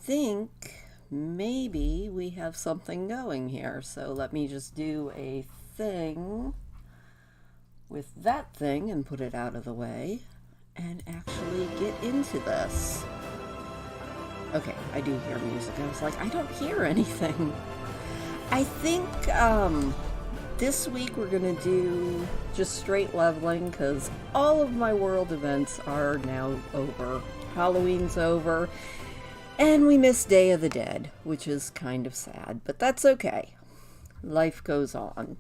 think maybe we have something going here. So let me just do a thing with that thing and put it out of the way and actually get into this. Okay, I do hear music. I was like, I don't hear anything. I think this week we're gonna do just straight leveling because all of my world events are now over. Halloween's over, and we missed Day of the Dead, which is kind of sad, but that's okay. Life goes on.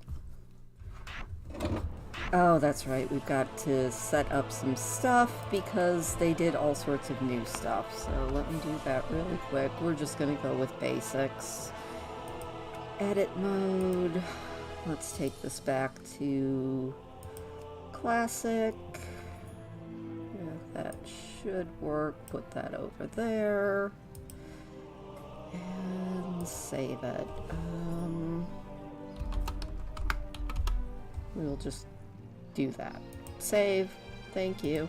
Oh, that's right, we've got to set up some stuff because they did all sorts of new stuff. So let me do that really quick. We're just gonna go with basics. Edit mode. Let's take this back to classic. Yeah, that should work. Put that over there. And save it. We'll just do that. Save. Thank you.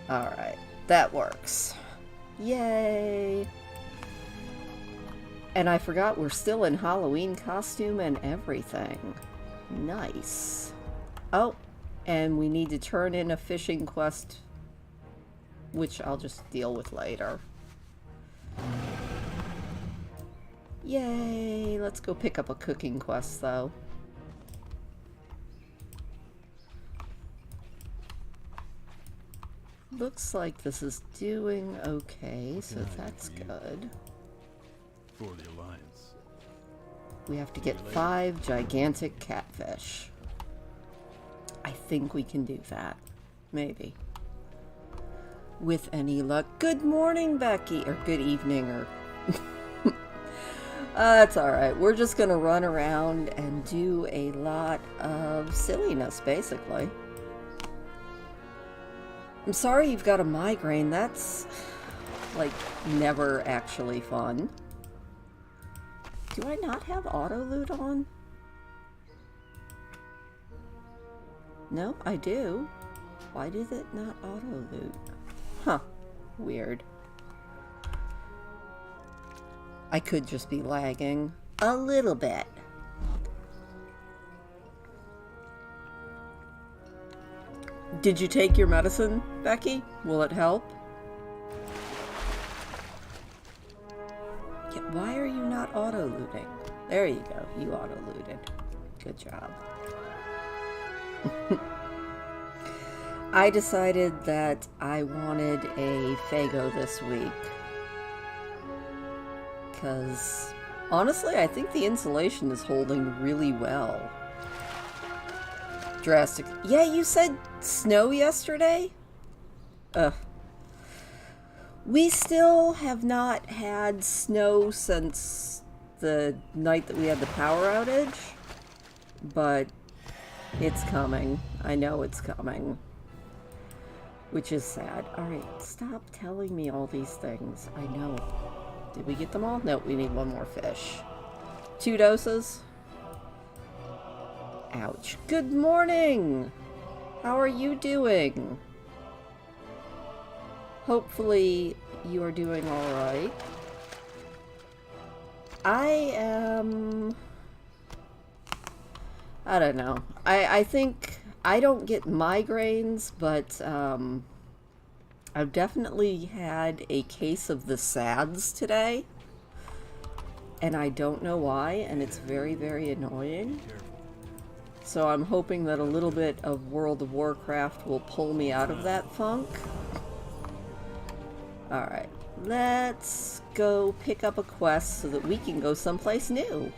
Alright, that works. Yay! And I forgot we're still in Halloween costume and everything. Nice. Oh, and we need to turn in a fishing quest, which I'll just deal with later. Yay! Let's go pick up a cooking quest, though. Looks like this is doing okay, so that's good. For the Alliance. We have to get 5 gigantic catfish. I think we can do that. Maybe. With any luck. Good morning, Becky. Or good evening, or... That's alright. We're just gonna run around and do a lot of silliness, basically. I'm sorry you've got a migraine. That's, like, never actually fun. Do I not have auto loot on? No, I do. Why did it not auto loot? Huh. Weird. I could just be lagging a little bit. Did you take your medicine, Becky? Will it help? Yeah, why are you not auto-looting? There you go. You auto-looted. Good job. I decided that I wanted a Fago this week. Because, honestly, I think the insulation is holding really well. Drastic. Yeah, you said snow yesterday? Ugh. We still have not had snow since the night that we had the power outage, but it's coming. I know it's coming. Which is sad. Alright, stop telling me all these things. I know. Did we get them all? No, we need one more fish. 2 doses? Ouch. Good morning! How are you doing? Hopefully you are doing alright. I am... I don't know. I think I don't get migraines, but I've definitely had a case of the SADS today. And I don't know why, and it's very, very annoying. So I'm hoping that a little bit of World of Warcraft will pull me out of that funk. Alright, let's go pick up a quest so that we can go someplace new.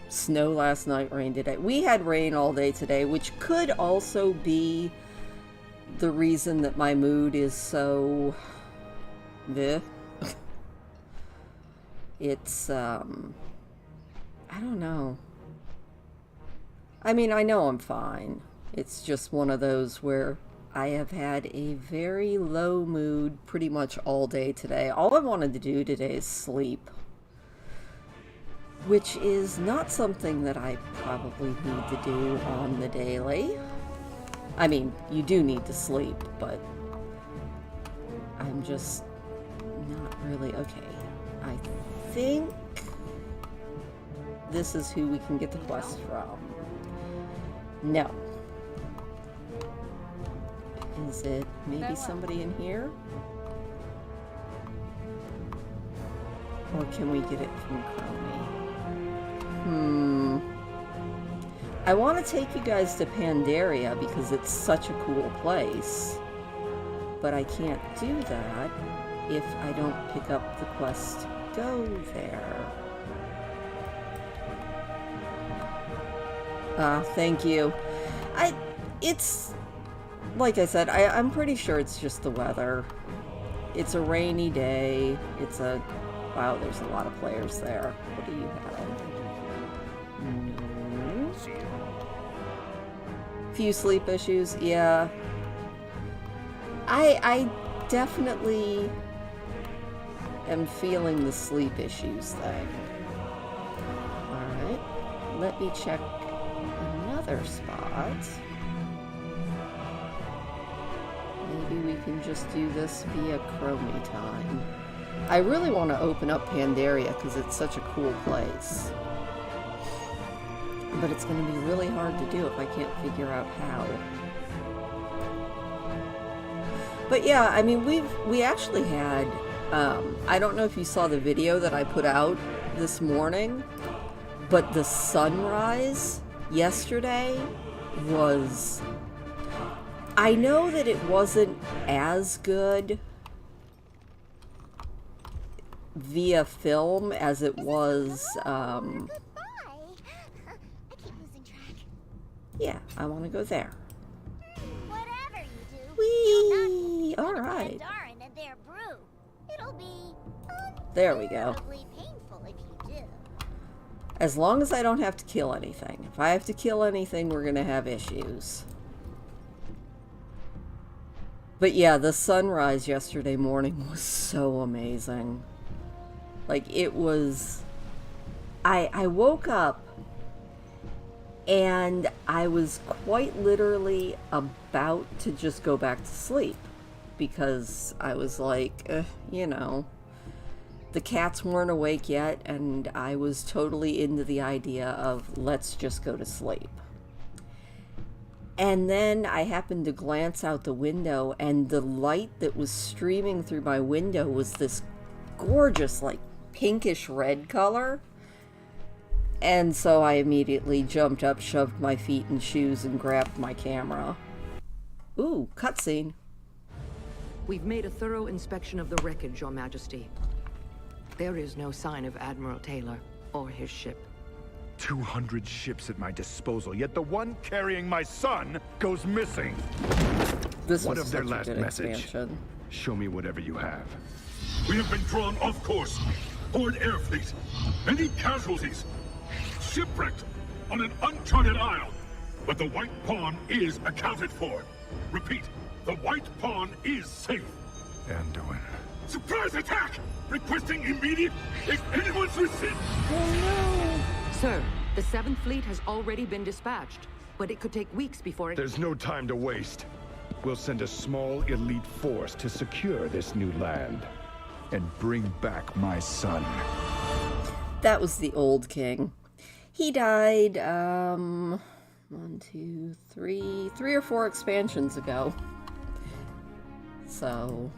Snow last night, rain today. We had rain all day today, which could also be the reason that my mood is so... It's, I don't know. I mean, I know I'm fine. It's just one of those where I have had a very low mood pretty much all day today. All I wanted to do today is sleep. Which is not something that I probably need to do on the daily. I mean, you do need to sleep, but I'm just not really... Okay, I think this is who we can get the quest from. No. Is it maybe somebody in here? Or can we get it from Chromie? I want to take you guys to Pandaria because it's such a cool place. But I can't do that if I don't pick up the quest to go there. Thank you. It's, like I said, I'm pretty sure it's just the weather. It's a rainy day. It's a, wow, there's a lot of players there. What do you have? No. Few sleep issues, yeah. I definitely am feeling the sleep issues thing. Alright, let me check another spot. Maybe we can just do this via Chromie time. I really want to open up Pandaria because it's such a cool place. But it's going to be really hard to do if I can't figure out how. But yeah, I mean, we actually had, I don't know if you saw the video that I put out this morning, but the sunrise yesterday was, I know that it wasn't as good via film as it was, yeah, I want to go there. Whatever you do, Whee! Alright. There we go. Painful if you do. As long as I don't have to kill anything. If I have to kill anything, we're going to have issues. But yeah, the sunrise yesterday morning was so amazing. Like, it was... I woke up and I was quite literally about to just go back to sleep. Because I was like, you know, the cats weren't awake yet, and I was totally into the idea of let's just go to sleep. And then I happened to glance out the window, and the light that was streaming through my window was this gorgeous, like, pinkish red color. And so I immediately jumped up, shoved my feet in shoes, and grabbed my camera. Ooh, cutscene. We've made a thorough inspection of the wreckage, Your Majesty. There is no sign of Admiral Taylor or his ship. 200 ships at my disposal, yet the one carrying my son goes missing. This What was of their such a last good message? expansion. Show me whatever you have. We have been drawn off course. Horde air fleet. Many casualties. Shipwrecked on an uncharted isle. But the White Pawn is accounted for. Repeat, the White Pawn is safe. Anduin. Surprise attack! Requesting immediate... If anyone's received... Sir, the 7th Fleet has already been dispatched, but it could take weeks before it... There's no time to waste. We'll send a small elite force to secure this new land. And bring back my son. That was the old king. He died, 1, 2, 3 or 4 expansions ago. So,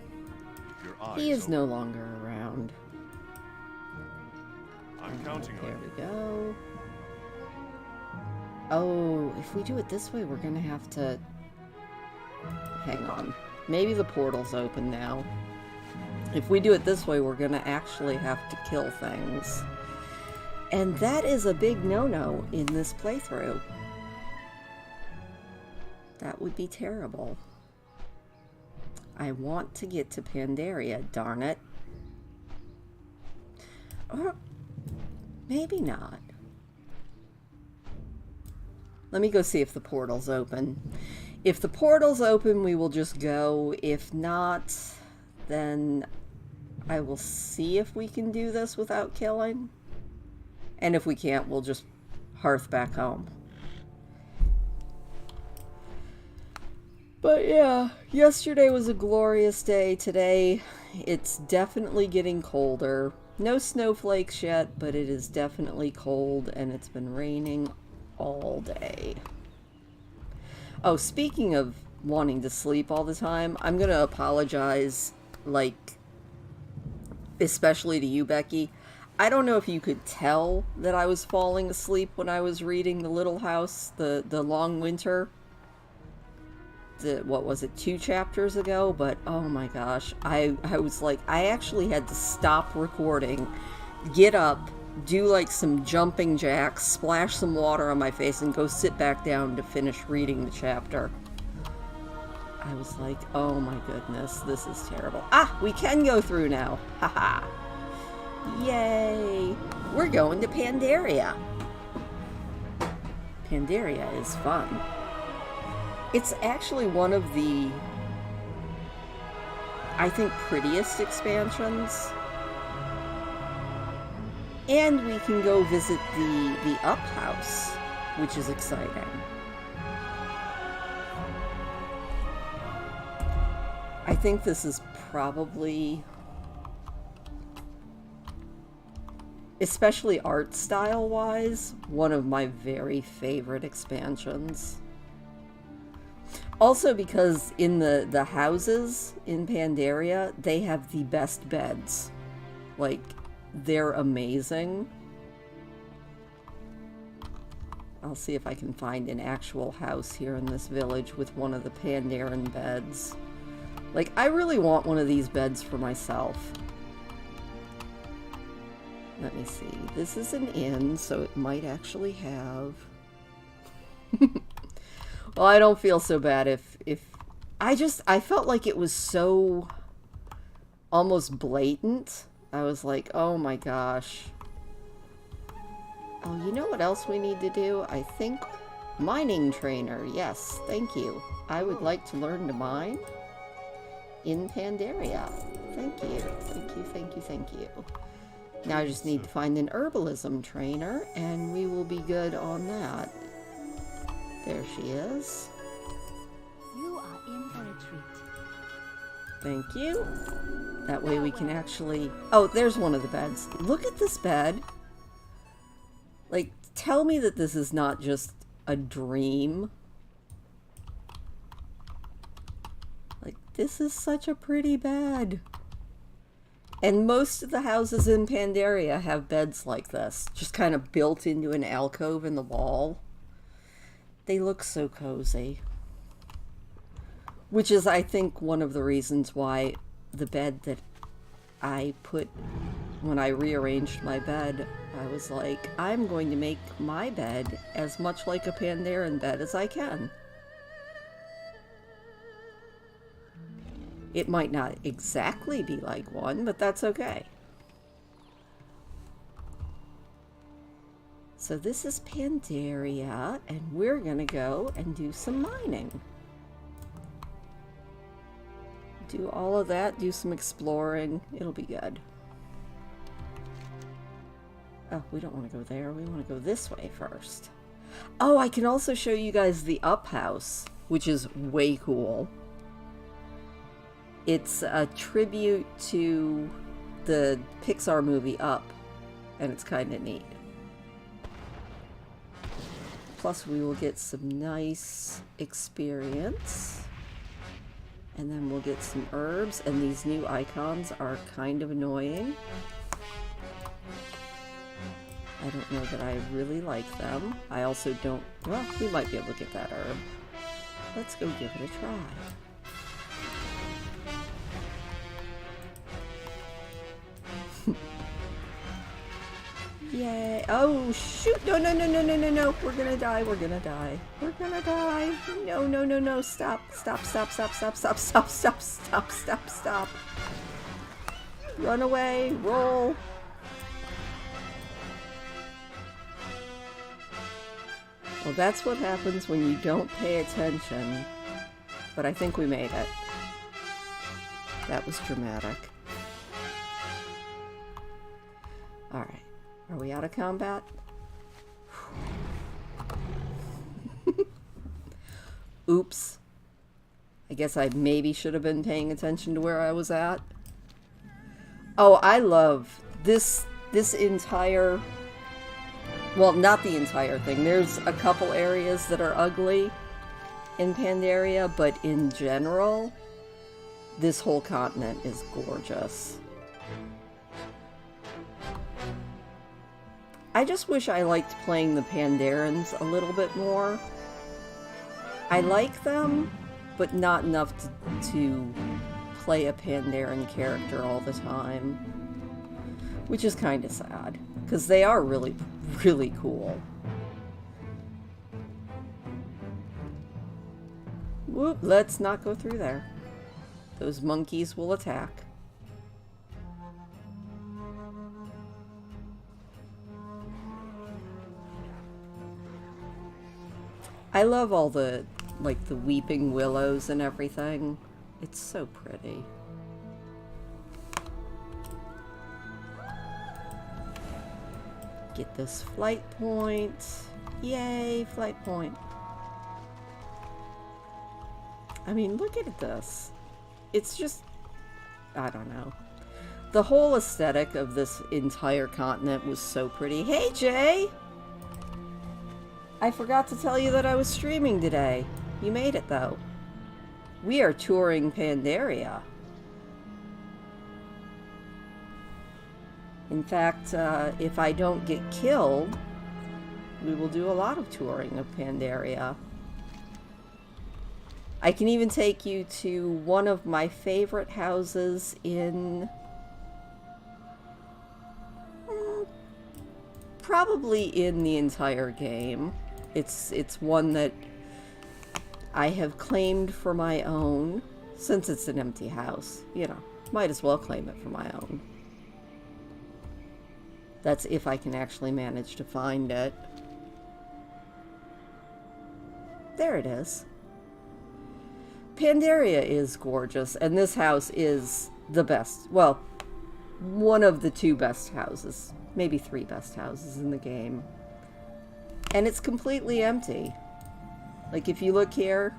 he is no longer around. I'm counting on There we go. Oh, if we do it this way, we're gonna have to... Hang on. Maybe the portal's open now. If we do it this way, we're gonna actually have to kill things. And that is a big no-no in this playthrough. That would be terrible. I want to get to Pandaria, darn it. Or maybe not. Let me go see if the portal's open. If the portal's open, we will just go. If not, then I will see if we can do this without killing. And if we can't, we'll just hearth back home. But yeah, yesterday was a glorious day. Today, it's definitely getting colder. No snowflakes yet, but it is definitely cold, and it's been raining all day. Oh, speaking of wanting to sleep all the time, I'm gonna apologize, like, especially to you, Becky. I don't know if you could tell that I was falling asleep when I was reading The Little House, the Long Winter. What was it, 2 chapters ago? But oh my gosh, I was like, I actually had to stop recording, get up, do like some jumping jacks, splash some water on my face, and go sit back down to finish reading the chapter. I was like, oh my goodness, this is terrible. Ah, we can go through now. Haha. Yay! We're going to Pandaria. Pandaria is fun. It's actually one of the, I think, prettiest expansions. And we can go visit the Up House, which is exciting. I think this is probably, especially art style wise, one of my very favorite expansions. Also because in the houses in Pandaria, they have the best beds. Like, they're amazing. I'll see if I can find an actual house here in this village with one of the Pandaren beds. Like, I really want one of these beds for myself. Let me see. This is an inn, so it might actually have... Well, I don't feel so bad if I felt like it was so almost blatant. I was like, oh my gosh. Oh, you know what else we need to do? I think mining trainer. Yes, thank you. I would like to learn to mine in Pandaria. Thank you. Thank you, thank you, thank you. Now I just need to find an herbalism trainer, and we will be good on that. There she is. You are in for a treat. Thank you. That way we can actually... Oh, there's one of the beds. Look at this bed. Like, tell me that this is not just a dream. Like, this is such a pretty bed. And most of the houses in Pandaria have beds like this, just kind of built into an alcove in the wall. They look so cozy. Which is, I think, one of the reasons why the bed that I put when I rearranged my bed, I was like, I'm going to make my bed as much like a Pandaren bed as I can. It might not exactly be like one, but that's okay. So this is Pandaria, and we're gonna go and do some mining. Do all of that, do some exploring. It'll be good. Oh, we don't want to go there. We want to go this way first. Oh, I can also show you guys the Up House, which is way cool. It's a tribute to the Pixar movie Up, and it's kind of neat. Plus, we will get some nice experience. And then we'll get some herbs, and these new icons are kind of annoying. I don't know that I really like them. I also don't... Well, we might be able to get that herb. Let's go give it a try. Yay. Oh, shoot. No, no, no, no, no, no, no. We're gonna die. We're gonna die. We're gonna die. No, no, no, no. Stop. Stop, stop, stop, stop, stop, stop, stop, stop, stop, stop. Run away. Roll. Well, that's what happens when you don't pay attention. But I think we made it. That was dramatic. Alright. Are we out of combat? Oops. I guess I maybe should have been paying attention to where I was at. Oh, I love this entire... Well, not the entire thing. There's a couple areas that are ugly in Pandaria, but in general, this whole continent is gorgeous. I just wish I liked playing the Pandarans a little bit more. I like them, but not enough to play a Pandaran character all the time. Which is kind of sad, because they are really, really cool. Whoop, let's not go through there. Those monkeys will attack. I love all the, like, the weeping willows and everything. It's so pretty. Get this flight point. Yay, flight point. I mean, look at this. It's just, I don't know. The whole aesthetic of this entire continent was so pretty. Hey, Jay! I forgot to tell you that I was streaming today. You made it, though. We are touring Pandaria. In fact, if I don't get killed, we will do a lot of touring of Pandaria. I can even take you to one of my favorite houses in... probably in the entire game. It's one that I have claimed for my own, since it's an empty house. You know, might as well claim it for my own. That's if I can actually manage to find it. There it is. Pandaria is gorgeous, and this house is the best. Well, one of the 2 best houses. Maybe 3 best houses in the game. And it's completely empty. Like, if you look here,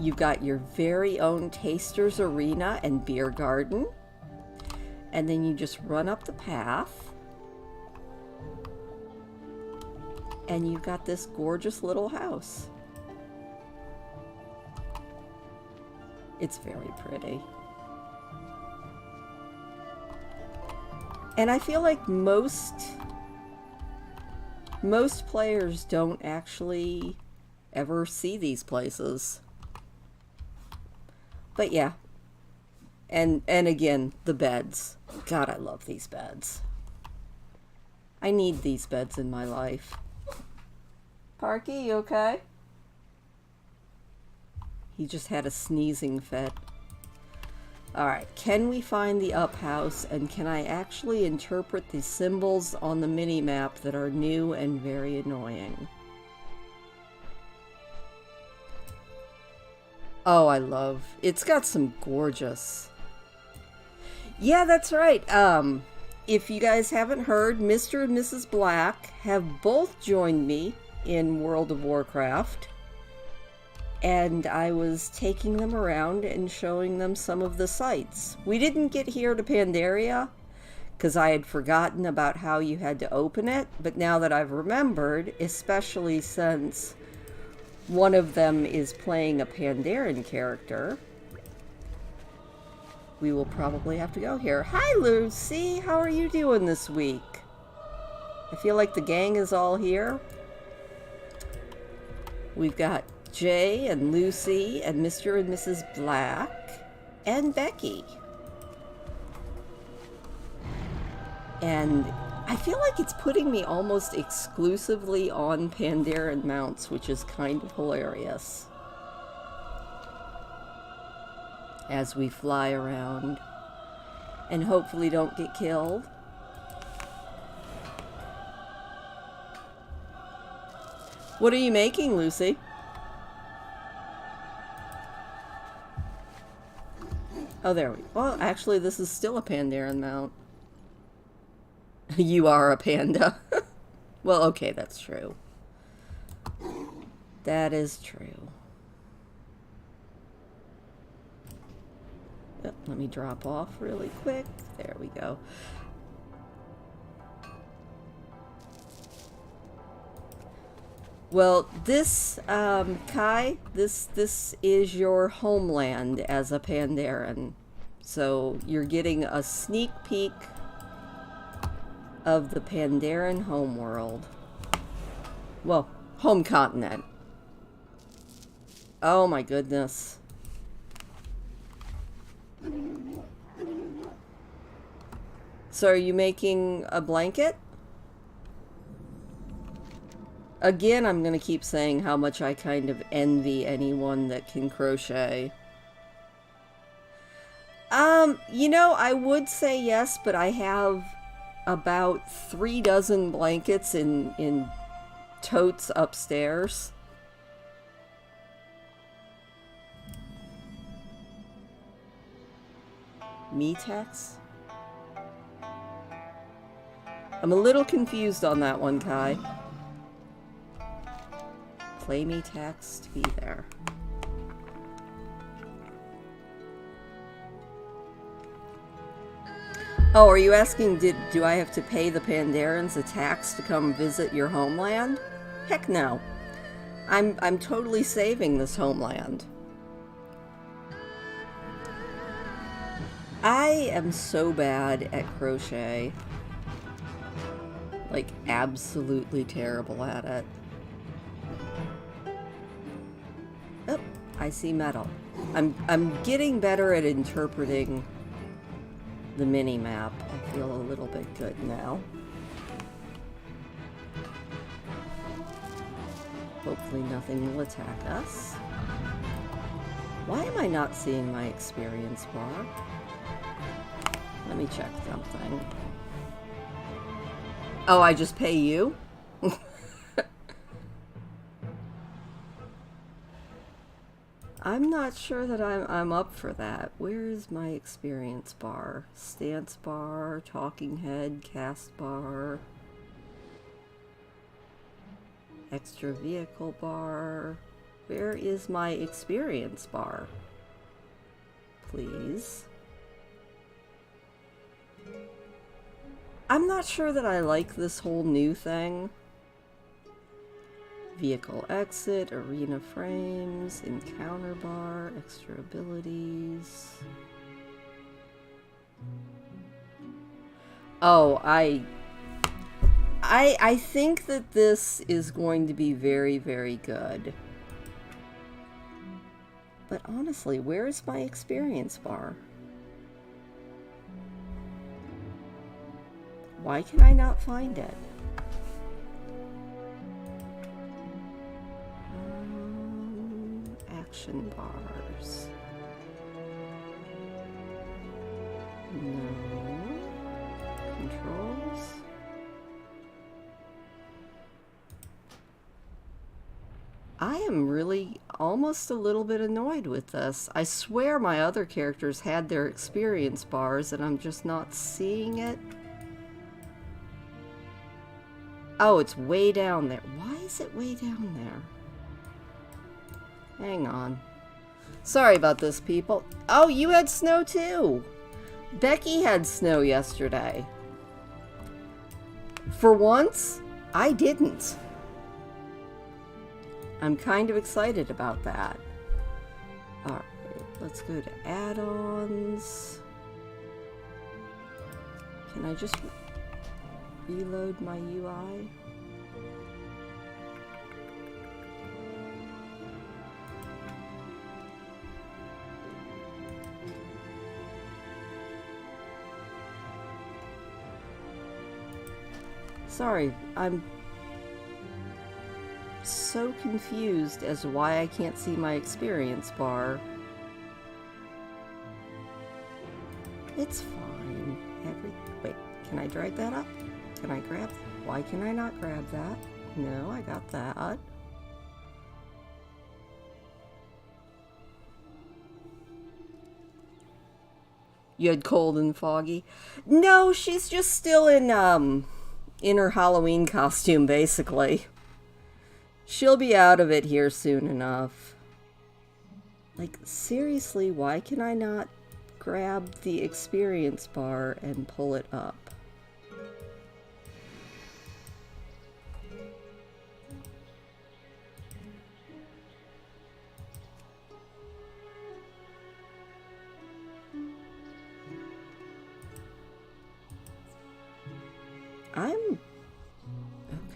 you've got your very own Taster's Arena and Beer Garden. And then you just run up the path. And you've got this gorgeous little house. It's very pretty. And I feel like most players don't actually ever see these places. But yeah. And again, the beds. God, I love these beds. I need these beds in my life. Parky, you okay? He just had a sneezing fit. Alright, can we find the up house, and can I actually interpret the symbols on the mini-map that are new and very annoying? Oh, I love... It's got some gorgeous... Yeah, that's right. If you guys haven't heard, Mr. and Mrs. Black have both joined me in World of Warcraft. And I was taking them around and showing them some of the sites. We didn't get here to Pandaria, because I had forgotten about how you had to open it, but now that I've remembered, especially since one of them is playing a Pandaran character, we will probably have to go here. Hi, Lucy! How are you doing this week? I feel like the gang is all here. We've got Jay and Lucy and Mr. and Mrs. Black and Becky. And I feel like it's putting me almost exclusively on Pandaran mounts, which is kind of hilarious. As we fly around and hopefully don't get killed. What are you making, Lucy? Oh, there we go. Well, actually, this is still a Pandaran mount. You are a panda. Well, okay, that's true. That is true. Let me drop off really quick. There we go. Well, this, Kai, this is your homeland as a Pandaren. So you're getting a sneak peek of the Pandaren homeworld. Well, home continent. Oh my goodness. So are you making a blanket? Again, I'm going to keep saying how much I kind of envy anyone that can crochet. You know, I would say yes, but I have about 3 dozen blankets in totes upstairs. Metex? I'm a little confused on that one, Kai. Play me text, be there. Oh, are you asking, do I have to pay the Pandarans a tax to come visit your homeland? Heck no. I'm totally saving this homeland. I am so bad at crochet. Like, absolutely terrible at it. Oh, I see metal. I'm getting better at interpreting the mini-map. I feel a little bit good now. Hopefully nothing will attack us. Why am I not seeing my experience bar? Let me check something. Oh, I just pay you? I'm not sure that I'm up for that. Where is my experience bar? Stance bar, talking head, cast bar, extra vehicle bar. Where is my experience bar? Please. I'm not sure that I like this whole new thing. Vehicle exit, arena frames, encounter bar, extra abilities. Oh, I think that this is going to be very, very good. But honestly, where is my experience bar? Why can I not find it? Action bars. No. Controls. I am really almost a little bit annoyed with this. I swear my other characters had their experience bars and I'm just not seeing it. Oh, it's way down there. Why is it way down there? Hang on. Sorry about this, people. Oh, you had snow too. Becky had snow yesterday. For once, I didn't. I'm kind of excited about that. Alright, let's go to add-ons. Can I just reload my UI? Sorry, I'm so confused as to why I can't see my experience bar. It's fine. Wait, can I drag that up? Can I grab? Why can I not grab that? No, I got that. You had cold and foggy? No, she's just still in her Halloween costume, basically. She'll be out of it here soon enough. Like, seriously, why can I not grab the experience bar and pull it up.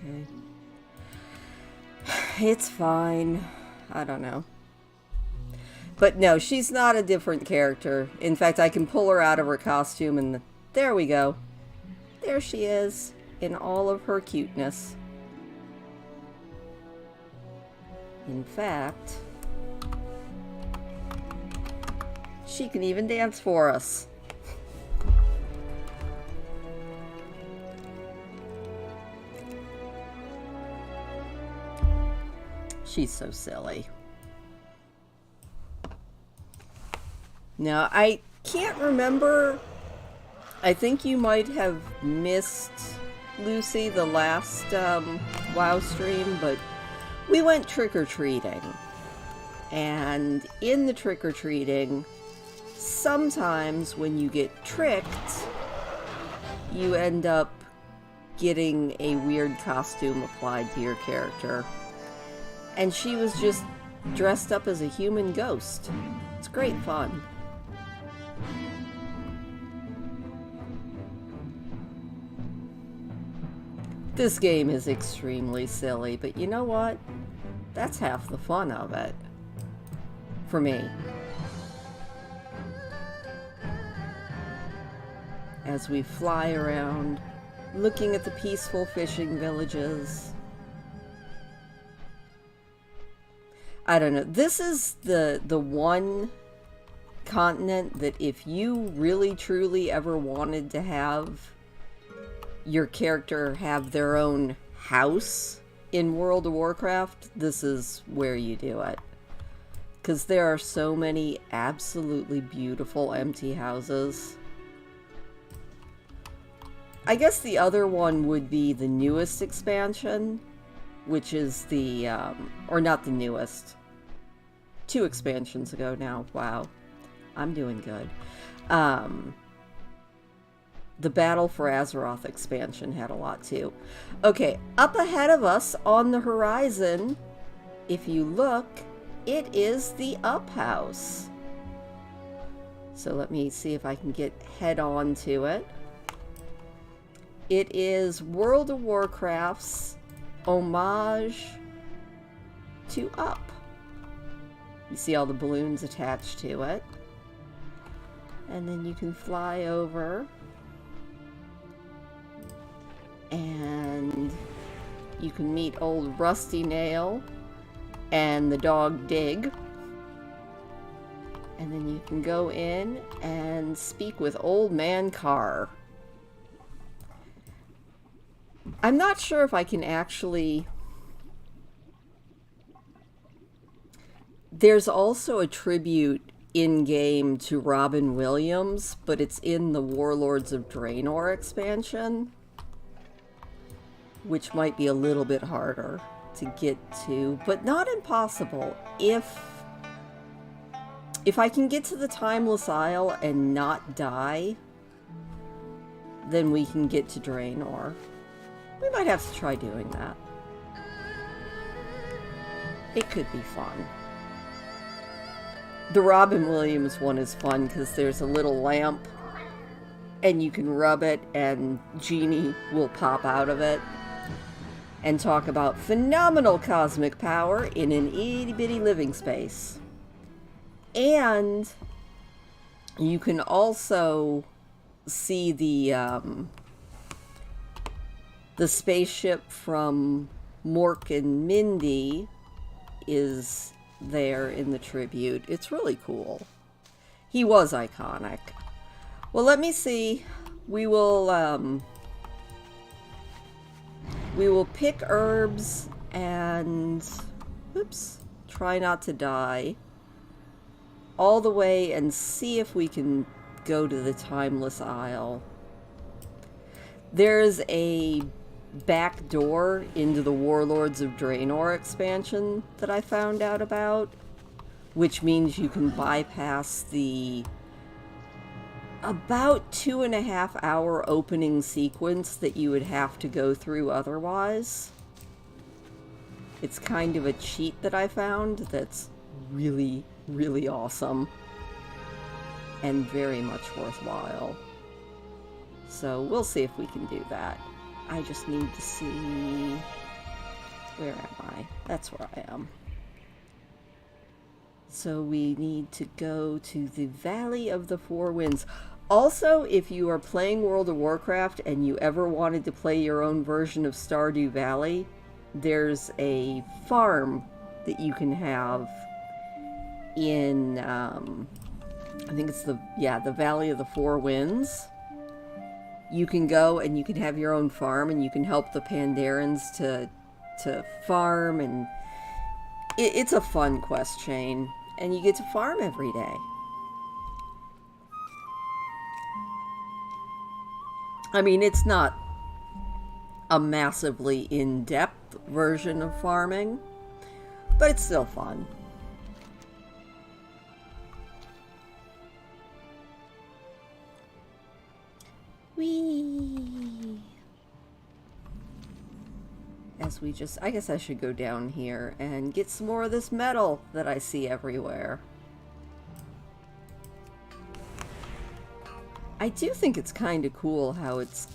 Okay. It's fine. I don't know. But no, she's not a different character. In fact, I can pull her out of her costume and there we go. There she is, in all of her cuteness. In fact, she can even dance for us. She's so silly. Now, I can't remember. I think you might have missed, Lucy, the last WoW stream, but we went trick-or-treating. And in the trick-or-treating, sometimes when you get tricked, you end up getting a weird costume applied to your character. And she was just dressed up as a human ghost. It's great fun. This game is extremely silly, but you know what? That's half the fun of it. For me. As we fly around, looking at the peaceful fishing villages. I don't know. This is the one continent that if you really truly ever wanted to have your character have their own house in World of Warcraft, this is where you do it. Because there are so many absolutely beautiful empty houses. I guess the other one would be the newest expansion, which is the, or not the newest. 2 expansions ago now. Wow. I'm doing good. The Battle for Azeroth expansion had a lot too. Okay, up ahead of us on the horizon, if you look, it is the Up House. So let me see if I can get head on to it. It is World of Warcraft's homage to Up. You see all the balloons attached to it. And then you can fly over. And you can meet old Rusty Nail and the dog Dig. And then you can go in and speak with Old Man Carr. I'm not sure if I can actually... There's also a tribute in-game to Robin Williams, but it's in the Warlords of Draenor expansion, which might be a little bit harder to get to, but not impossible. If I can get to the Timeless Isle and not die, then we can get to Draenor. We might have to try doing that. It could be fun. The Robin Williams one is fun because there's a little lamp and you can rub it and Genie will pop out of it and talk about phenomenal cosmic power in an itty-bitty living space. And you can also see the spaceship from Mork and Mindy is there in the tribute. It's really cool. He was iconic. Well, let me see. We will pick herbs and oops, try not to die all the way and see if we can go to the Timeless Isle. There's a back door into the Warlords of Draenor expansion that I found out about, which means you can bypass the about 2.5 hour opening sequence that you would have to go through otherwise. It's kind of a cheat that I found that's really, really awesome and very much worthwhile. So we'll see if we can do that. I just need to see... Where am I? That's where I am. So we need to go to the Valley of the Four Winds. Also, if you are playing World of Warcraft and you ever wanted to play your own version of Stardew Valley, there's a farm that you can have in, I think it's the Valley of the Four Winds. You can go and you can have your own farm and you can help the Pandarians to farm, and it's a fun quest chain, and you get to farm every day. I mean, it's not a massively in-depth version of farming, but it's still fun. Whee! As we just... I guess I should go down here and get some more of this metal that I see everywhere. I do think it's kind of cool how it's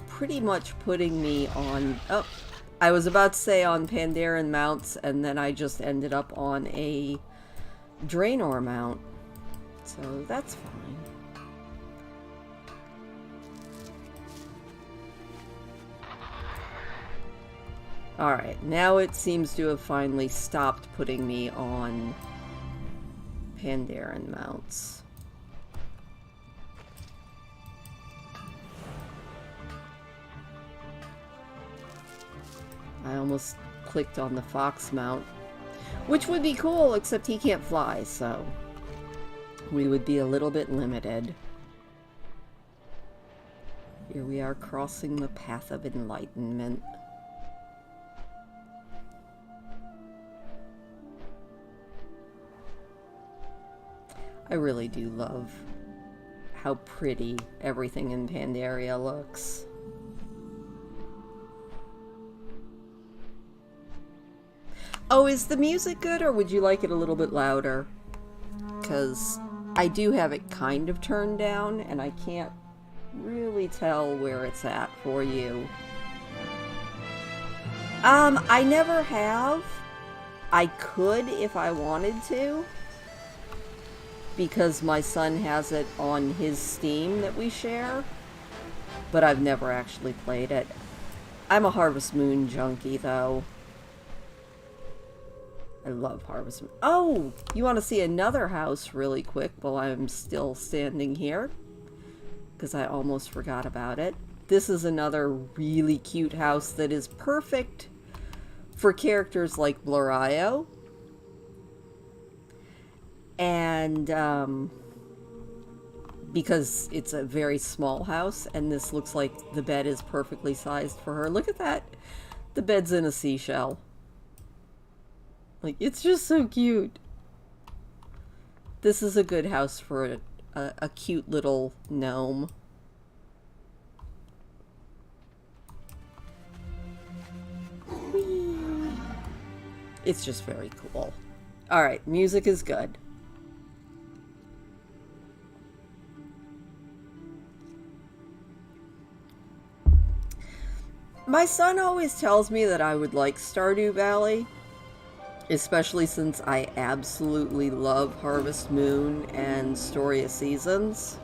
pretty much putting me on... Oh, I was about to say on Pandaren mounts, and then I just ended up on a Draenor mount. So that's fine. Alright, now it seems to have finally stopped putting me on Pandaren mounts. I almost clicked on the fox mount, which would be cool, except he can't fly, so we would be a little bit limited. Here we are crossing the path of enlightenment. I really do love how pretty everything in Pandaria looks. Oh, is the music good, or would you like it a little bit louder? Because I do have it kind of turned down, and I can't really tell where it's at for you. I never have. I could if I wanted to, because my son has it on his Steam that we share, but I've never actually played it. I'm a Harvest Moon junkie, though. I love Harvest Moon. Oh! You want to see another house really quick while I'm still standing here? Because I almost forgot about it. This is another really cute house that is perfect for characters like Bloraio. And, because it's a very small house, and this looks like the bed is perfectly sized for her. Look at that! The bed's in a seashell. Like, it's just so cute. This is a good house for a cute little gnome. Whee! It's just very cool. Alright, music is good. My son always tells me that I would like Stardew Valley, especially since I absolutely love Harvest Moon and Story of Seasons.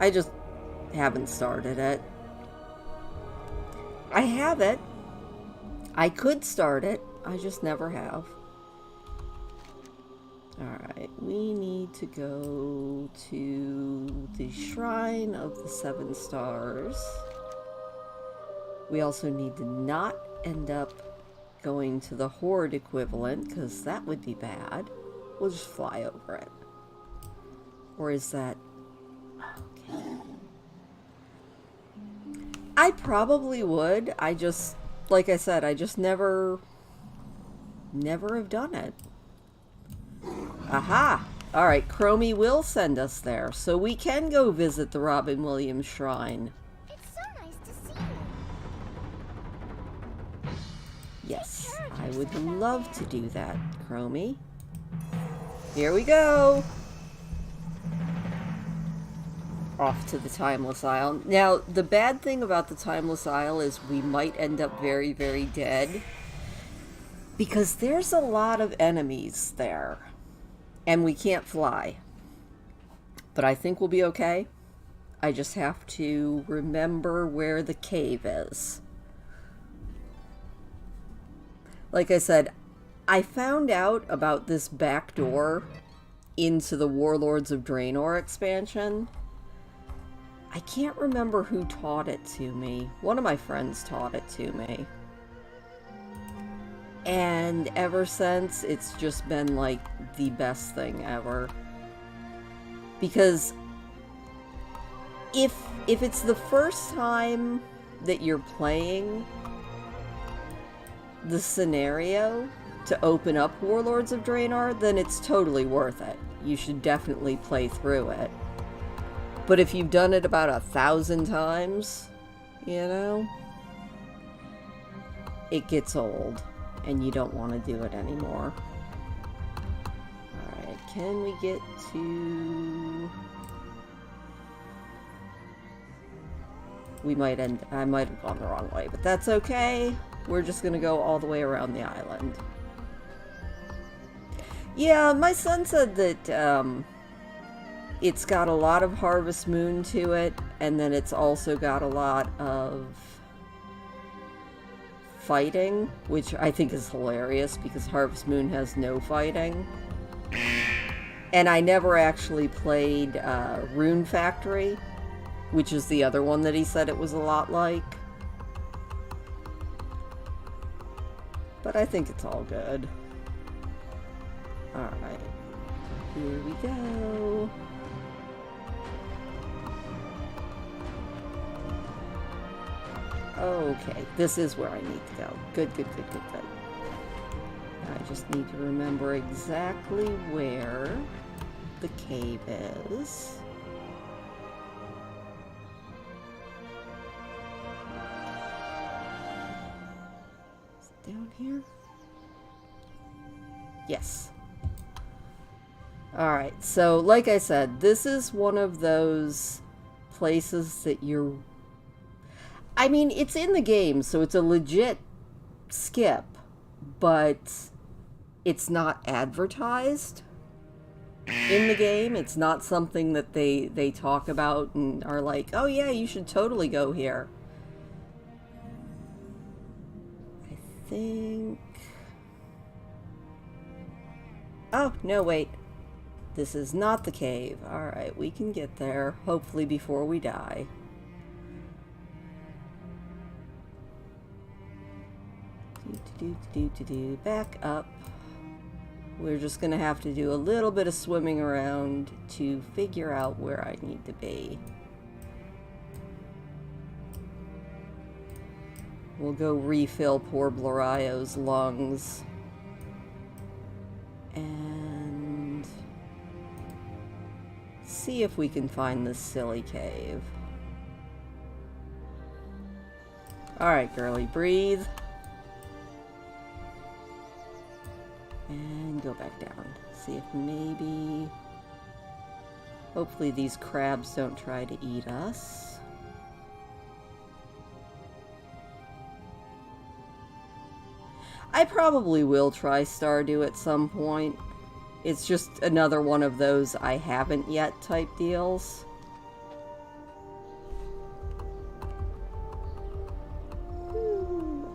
I just haven't started it. I have it. I could start it. I just never have. Alright, we need to go to the Shrine of the Seven Stars. We also need to not end up going to the Horde equivalent, because that would be bad. We'll just fly over it. Or is that... Okay. I probably would. I just, like I said, I just never have done it. Aha! Alright, Chromie will send us there, so we can go visit the Robin Williams Shrine. It's so nice to see you. Yes, I would love to do that, Chromie. Here we go! Off to the Timeless Isle. Now, the bad thing about the Timeless Isle is we might end up very, very dead. Because there's a lot of enemies there. And we can't fly. But I think we'll be okay. I just have to remember where the cave is. Like I said, I found out about this back door into the Warlords of Draenor expansion. I can't remember who taught it to me. One of my friends taught it to me. And ever since, it's just been like the best thing ever. Because if it's the first time that you're playing the scenario to open up Warlords of Draenor, then it's totally worth it. You should definitely play through it. But if you've done it about 1,000 times, you know, it gets old. And you don't want to do it anymore. Alright, can we get to... I might have gone the wrong way, but that's okay. We're just gonna go all the way around the island. Yeah, my son said that, it's got a lot of Harvest Moon to it, and then it's also got a lot of fighting, which I think is hilarious because Harvest Moon has no fighting. And I never actually played Rune Factory, which is the other one that he said it was a lot like. But I think it's all good. Alright, here we go. Okay, this is where I need to go. Good, good, good, good, good. I just need to remember exactly where the cave is. Is it down here? Yes. Alright, so like I said, this is one of those places that you're... I mean, it's in the game, so it's a legit skip, but it's not advertised in the game. It's not something that they talk about and are like, oh yeah, you should totally go here. I think... Oh, no, wait. This is not the cave. Alright, we can get there, hopefully before we die. Back up. We're just gonna have to do a little bit of swimming around to figure out where I need to be. We'll go refill poor Blorio's lungs. And see if we can find this silly cave. Alright, girly, breathe. And go back down. See if maybe... Hopefully these crabs don't try to eat us. I probably will try Stardew at some point. It's just another one of those I haven't yet type deals.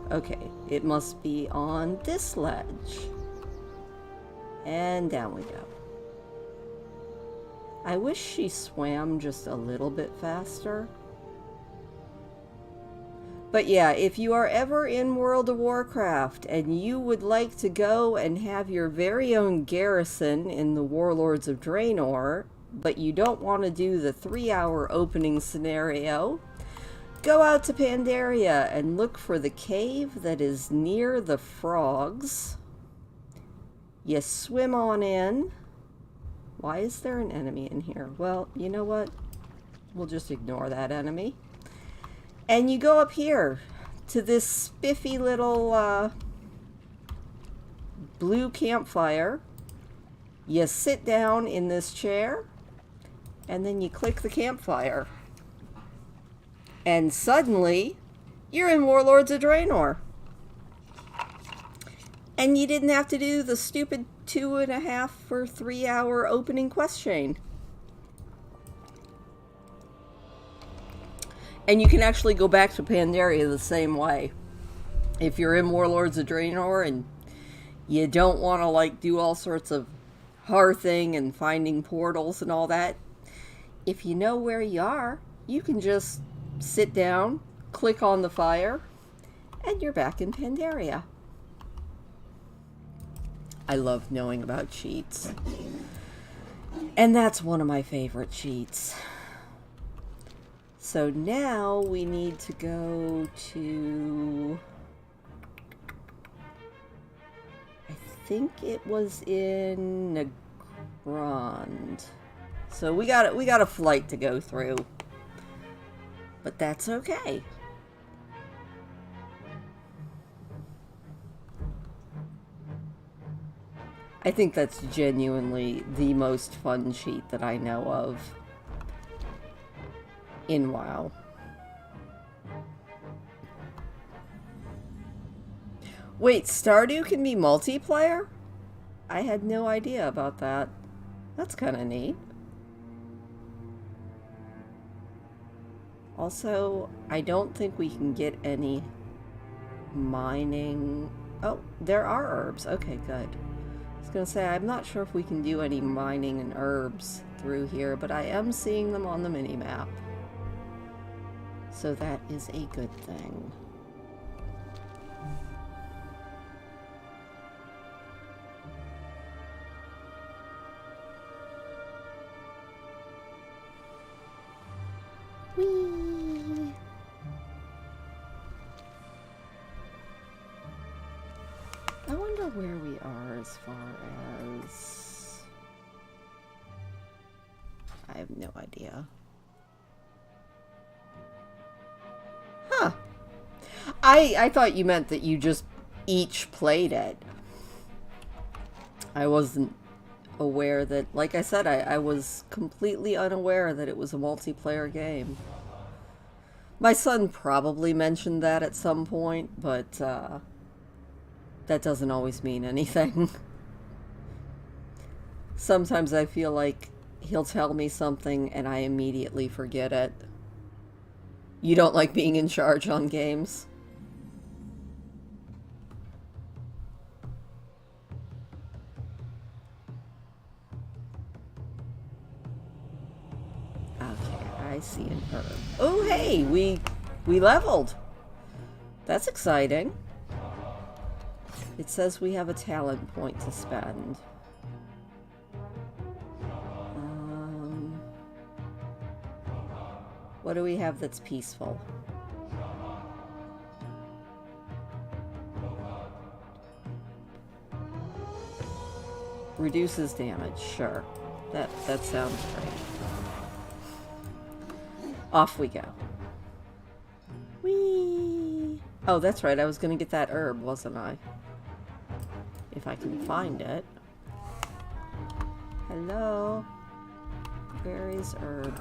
Okay, it must be on this ledge. And down we go. I wish she swam just a little bit faster. But yeah, if you are ever in World of Warcraft and you would like to go and have your very own garrison in the Warlords of Draenor, but you don't want to do the 3-hour opening scenario, go out to Pandaria and look for the cave that is near the frogs. You swim on in, Why is there an enemy in here? Well, you know what? We'll just ignore that enemy. And you go up here to this spiffy little blue campfire. You sit down in this chair, and then you click the campfire. And suddenly, you're in Warlords of Draenor. And you didn't have to do the stupid 2.5 or 3 hour opening quest chain. And you can actually go back to Pandaria the same way. If you're in Warlords of Draenor and you don't want to like do all sorts of hearthing and finding portals and all that, if you know where you are, you can just sit down, click on the fire, and you're back in Pandaria. I love knowing about cheats. And that's one of my favorite cheats. So now we need to go to... I think it was in Nagrand. So we got a flight to go through. But that's okay. I think that's genuinely the most fun cheat that I know of in WoW. Wait, Stardew can be multiplayer? I had no idea about that. That's kind of neat. Also, I don't think we can get any mining... Oh, there are herbs. Okay, good. I was going to say, I'm not sure if we can do any mining and herbs through here, but I am seeing them on the mini-map. So that is a good thing. Whee! I wonder where we are as far as... I have no idea. Huh. I thought you meant that you just each played it. I wasn't aware that, like I said, I was completely unaware that it was a multiplayer game. My son probably mentioned that at some point, but that doesn't always mean anything. Sometimes I feel like he'll tell me something and I immediately forget it. You don't like being in charge on games? I see an herb. Oh, hey, we leveled. That's exciting. It says we have a talent point to spend. What do we have that's peaceful? Reduces damage, sure. That sounds great. Off we go. Whee! Oh, that's right. I was going to get that herb, wasn't I? If I can find it. Hello? Where is herb?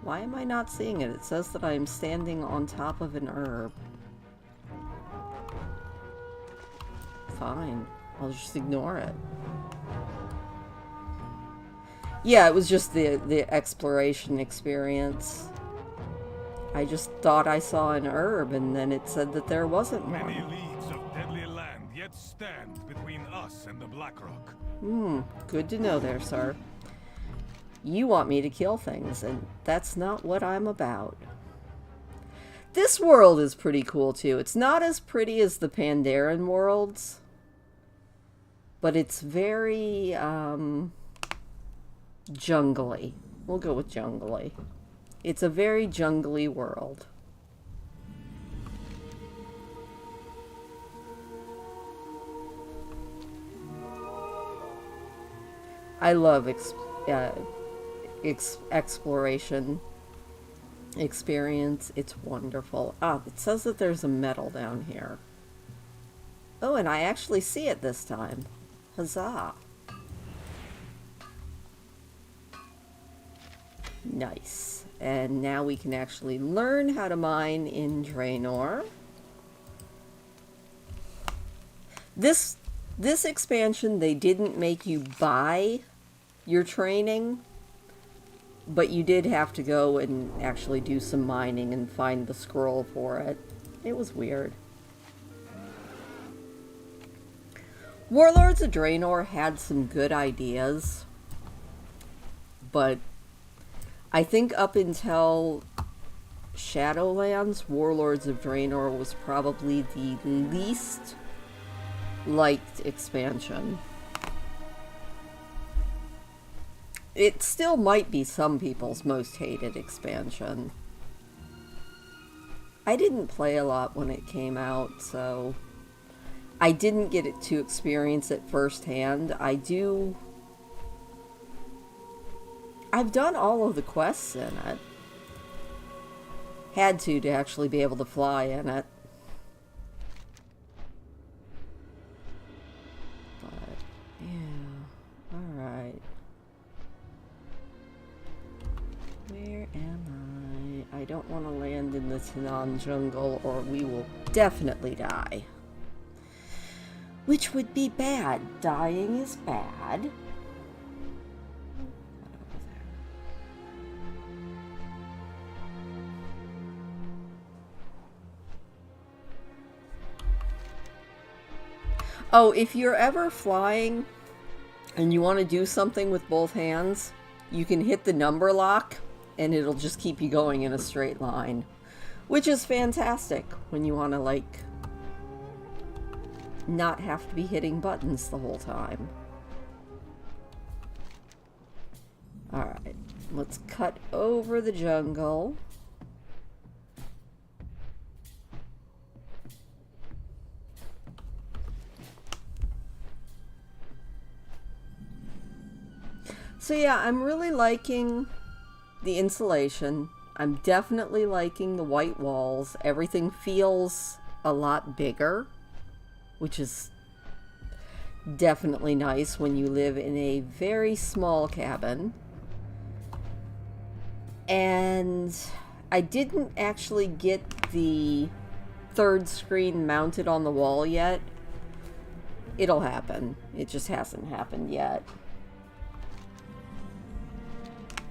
Why am I not seeing it? It says that I am standing on top of an herb. Fine. I'll just ignore it. Yeah, it was just the exploration experience. I just thought I saw an herb, and then it said that there wasn't one. Many leagues of deadly land yet stand between us and the Blackrock. Good to know there, sir. You want me to kill things, and that's not what I'm about. This world is pretty cool, too. It's not as pretty as the Pandaren worlds, but it's very, jungly. We'll go with jungly. It's a very jungly world. I love exploration experience. It's wonderful. Ah, it says that there's a medal down here. Oh, and I actually see it this time. Huzzah. Nice. And now we can actually learn how to mine in Draenor. This expansion, they didn't make you buy your training, but you did have to go and actually do some mining and find the scroll for it. It was weird. Warlords of Draenor had some good ideas, but I think up until Shadowlands, Warlords of Draenor was probably the least liked expansion. It still might be some people's most hated expansion. I didn't play a lot when it came out, so I didn't get it to experience it firsthand. I've done all of the quests in it. Had to actually be able to fly in it. But, yeah. Alright. Where am I? I don't want to land in the Tanan jungle or we will definitely die. Which would be bad. Dying is bad. Oh, if you're ever flying and you want to do something with both hands, you can hit the number lock and it'll just keep you going in a straight line. Which is fantastic when you want to, like, not have to be hitting buttons the whole time. Alright, let's cut over the jungle. So yeah, I'm really liking the insulation. I'm definitely liking the white walls. Everything feels a lot bigger, which is definitely nice when you live in a very small cabin. And I didn't actually get the third screen mounted on the wall yet. It'll happen. It just hasn't happened yet.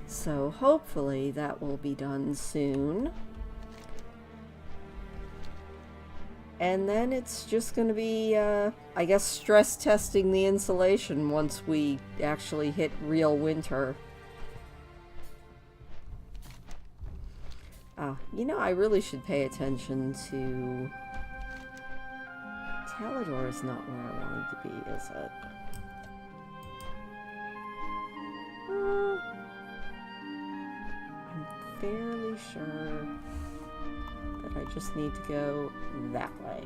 So hopefully that will be done soon. And then it's just going to be, I guess, stress testing the insulation once we actually hit real winter. You know, I really should pay attention to... Talador is not where I wanted to be, is it? I'm fairly sure that I just need to go that way.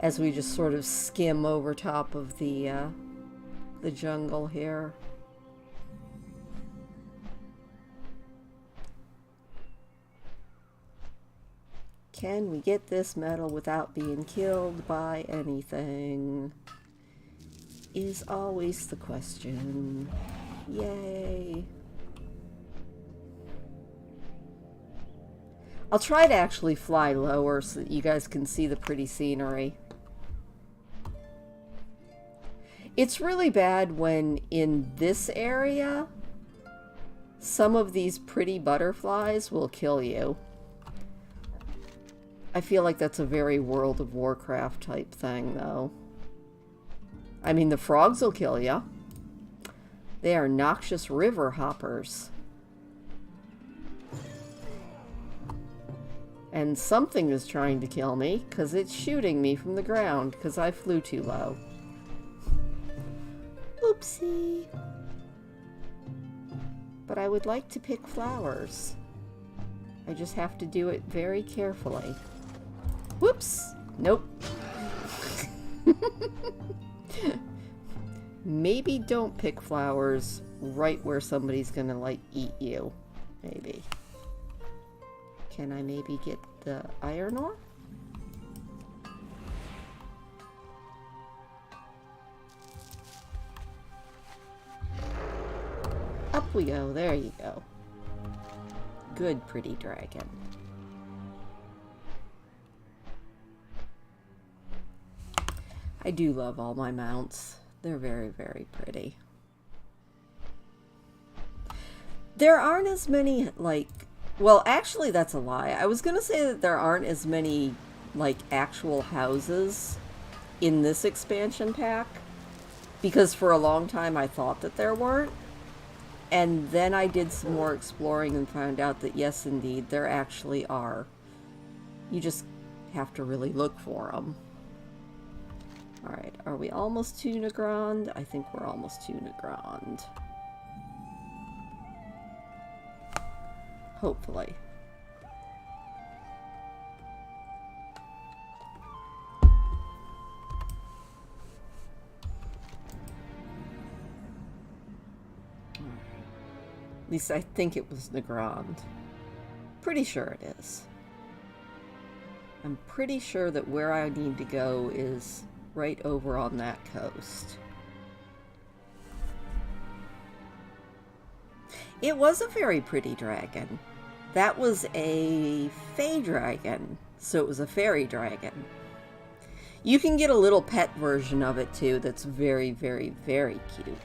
As we just sort of skim over top of the jungle here. Can we get this medal without being killed by anything? Is always the question. Yay. I'll try to actually fly lower so that you guys can see the pretty scenery. It's really bad when in this area, some of these pretty butterflies will kill you. I feel like that's a very World of Warcraft type thing, though. I mean, the frogs will kill you. They are noxious river hoppers. And something is trying to kill me, because it's shooting me from the ground, because I flew too low. Oopsie. But I would like to pick flowers. I just have to do it very carefully. Whoops! Nope. Maybe don't pick flowers right where somebody's gonna, like, eat you. Maybe. Can I maybe get the iron ore? Up we go. There you go. Good, pretty dragon. I do love all my mounts. They're very, very pretty. There aren't as many, like... Well, actually, that's a lie. I was gonna say that there aren't as many, like, actual houses in this expansion pack. Because for a long time I thought that there weren't. And then I did some more exploring and found out that yes, indeed, there actually are. You just have to really look for them. Alright, are we almost to Nagrand? I think we're almost to Nagrand. Hopefully. At least I think it was Nagrand. Pretty sure it is. I'm pretty sure that where I need to go is right over on that coast. It was a very pretty dragon. That was a fey dragon, so it was a fairy dragon. You can get a little pet version of it too that's very, very, very cute.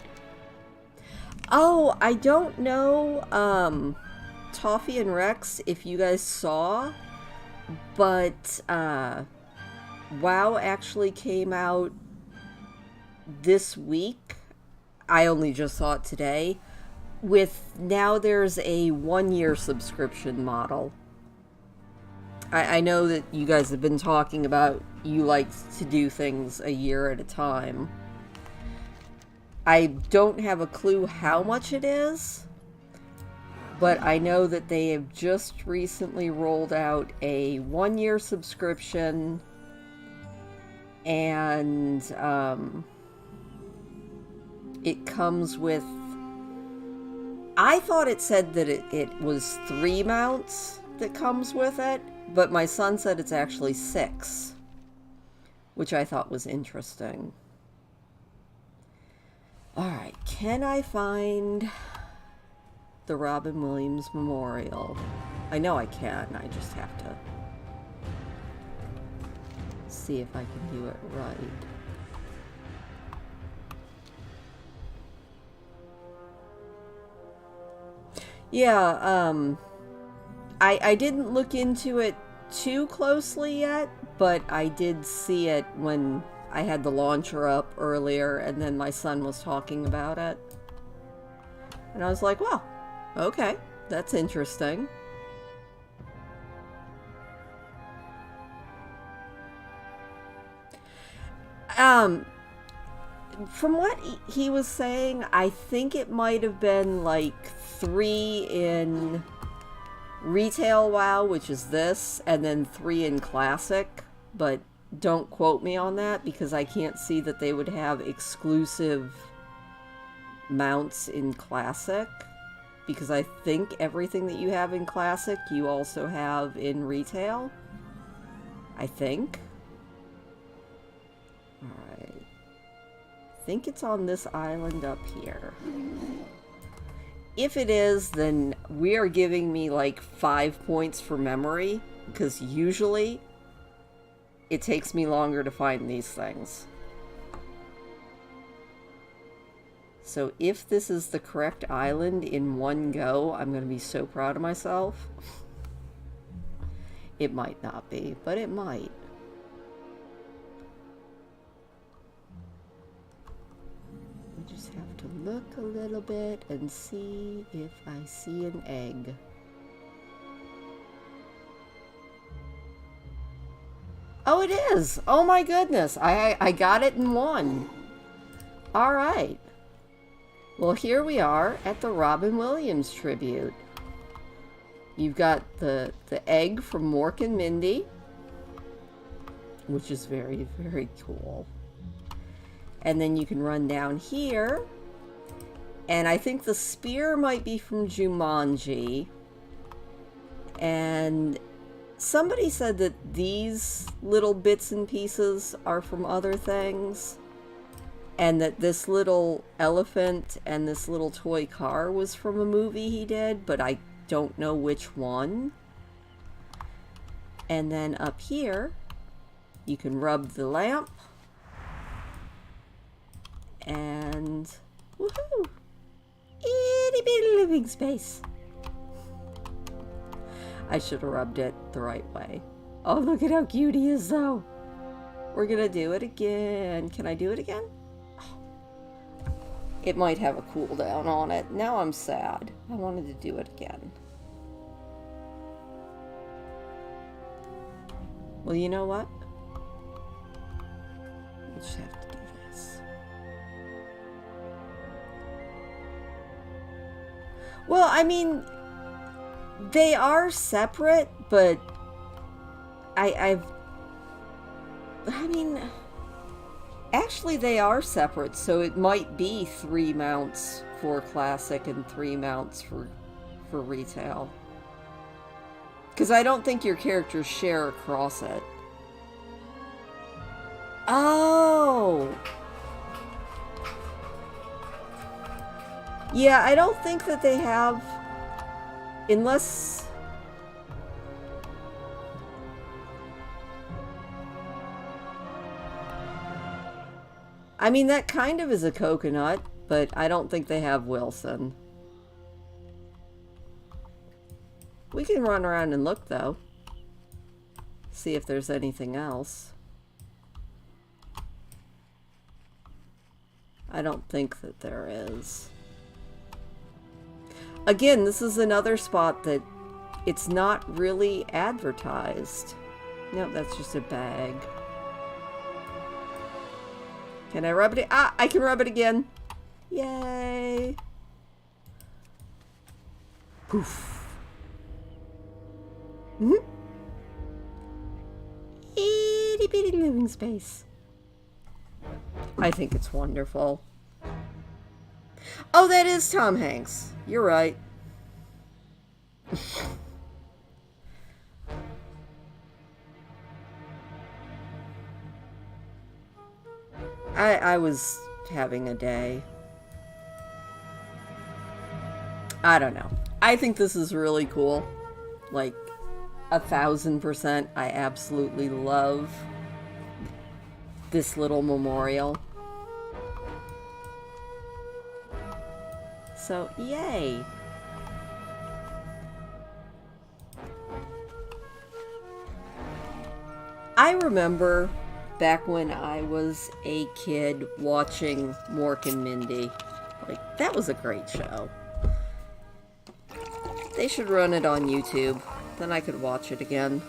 Oh, I don't know, Toffee and Rex, if you guys saw, but, WoW actually came out this week. I only just saw it today. Now there's a 1-year subscription model. I know that you guys have been talking about you like to do things a year at a time. I don't have a clue how much it is, but I know that they have just recently rolled out a 1-year subscription, and it comes with... I thought it said that it was 3 mounts that comes with it, but my son said it's actually 6, which I thought was interesting. Alright, can I find the Robin Williams Memorial? I know I can, I just have to see if I can do it right. Yeah, I didn't look into it too closely yet, but I did see it when I had the launcher up earlier, and then my son was talking about it. And I was like, well, okay, that's interesting. From what he was saying, I think it might have been like 3 in Retail WoW, which is this, and then 3 in Classic, but don't quote me on that because I can't see that they would have exclusive mounts in Classic, because I think everything that you have in Classic you also have in Retail. I think. Alright. I think it's on this island up here. If it is, then we are giving me like 5 points for memory, because usually it takes me longer to find these things. So if this is the correct island in one go, I'm going to be so proud of myself. It might not be, but it might. I just have to look a little bit and see if I see an egg. Oh, it is! Oh my goodness! I got it in one! Alright. Well, here we are at the Robin Williams tribute. You've got the egg from Mork and Mindy, which is very, very cool. And then you can run down here. And I think the spear might be from Jumanji. And somebody said that these little bits and pieces are from other things. And that this little elephant and this little toy car was from a movie he did, but I don't know which one. And then up here, you can rub the lamp. And woohoo! Itty bitty living space. I should have rubbed it the right way. Oh, look at how cute he is, though. We're gonna do it again. Can I do it again? Oh. It might have a cooldown on it. Now I'm sad. I wanted to do it again. Well, you know what? We'll just have to do this. Well, I mean, they are separate, but I mean, actually they are separate, so it might be 3 mounts for classic and 3 mounts for retail. Because I don't think your characters share across it. Oh! Yeah, I don't think that they have... Unless... I mean, that kind of is a coconut, but I don't think they have Wilson. We can run around and look, though. See if there's anything else. I don't think that there is. Again, this is another spot that it's not really advertised. Nope, that's just a bag. Can I rub it? Ah, I can rub it again. Yay. Poof. Mm-hmm. Itty bitty living space. I think it's wonderful. Oh, that is Tom Hanks. You're right. I was having a day. I don't know. I think this is really cool. Like, 1000%. I absolutely love this little memorial. So, yay! I remember back when I was a kid watching Mork and Mindy. Like, that was a great show. They should run it on YouTube. Then I could watch it again.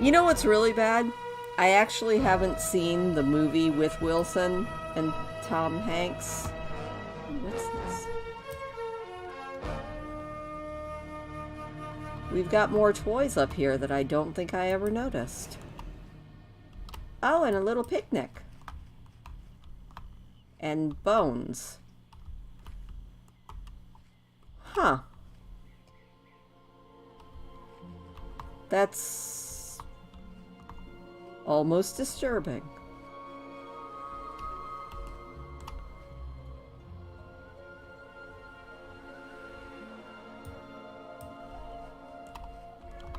You know what's really bad? I actually haven't seen the movie with Wilson and Tom Hanks. What's this? We've got more toys up here that I don't think I ever noticed. Oh, and a little picnic. And bones. Huh. That's almost disturbing.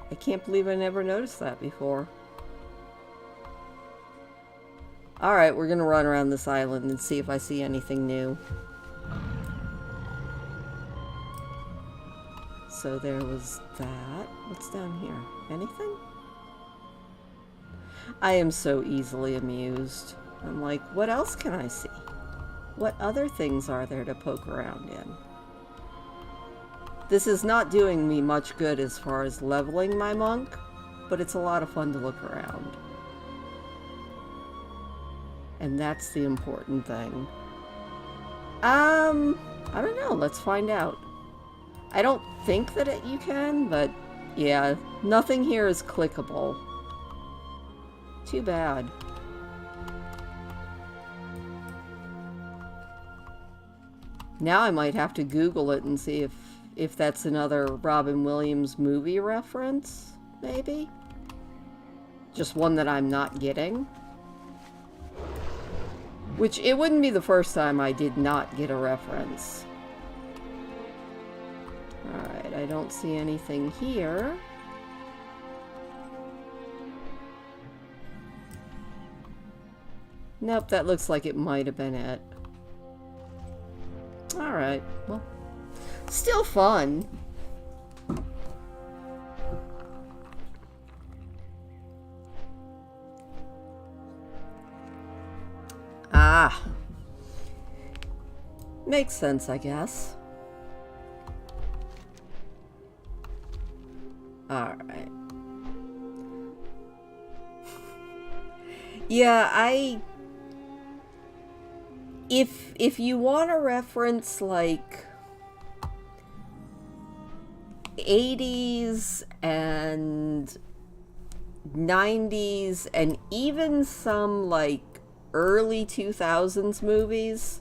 I can't believe I never noticed that before. Alright, we're gonna run around this island and see if I see anything new. So there was that. What's down here? Anything? I am so easily amused. I'm like, what else can I see? What other things are there to poke around in? This is not doing me much good as far as leveling my monk, but it's a lot of fun to look around. And that's the important thing. I don't know. Let's find out. I don't think that you can, but yeah, nothing here is clickable. Too bad. Now I might have to Google it and see if that's another Robin Williams movie reference, maybe? Just one that I'm not getting. Which, it wouldn't be the first time I did not get a reference. Alright, I don't see anything here. Nope, that looks like it might have been it. Alright, well, still fun. Ah. Makes sense, I guess. Alright. Yeah, If you want to reference, like, 80s and 90s and even some, like, early 2000s movies,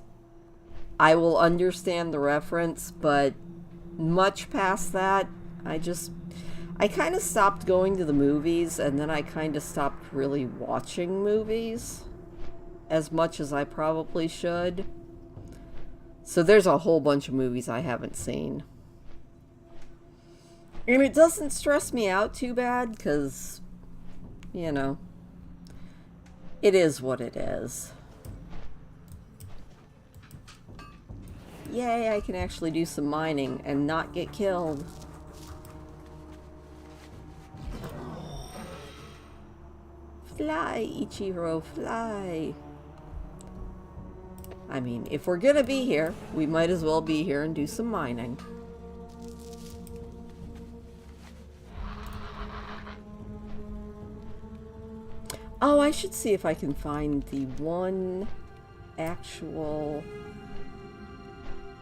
I will understand the reference, but much past that, I kind of stopped going to the movies, and then I kind of stopped really watching movies as much as I probably should. So there's a whole bunch of movies I haven't seen. And it doesn't stress me out too bad, because, you know, it is what it is. Yay, I can actually do some mining and not get killed. Fly, Ichiro, fly. I mean, if we're gonna be here, we might as well be here and do some mining. Oh, I should see if I can find the one actual...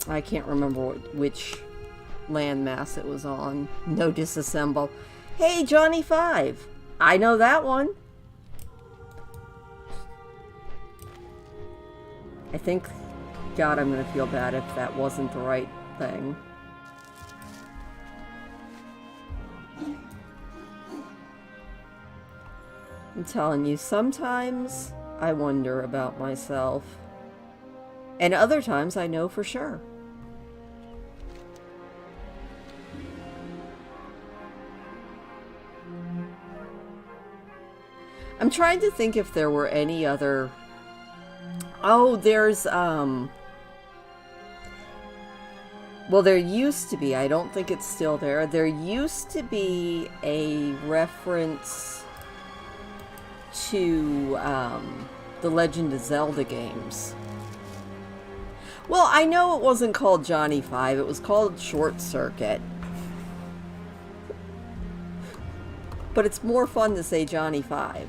I can't remember which landmass it was on. No disassemble. Hey, Johnny 5! I know that one! I think... God, I'm gonna feel bad if that wasn't the right thing. I'm telling you, sometimes I wonder about myself. And other times I know for sure. I'm trying to think if there were any other... Oh, there's, well, there used to be, I don't think it's still there, there used to be a reference to, the Legend of Zelda games. Well, I know it wasn't called Johnny 5, it was called Short Circuit. But it's more fun to say Johnny 5.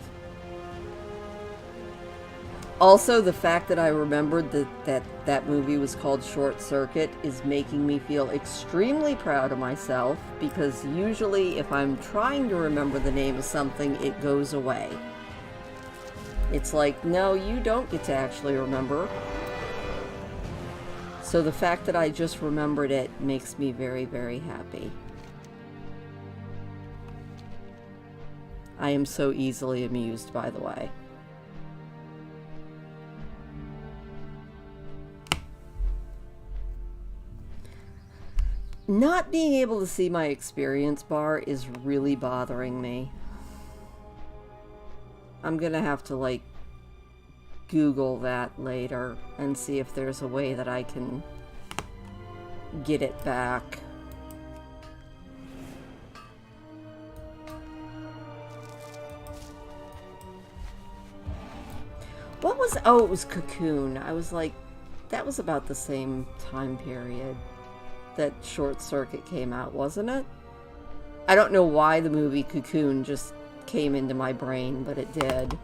Also, the fact that I remembered that movie was called Short Circuit is making me feel extremely proud of myself, because usually if I'm trying to remember the name of something, it goes away. It's like, no, you don't get to actually remember. So the fact that I just remembered it makes me very, very happy. I am so easily amused, by the way. Not being able to see my experience bar is really bothering me. I'm gonna have to, like, Google that later and see if there's a way that I can get it back. What was... Oh, it was Cocoon. I was like, that was about the same time period that Short Circuit came out, wasn't it? I don't know why the movie Cocoon just came into my brain, but it did.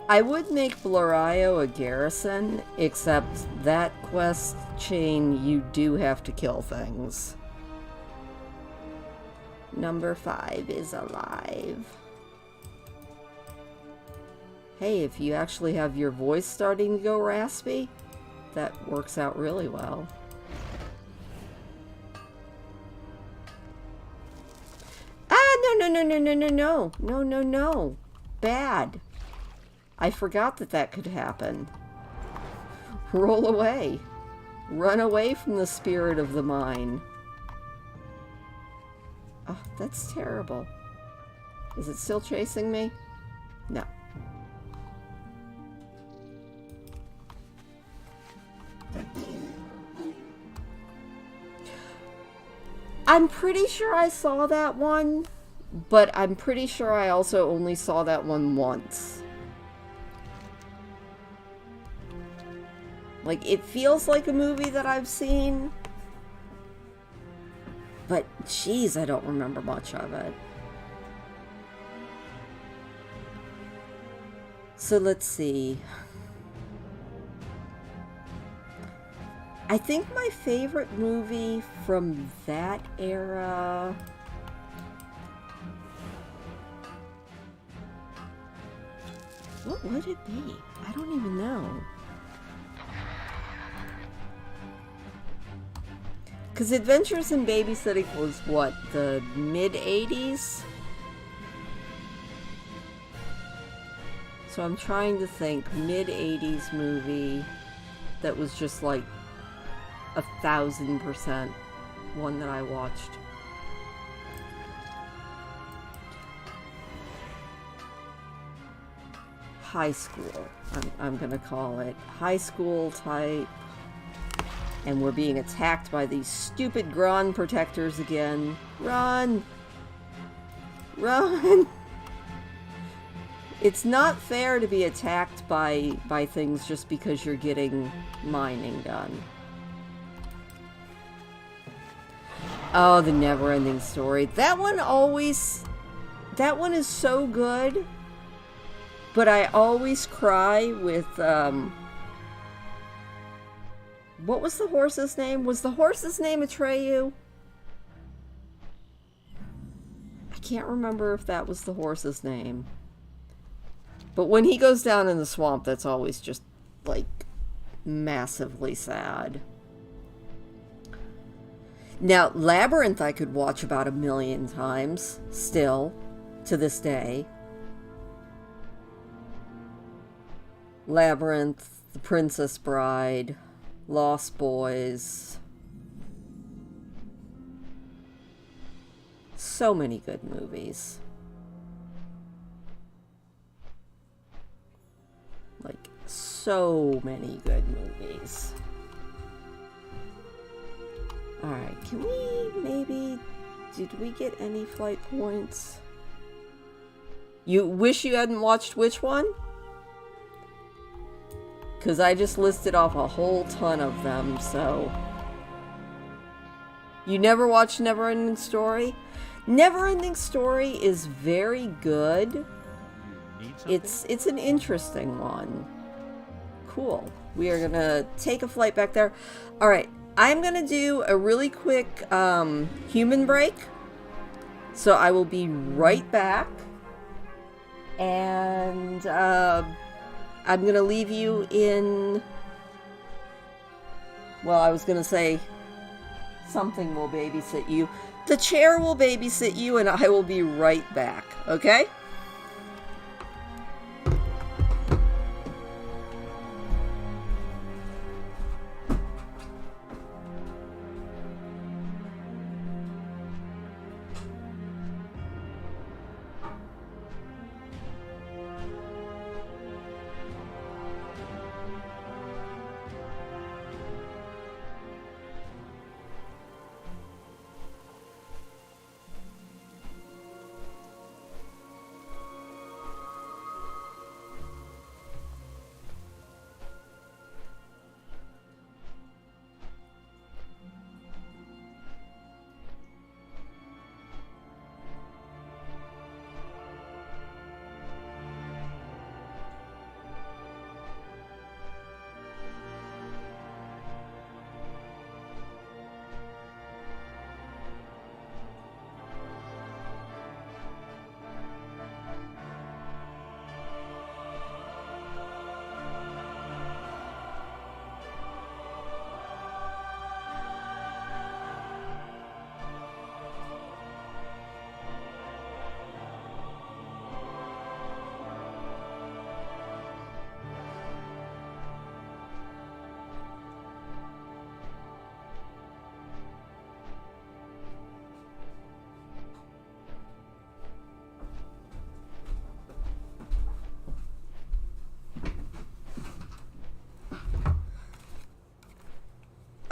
I would make Bloraio a garrison, except that quest chain, you do have to kill things. Number 5 is alive. Hey, if you actually have your voice starting to go raspy, that works out really well. Ah, no, no, no, no, no, no, no. No, no, no. Bad. I forgot that that could happen. Roll away. Run away from the spirit of the mine. Oh, that's terrible. Is it still chasing me? No. I'm pretty sure I saw that one, but I'm pretty sure I also only saw that one once. Like, it feels like a movie that I've seen, but geez, I don't remember much of it. So let's see. I think my favorite movie from that era... What would it be? I don't even know. Because Adventures in Babysitting was what, the mid-80s? So I'm trying to think, mid-80s movie that was just like 1000% one that I watched. High school, I'm gonna call it. High school type. And we're being attacked by these stupid Gron protectors again. Run! Run! It's not fair to be attacked by things just because you're getting mining done. Oh, the Never-Ending Story. That one is so good. But I always cry with, what was the horse's name? Was the horse's name Atreyu? I can't remember if that was the horse's name. But when he goes down in the swamp, that's always just, like, massively sad. Now, Labyrinth I could watch about 1,000,000 times, still, to this day. Labyrinth, The Princess Bride, Lost Boys. So many good movies. Like, so many good movies. Alright, can we maybe... Did we get any flight points? You wish you hadn't watched which one? Because I just listed off a whole ton of them, so... You never watched Never-Ending Story? Never-Ending Story is very good. It's an interesting one. Cool. We are gonna take a flight back there. Alright, I'm gonna do a really quick human break. So I will be right back. And I'm going to leave you in... Well, I was going to say something will babysit you. The chair will babysit you, and I will be right back, okay?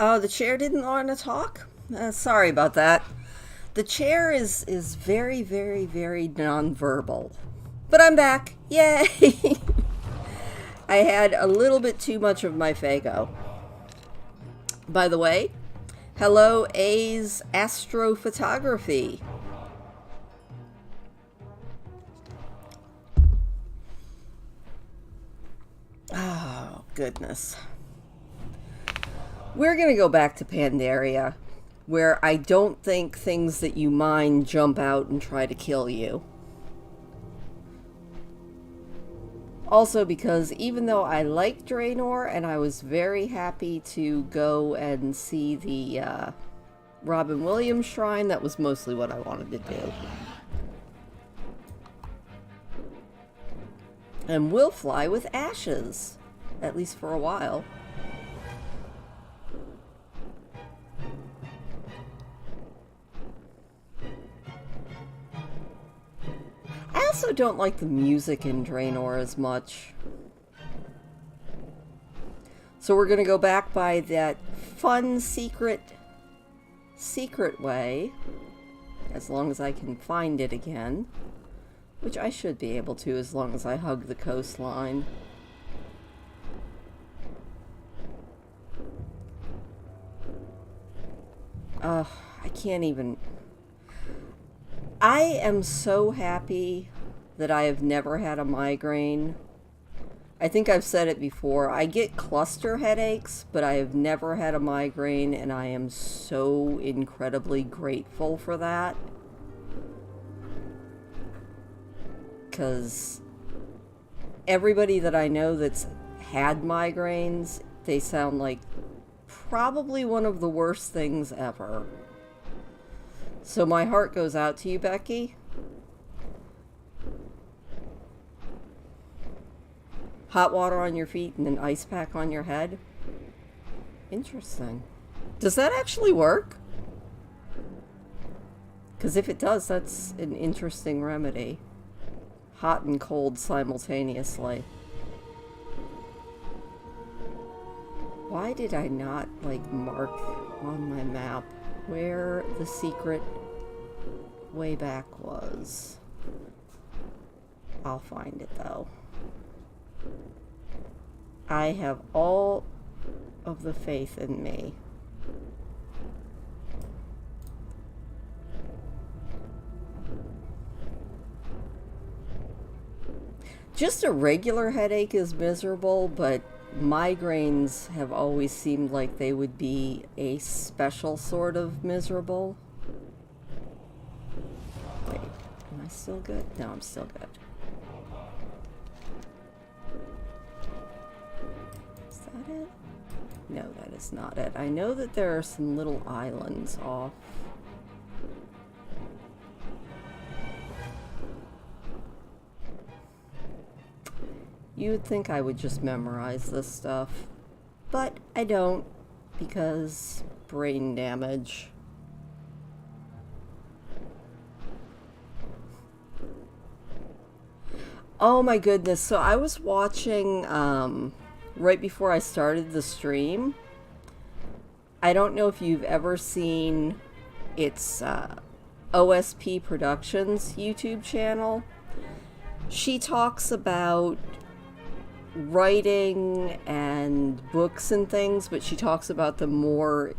Oh, the chair didn't want to talk? Sorry about that. The chair is very, very, very nonverbal. But I'm back. Yay! I had a little bit too much of my Fago. By the way, hello A's Astrophotography. Oh, goodness. We're going to go back to Pandaria, where I don't think things that you mine jump out and try to kill you. Also because even though I like Draenor, and I was very happy to go and see the Robin Williams shrine, that was mostly what I wanted to do. And we'll fly with ashes, at least for a while. I also don't like the music in Draenor as much. So we're going to go back by that fun secret way, as long as I can find it again, which I should be able to as long as I hug the coastline. I can't even... I am so happy that I have never had a migraine. I think I've said it before. I get cluster headaches, but I have never had a migraine, and I am so incredibly grateful for that. Because everybody that I know that's had migraines, they sound like probably one of the worst things ever. So my heart goes out to you, Becky. Hot water on your feet and an ice pack on your head. Interesting. Does that actually work? Because if it does, that's an interesting remedy. Hot and cold simultaneously. Why did I not, like, mark on my map where the secret way back was? I'll find it, though. I have all of the faith in me. Just a regular headache is miserable, but migraines have always seemed like they would be a special sort of miserable. Wait, am I still good? No, I'm still good. Is that it? No, that is not it. I know that there are some little islands off. You would think I would just memorize this stuff, but I don't, because brain damage. Oh my goodness, so I was watching, right before I started the stream. I don't know if you've ever seen, it's OSP Productions YouTube channel. She talks about writing and books and things, but she talks about them more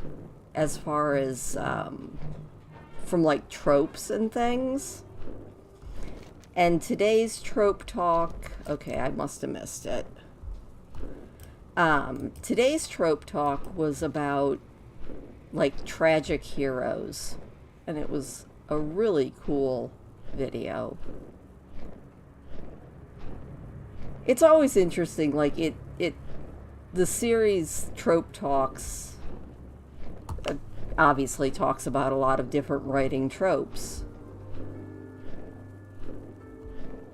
as far as from like tropes and things. And today's trope talk, okay, I must have missed it. Today's trope talk was about like tragic heroes, and it was a really cool video. It's always interesting, like the series Trope Talks obviously talks about a lot of different writing tropes.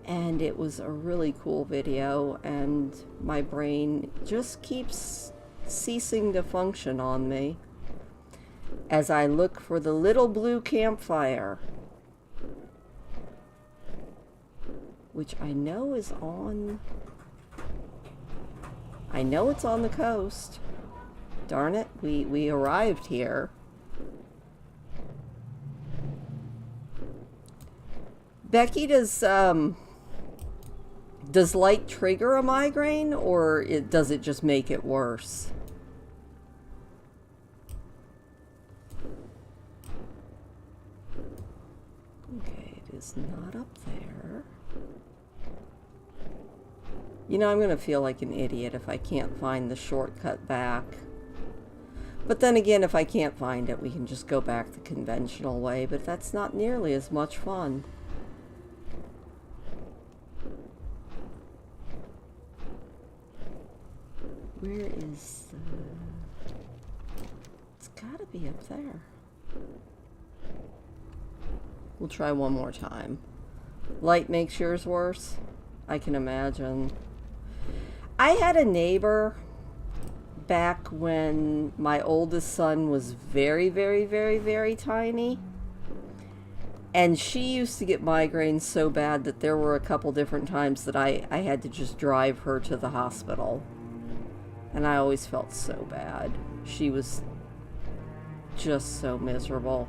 And it was a really cool video, and my brain just keeps ceasing to function on me as I look for the little blue campfire, which I know is on... I know it's on the coast. Darn it, we arrived here. Becky, does light trigger a migraine, or does it just make it worse? Okay, it is not up there. You know, I'm going to feel like an idiot if I can't find the shortcut back. But then again, if I can't find it, we can just go back the conventional way, but that's not nearly as much fun. Where is the... It's gotta be up there. We'll try one more time. Light makes yours worse? I can imagine. I had a neighbor back when my oldest son was very, very, very, very tiny. And she used to get migraines so bad that there were a couple different times that I had to just drive her to the hospital. And I always felt so bad. She was just so miserable.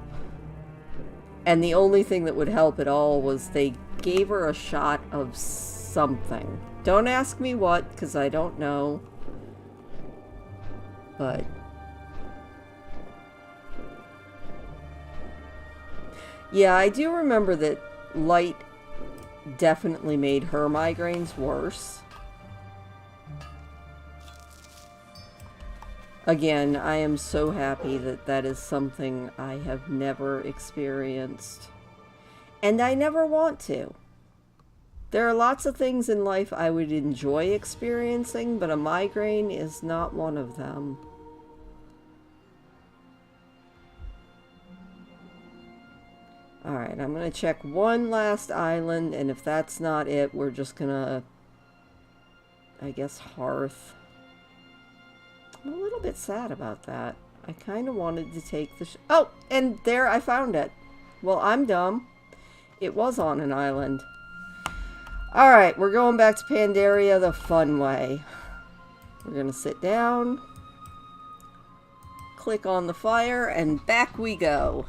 And the only thing that would help at all was they gave her a shot of something. Don't ask me what, because I don't know. But... yeah, I do remember that light definitely made her migraines worse. Again, I am so happy that that is something I have never experienced. And I never want to. There are lots of things in life I would enjoy experiencing, but a migraine is not one of them. Alright, I'm going to check one last island, and if that's not it, we're just going to, I guess, hearth. I'm a little bit sad about that. I kind of wanted to take the... oh, and there, I found it. Well, I'm dumb. It was on an island. Alright, we're going back to Pandaria the fun way. We're going to sit down. Click on the fire, and back we go.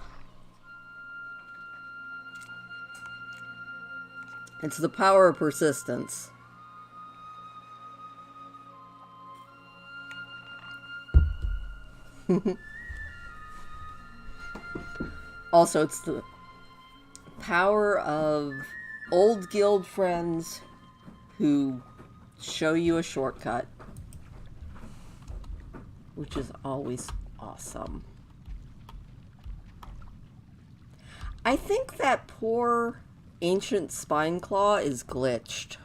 It's the power of persistence. Also, it's the power of old guild friends who show you a shortcut, which is always awesome. I think that poor ancient spine claw is glitched.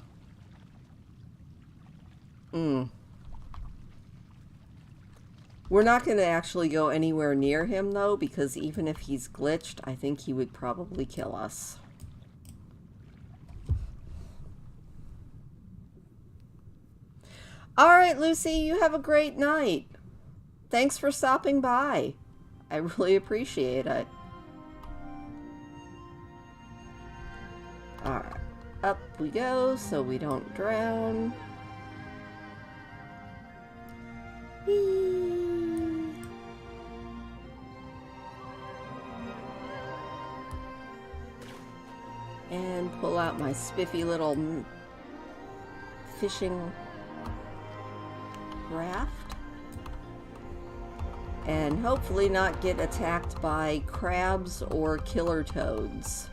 We're not going to actually go anywhere near him, though, because even if he's glitched, I think he would probably kill us. Alright, Lucy, you have a great night. Thanks for stopping by. I really appreciate it. Alright, up we go so we don't drown. Whee! And pull out my spiffy little fishing raft. And hopefully not get attacked by crabs or killer toads.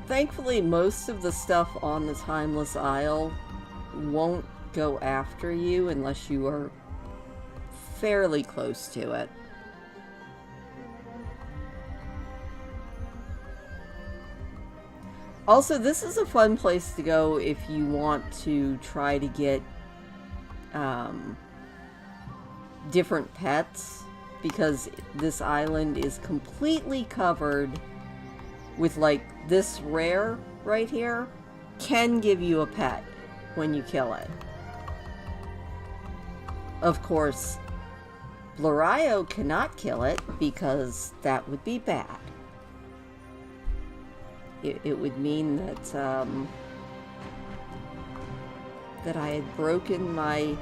Thankfully, most of the stuff on the Timeless Isle won't go after you unless you are fairly close to it. Also, this is a fun place to go if you want to try to get different pets, because this island is completely covered with, like, this rare right here can give you a pet when you kill it. Of course, Blorio cannot kill it because that would be bad. It would mean that that I had broken my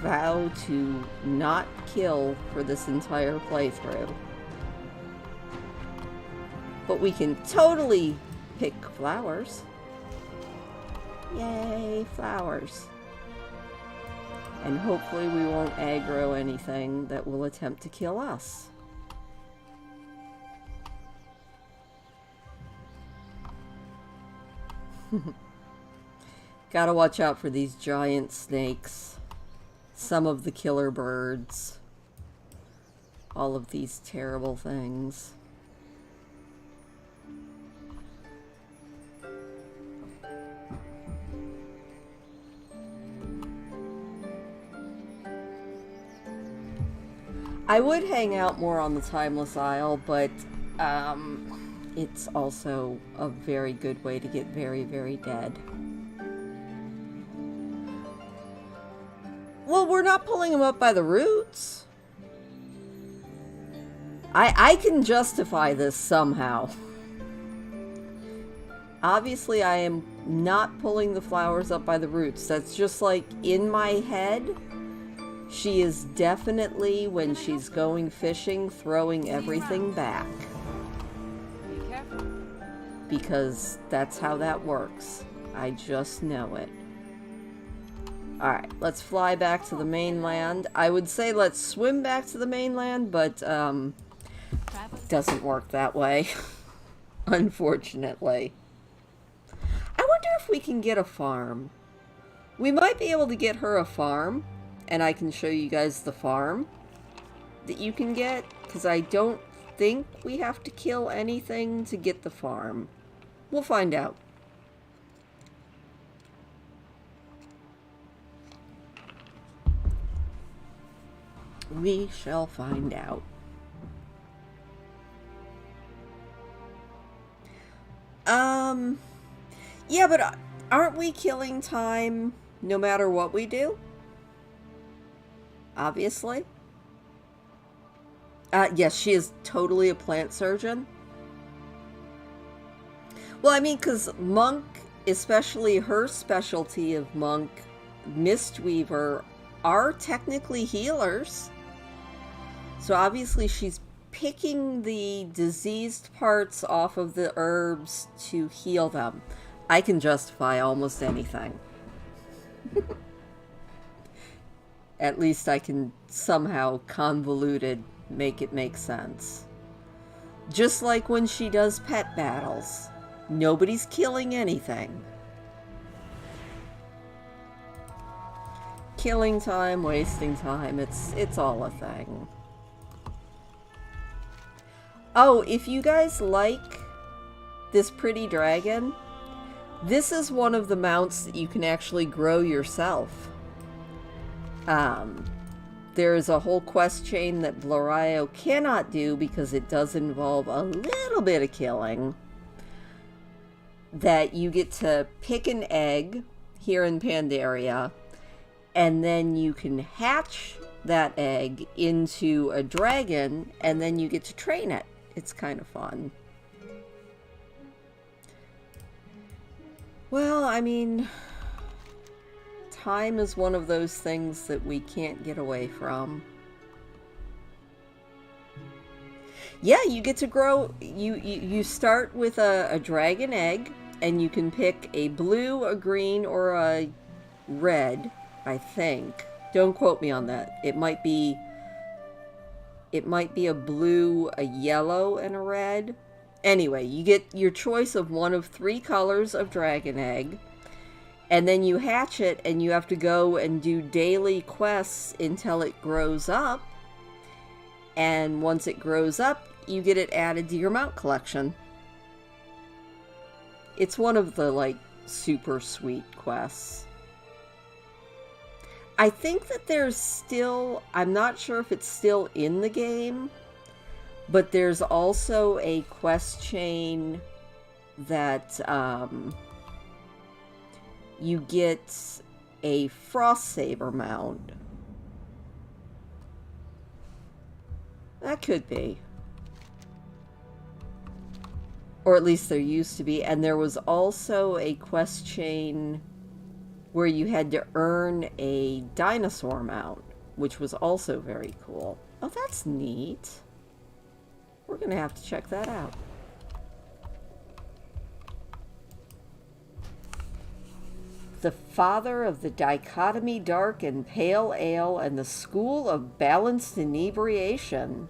vow to not kill for this entire playthrough. But we can totally pick flowers. Yay, flowers. And hopefully we won't aggro anything that will attempt to kill us. Gotta watch out for these giant snakes. Some of the killer birds. All of these terrible things. I would hang out more on the Timeless Isle, but it's also a very good way to get very, very dead. Well, we're not pulling them up by the roots. I can justify this somehow. Obviously, I am not pulling the flowers up by the roots. That's just like in my head. She is definitely, when she's going fishing, throwing everything back. Be careful. Because that's how that works. I just know it. Alright, let's fly back to the mainland. I would say let's swim back to the mainland, but doesn't work that way. Unfortunately. I wonder if we can get a farm. We might be able to get her a farm. And I can show you guys the farm that you can get, because I don't think we have to kill anything to get the farm. We'll find out. We shall find out. Yeah, but aren't we killing time no matter what we do? Obviously. Yes, she is totally a plant surgeon. Well, I mean, because Monk, especially her specialty of Monk, Mistweaver, are technically healers. So obviously she's picking the diseased parts off of the herbs to heal them. I can justify almost anything. At least I can somehow convoluted make it make sense. Just like when she does pet battles. Nobody's killing anything. Killing time, wasting time, it's all a thing. Oh, if you guys like this pretty dragon, this is one of the mounts that you can actually grow yourself. There's a whole quest chain that Blorio cannot do because it does involve a little bit of killing. That you get to pick an egg here in Pandaria, and then you can hatch that egg into a dragon, and then you get to train it. It's kind of fun. Well, I mean, time is one of those things that we can't get away from. Yeah, you get to grow, you start with a dragon egg, and you can pick a blue, a green, or a red, I think. Don't quote me on that. It might be a blue, a yellow, and a red. Anyway, you get your choice of one of 3 colors of dragon egg. And then you hatch it, and you have to go and do daily quests until it grows up. And once it grows up, you get it added to your mount collection. It's one of the, like, super sweet quests. I think that there's still, I'm not sure if it's still in the game, but there's also a quest chain that you get a Frost Saber mount. That could be. Or at least there used to be. And there was also a quest chain where you had to earn a dinosaur mount, which was also very cool. Oh, that's neat. We're going to have to check that out. The father of the dichotomy dark and pale ale and the school of balanced inebriation.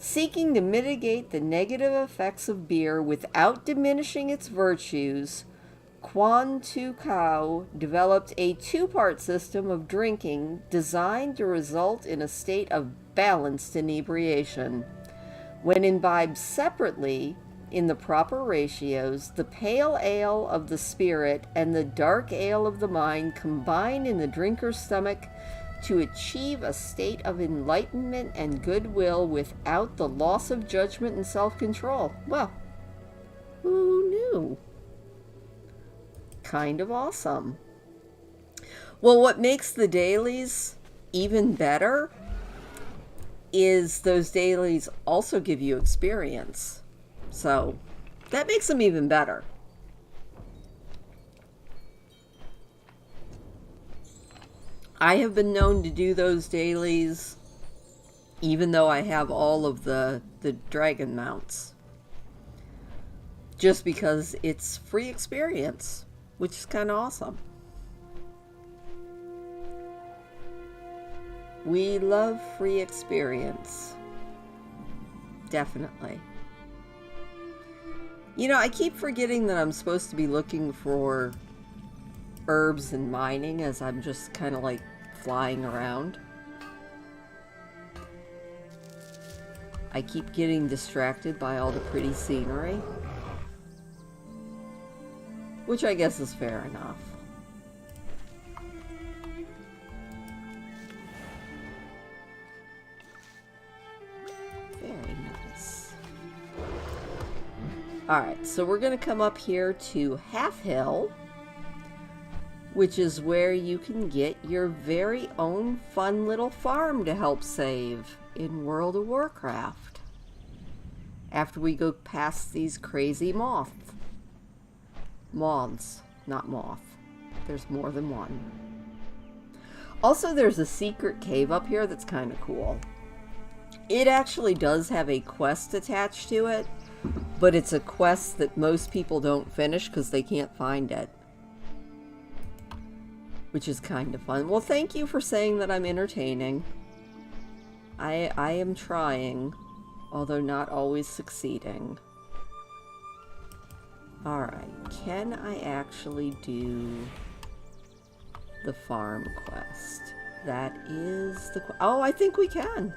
Seeking to mitigate the negative effects of beer without diminishing its virtues, Quan Tu Cao developed a two-part system of drinking designed to result in a state of balanced inebriation. When imbibed separately, in the proper ratios, the pale ale of the spirit and the dark ale of the mind combine in the drinker's stomach to achieve a state of enlightenment and goodwill without the loss of judgment and self-control. Well, who knew? Kind of awesome. Well, what makes the dailies even better is those dailies also give you experience. So that makes them even better. I have been known to do those dailies even though I have all of the dragon mounts. Just because it's free experience, which is kind of awesome. We love free experience. Definitely. You know, I keep forgetting that I'm supposed to be looking for herbs and mining as I'm just kind of like flying around. I keep getting distracted by all the pretty scenery, which I guess is fair enough. Very nice. Alright, so we're going to come up here to Half Hill, which is where you can get your very own fun little farm to help save in World of Warcraft. After we go past these crazy moths, not moth. There's more than one. Also, there's a secret cave up here that's kind of cool. It actually does have a quest attached to it, but it's a quest that most people don't finish because they can't find it. Which is kind of fun. Well, thank you for saying that I'm entertaining. I am trying, although not always succeeding. Alright, can I actually do the farm quest? That is the... Oh, I think we can.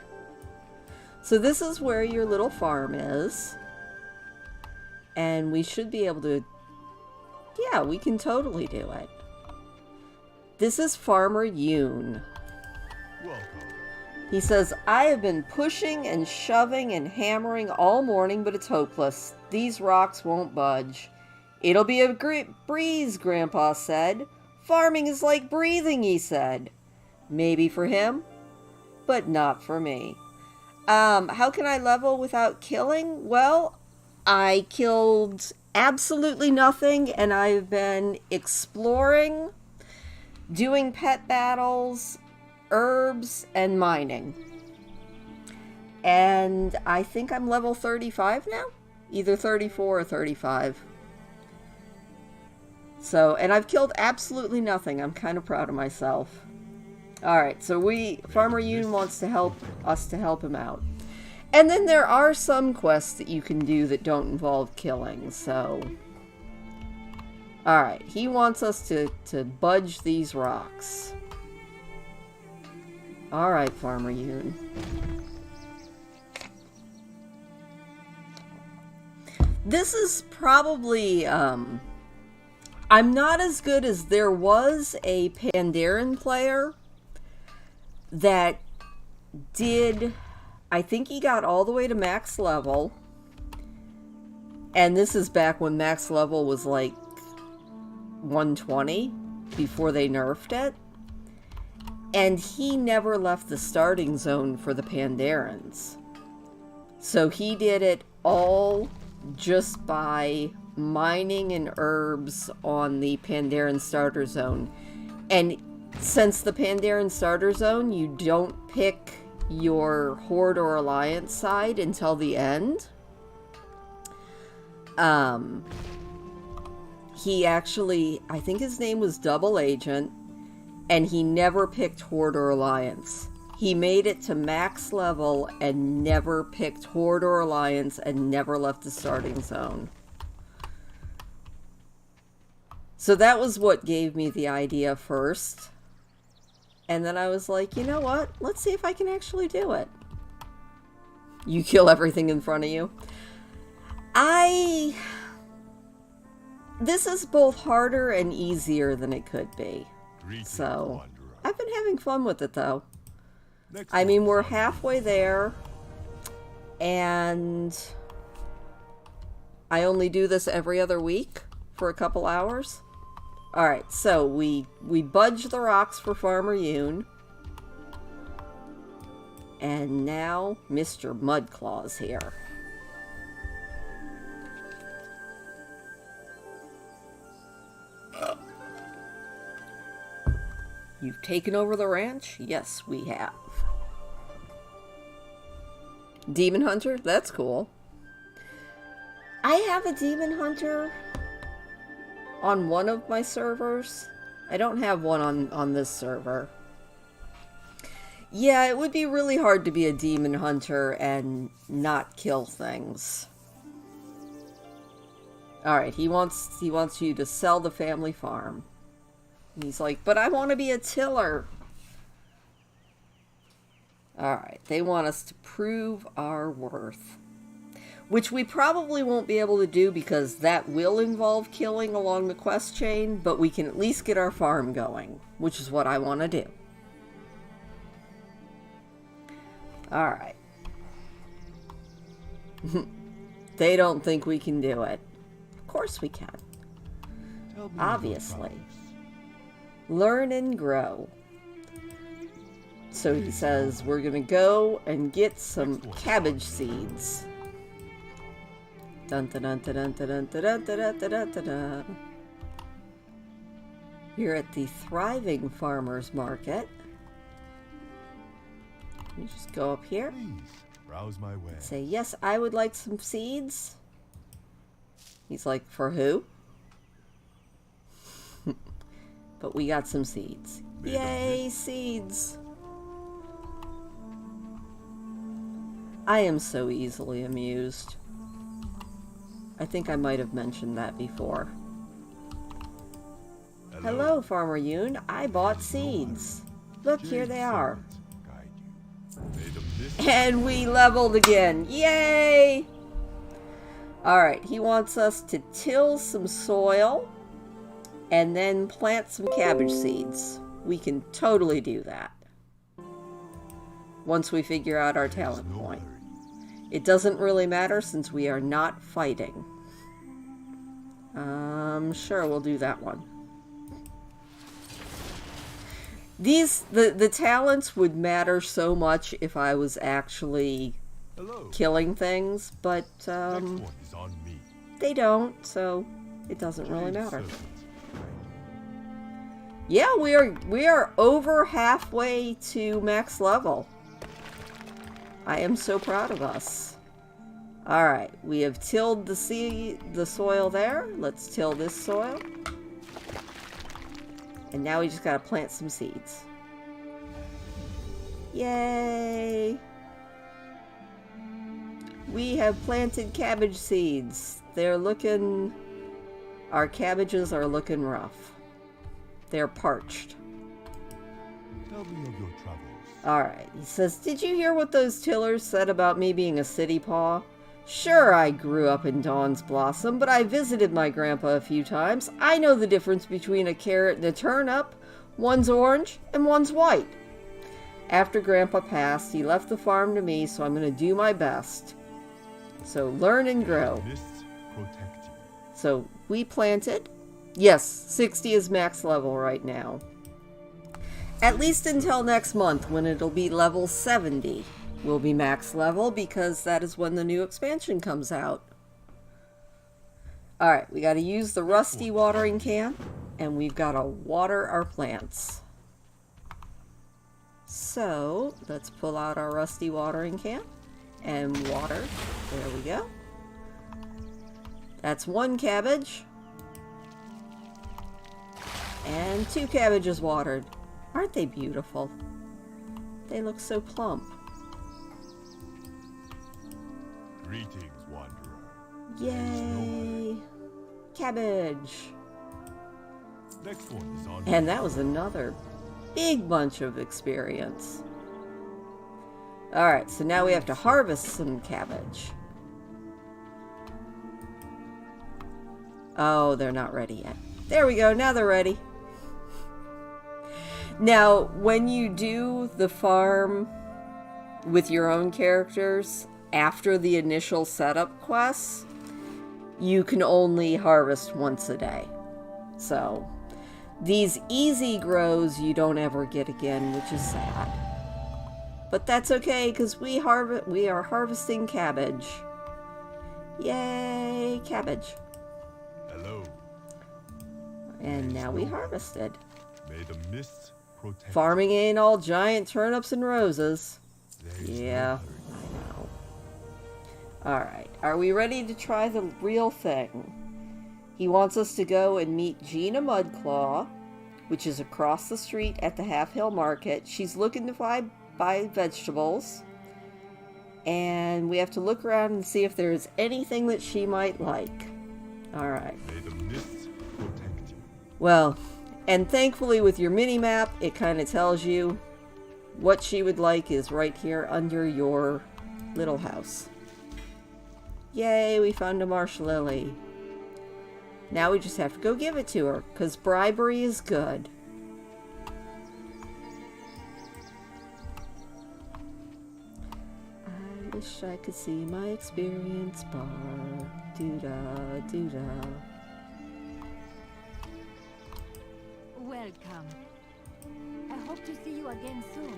So this is where your little farm is. And we should be able to... Yeah, we can totally do it. This is Farmer Yoon. Welcome. He says, I have been pushing and shoving and hammering all morning, but it's hopeless. These rocks won't budge. It'll be a great breeze, Grandpa said. Farming is like breathing, he said. Maybe for him, but not for me. How can I level without killing? Well, I killed absolutely nothing, and I've been exploring, doing pet battles, herbs, and mining. And I think I'm level 35 now? Either 34 or 35. So, and I've killed absolutely nothing. I'm kind of proud of myself. Alright, so Farmer Yoon wants to help us to help him out. And then there are some quests that you can do that don't involve killing, so... Alright, he wants us to budge these rocks. Alright, Farmer Yoon. This is probably, I'm not as good as there was a Pandaren player that did, I think he got all the way to max level. And this is back when max level was like 120 before they nerfed it, and he never left the starting zone for the Pandarans. So he did it all just by mining and herbs on the Pandaren starter zone. And since the Pandaren starter zone, you don't pick your Horde or Alliance side until the end. He actually, I think his name was Double Agent, and he never picked Horde or Alliance. He made it to max level and never picked Horde or Alliance and never left the starting zone. So that was what gave me the idea first. And then I was like, you know what? Let's see if I can actually do it. You kill everything in front of you. This is both harder and easier than it could be. So, I've been having fun with it though. I mean, we're halfway there. And I only do this every other week for a couple hours. Alright, so we budge the rocks for Farmer Yoon. And now Mr. Mudclaw's here. You've taken over the ranch? Yes, we have. Demon Hunter? That's cool. I have a Demon Hunter on one of my servers. I don't have one on this server. Yeah, it would be really hard to be a Demon Hunter and not kill things. Alright, he wants you to sell the family farm. And he's like, but I want to be a tiller. Alright, they want us to prove our worth. Which we probably won't be able to do because that will involve killing along the quest chain, but we can at least get our farm going, which is what I want to do. Alright. They don't think we can do it. Of course we can. Obviously. Learn and grow. So he says we're gonna go and get some cabbage seeds. Dun dun dun dun dun dun dun dun dun dun dun. Here at the thriving farmers market. You just go up here. Browse my way. Say yes, I would like some seeds. He's like, for who? But we got some seeds. Yay, seeds! I am so easily amused. I think I might have mentioned that before. Hello, Farmer Yoon. I bought seeds. Look, here they are. And we leveled again. Yay! Alright, he wants us to till some soil and then plant some cabbage seeds. We can totally do that. Once we figure out our talent point. It doesn't really matter since we are not fighting. Sure, we'll do that one. The talents would matter so much if I was actually killing things, but they don't, so it doesn't really matter. Yeah, we are over halfway to max level. I am so proud of us. Alright, we have tilled the soil there. Let's till this soil. And now we just gotta plant some seeds. Yay! We have planted cabbage seeds. They're looking... Our cabbages are looking rough. They're parched. Tell me of your travels. Alright, he says, did you hear what those tillers said about me being a city paw? Sure, I grew up in Dawn's Blossom, but I visited my grandpa a few times. I know the difference between a carrot and a turnip. One's orange and one's white. After Grandpa passed, he left the farm to me, so I'm going to do my best. So learn and grow. So we planted. Yes, 60 is max level right now. At least until next month when it'll be level 70. will be max level because that is when the new expansion comes out. Alright, we got to use the rusty watering can, and we've got to water our plants. So, let's pull out our rusty watering can and water. There we go. That's 1 cabbage. And 2 cabbages watered. Aren't they beautiful? They look so plump. Greetings, wanderer. Yay! Cabbage! Next one is on. And that was another big bunch of experience. Alright, so now we have to harvest some cabbage. Oh, they're not ready yet. There we go, now they're ready. Now, when you do the farm with your own characters, after the initial setup quests, you can only harvest once a day. So, these easy grows you don't ever get again, which is sad. But that's okay, because we are harvesting cabbage. Yay, cabbage. Hello. And now we harvested. May the mist protect. Farming ain't all giant turnips and roses. There's Yeah, no hurry. I know. Alright, are we ready to try the real thing? He wants us to go and meet Gina Mudclaw, which is across the street at the Half Hill Market. She's looking to buy vegetables. And we have to look around and see if there's anything that she might like. Alright. May the mist protect you. Well, and thankfully with your mini-map, it kind of tells you what she would like is right here under your little house. Yay, we found a marsh lily. Now we just have to go give it to her, because bribery is good. I wish I could see my experience bar. Doo-da, doo-da. Welcome. I hope to see you again soon.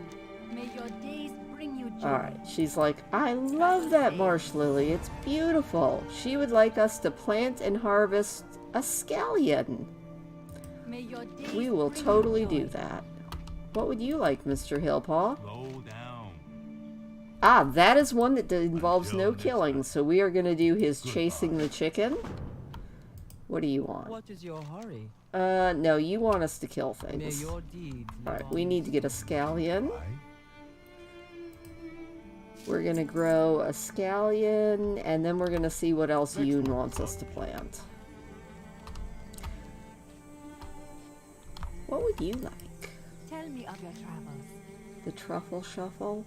May your days bring you joy. Alright, she's like, I love that marsh lily. It's beautiful. She would like us to plant and harvest a scallion. May your days We will bring you totally joy. do that. What would you like, Mr. Hillpaw? Slow down. Ah, that is one that involves no killing, so we are going to do his chasing the chicken. What do you want? What is your hurry? No, you want us to kill May things. your deeds live Alright, on. we need to get a scallion. Why? We're going to grow a scallion, and then we're going to see what else Yoon wants us to plant. What would you like? Tell me of your travels. The truffle shuffle?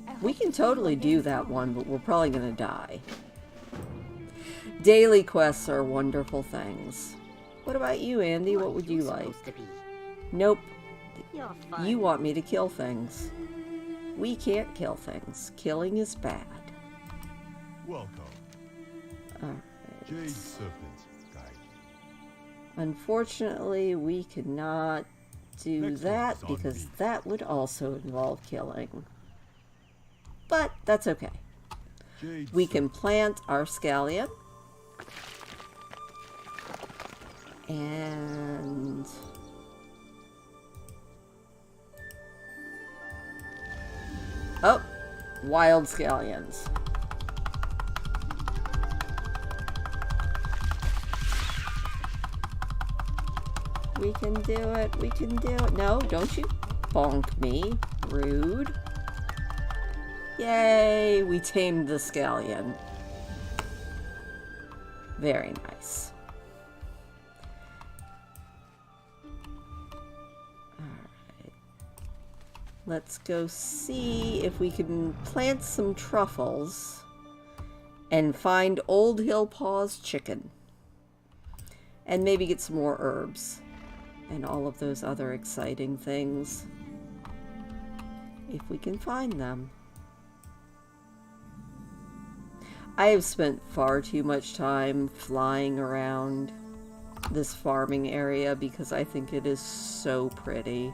I hope We to can see you totally again do that soon. one, but we're probably going to die. Daily quests are wonderful things. What about you, Andy? What would you like? Nope. You want me to kill things. We can't kill things. Killing is bad. Welcome. Alright. Jade Serpent guide. Unfortunately, we cannot do Next that one's on because me. that would also involve killing. But that's okay. Jade We can Serpent. plant our scallion. And oh, wild scallions. We can do it. We can do it. No, don't you bonk me. Rude. Yay, we tamed the scallion. Very nice. Alright. Let's go see if we can plant some truffles and find Old Hillpaw's chicken. And maybe get some more herbs and all of those other exciting things. If we can find them. I have spent far too much time flying around this farming area because I think it is so pretty.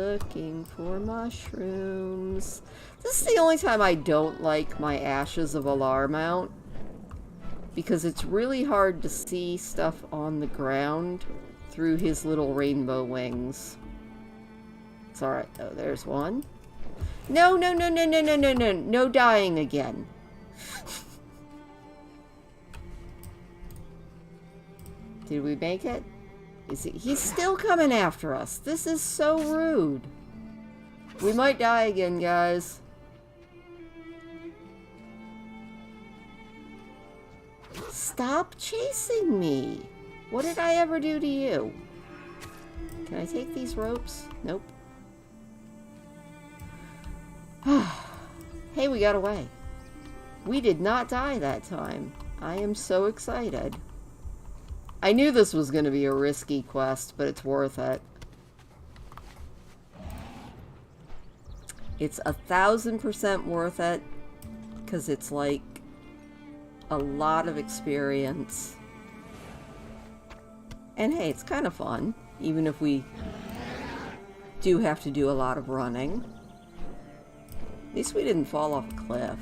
looking for mushrooms. This is the only time I don't like my Ashes of Alar mount, because it's really hard to see stuff on the ground through his little rainbow wings. It's alright. Oh, there's one. No, no, no, no, no, no, no, no. No dying again. Did we make it? Is he? He's still coming after us. This is so rude. We might die again, guys. Stop chasing me. What did I ever do to you? Can I take these ropes? Nope. Hey, we got away. We did not die that time. I am so excited. I knew this was going to be a risky quest, but it's worth it. It's 1000% worth it, because it's like a lot of experience. And hey, it's kind of fun, even if we do have to do a lot of running. At least we didn't fall off a cliff.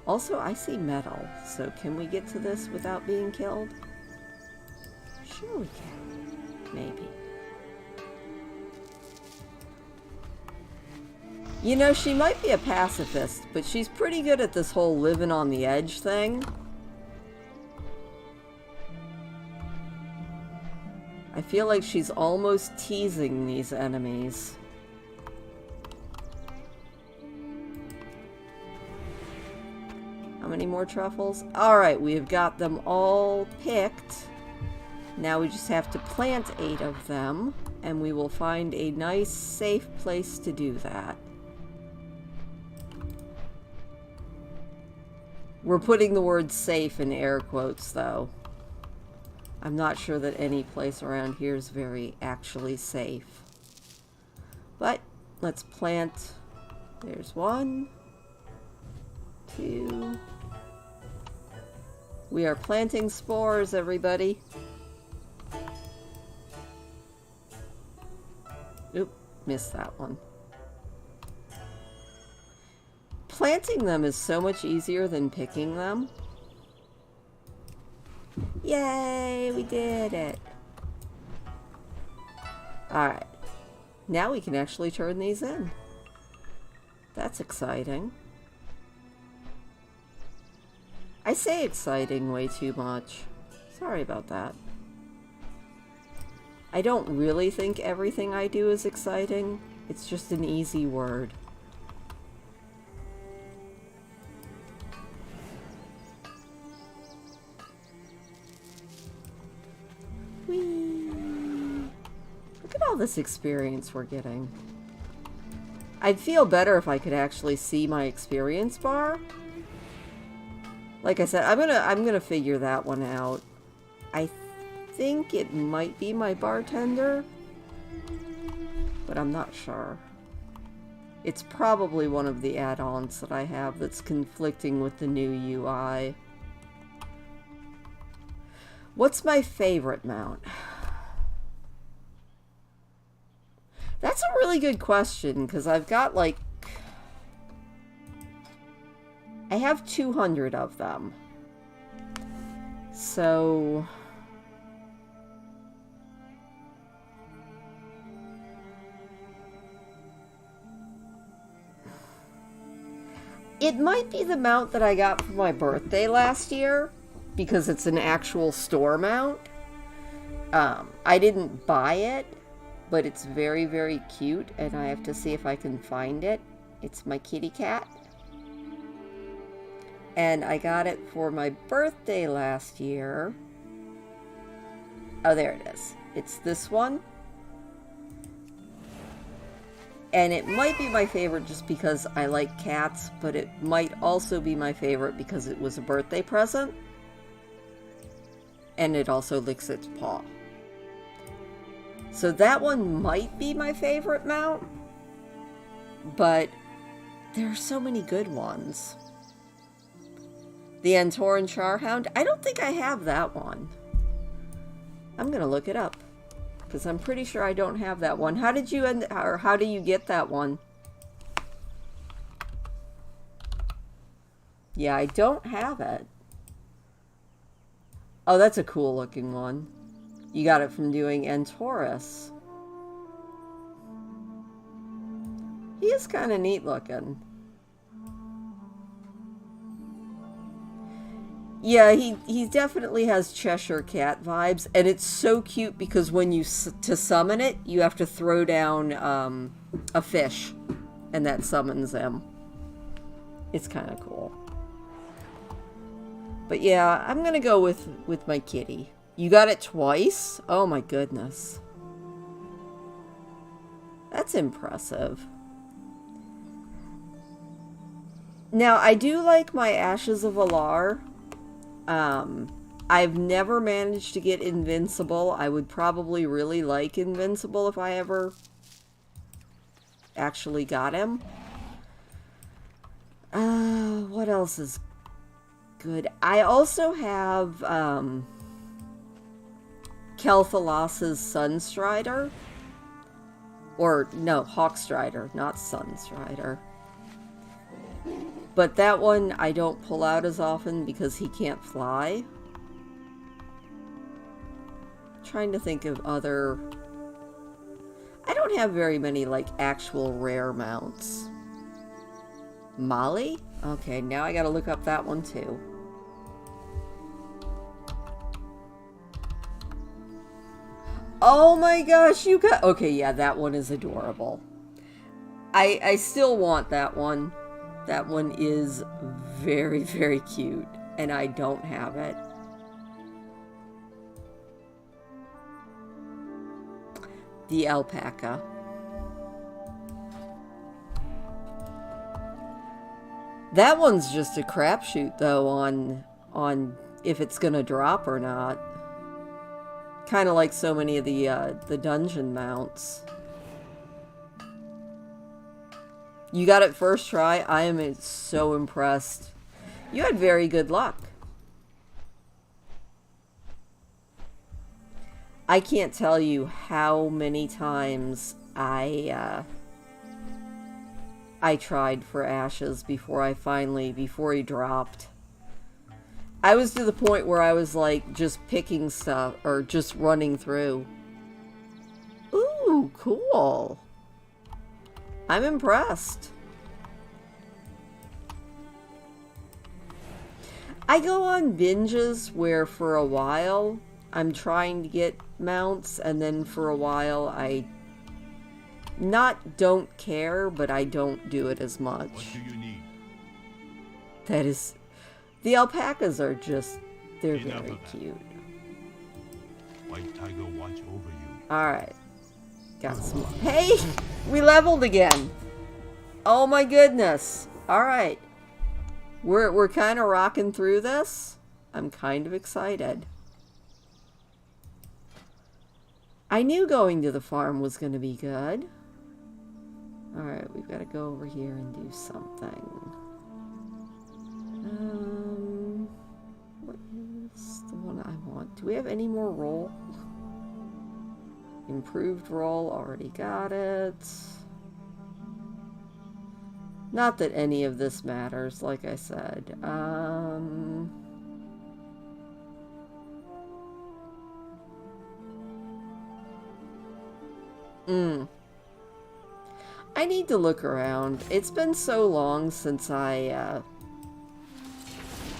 Also, I see metal, so can we get to this without being killed? Sure we can. Maybe. You know, she might be a pacifist, but she's pretty good at this whole living on the edge thing. I feel like she's almost teasing these enemies. How many more truffles? Alright, we have got them all picked. Now we just have to plant 8 of them, and we will find a nice, safe place to do that. We're putting the word safe in air quotes, though. I'm not sure that any place around here is very actually safe. But, let's plant... There's 1, 2... We are planting spores, everybody. Oop, missed that one. Planting them is so much easier than picking them. Yay, we did it. Alright. Now we can actually turn these in. That's exciting. I say exciting way too much. Sorry about that. I don't really think everything I do is exciting. It's just an easy word. Whee! Look at all this experience we're getting. I'd feel better if I could actually see my experience bar. Like I said, I'm gonna figure that one out. I think it might be my bartender, but I'm not sure. It's probably one of the add-ons that I have that's conflicting with the new UI. What's my favorite mount? That's a really good question, because I've got like... I have 200 of them. So... It might be the mount that I got for my birthday last year, because it's an actual store mount. I didn't buy it, but it's very, very cute, and I have to see if I can find it. It's my kitty cat. And I got it for my birthday last year. Oh, there it is. It's this one. And it might be my favorite just because I like cats, but it might also be my favorite because it was a birthday present. And it also licks its paw. So that one might be my favorite mount. But there are so many good ones. The Antoran Charhound? I don't think I have that one. I'm gonna look it up. Because I'm pretty sure I don't have that one. How did you end, or how do you get that one? Yeah, I don't have it. Oh, that's a cool looking one. You got it from doing Antorus. He is kind of neat looking. Yeah, he definitely has Cheshire Cat vibes, and it's so cute because when you to summon it, you have to throw down a fish, and that summons him. It's kind of cool. But yeah, I'm gonna go with my kitty. You got it twice? Oh my goodness. That's impressive. Now, I do like my Ashes of Alar. I've never managed to get Invincible. I would probably really like Invincible if I ever actually got him. What else is good? I also have, Kel'Thalas's Sunstrider. Or, no, Hawkstrider, not Sunstrider. But that one I don't pull out as often because he can't fly. Trying to think of other... I don't have very many, like, actual rare mounts. Molly? Okay, now I gotta look up that one too. Oh my gosh, you got... Okay, yeah, that one is adorable. I still want that one. That one is very, very cute, and I don't have it. The alpaca. That one's just a crapshoot, though, on if it's gonna drop or not. Kind of like so many of the dungeon mounts. You got it first try. I am so impressed. You had very good luck. I can't tell you how many times I tried for Ashes before he dropped. I was to the point where I was like just picking stuff or just running through. Ooh, cool. I'm impressed. I go on binges where for a while I'm trying to get mounts, and then for a while I don't care, but I don't do it as much. What do you need? That is... The alpacas are just... They're Enough very of that. cute. White Tiger watch over you. Alright. Got some... Hey! We leveled again! Oh my goodness! Alright. We're kind of rocking through this. I'm kind of excited. I knew going to the farm was going to be good. Alright, we've got to go over here and do something. What is the one I want? Do we have any more roll? Improved roll, already got it. Not that any of this matters, like I said. I need to look around. It's been so long since I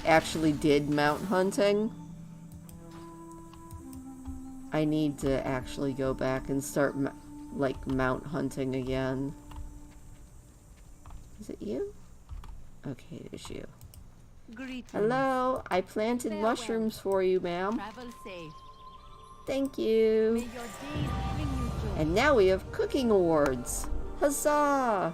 actually did mount hunting. I need to actually go back and start like mount hunting again. Is it you? Okay, it is you. Greetings. Hello, I planted Farewell. mushrooms for you, ma'am. Travel safe. Thank May you. your days bring you joy. And now we have cooking awards. Huzzah!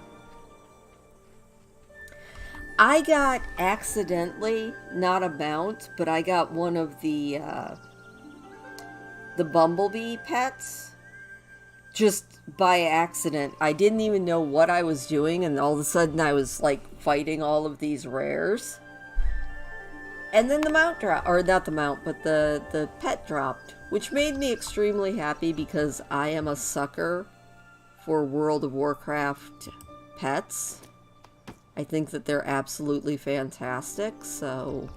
I got accidentally, not a mount, but I got one of the bumblebee pets. Just by accident. I didn't even know what I was doing, and all of a sudden I was like fighting all of these rares. And then the mount dropped, or not the mount, but the pet dropped, which made me extremely happy because I am a sucker for World of Warcraft pets. I think that they're absolutely fantastic, so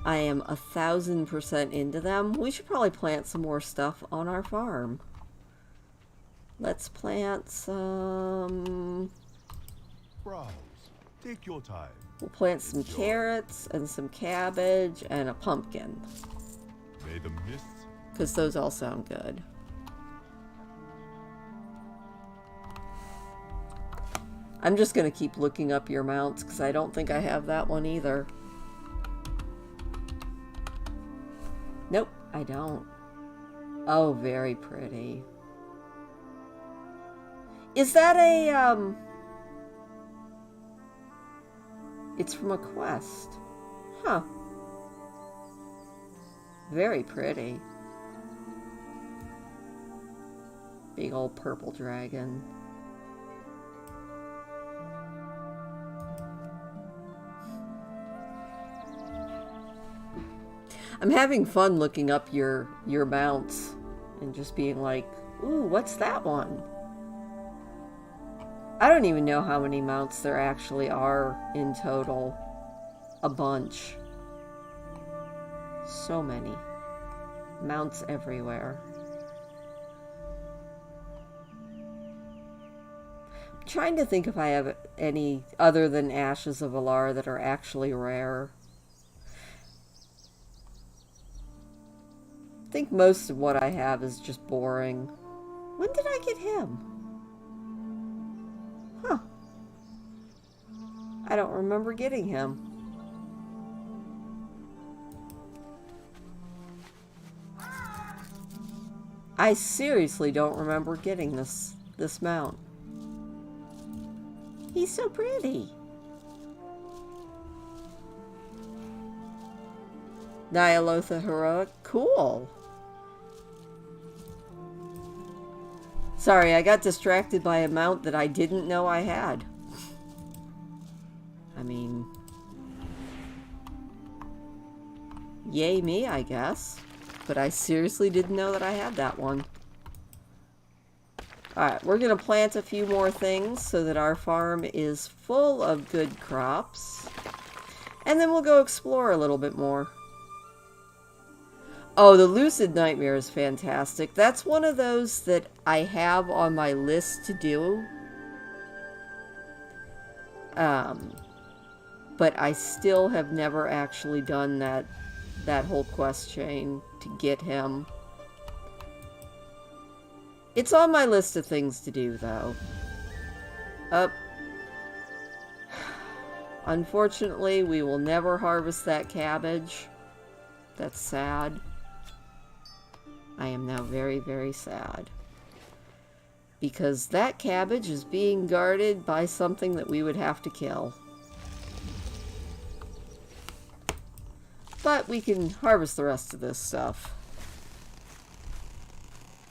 I am 1000% into them. We should probably plant some more stuff on our farm. Let's plant some... Browse. Take your time. We'll plant some Enjoy. carrots and some cabbage and a pumpkin. May the mists Because those all sound good. I'm just going to keep looking up your mounts because I don't think I have that one either. Nope, I don't. Oh, very pretty. Is that a, It's from a quest. Huh. Very pretty. Big old purple dragon. I'm having fun looking up your mounts and just being like, ooh, what's that one? I don't even know how many mounts there actually are in total. A bunch. So many. Mounts everywhere. I'm trying to think if I have any other than Ashes of Alar that are actually rare. I think most of what I have is just boring. When did I get him? Huh. I don't remember getting him. I seriously don't remember getting this mount. He's so pretty. Nyalotha Heroic. Cool. Sorry, I got distracted by a mount that I didn't know I had. I mean... Yay me, I guess. But I seriously didn't know that I had that one. Alright, we're going to plant a few more things so that our farm is full of good crops. And then we'll go explore a little bit more. Oh, the Lucid Nightmare is fantastic. That's one of those that I have on my list to do. But I still have never actually done that whole quest chain to get him. It's on my list of things to do, though. Unfortunately, we will never harvest that cabbage. That's sad. I am now very, very sad. Because that cabbage is being guarded by something that we would have to kill. But we can harvest the rest of this stuff.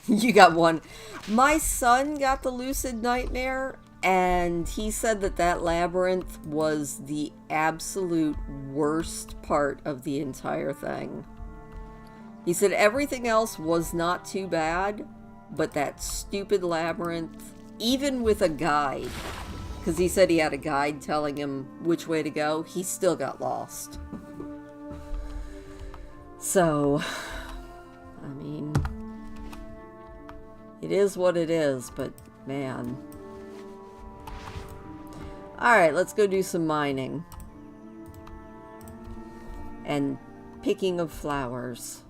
You got one. My son got the Lucid Nightmare, and he said that labyrinth was the absolute worst part of the entire thing. He said everything else was not too bad, but that stupid labyrinth, even with a guide, because he said he had a guide telling him which way to go, he still got lost. So, I mean, it is what it is, but man. Alright, let's go do some mining. And picking of flowers.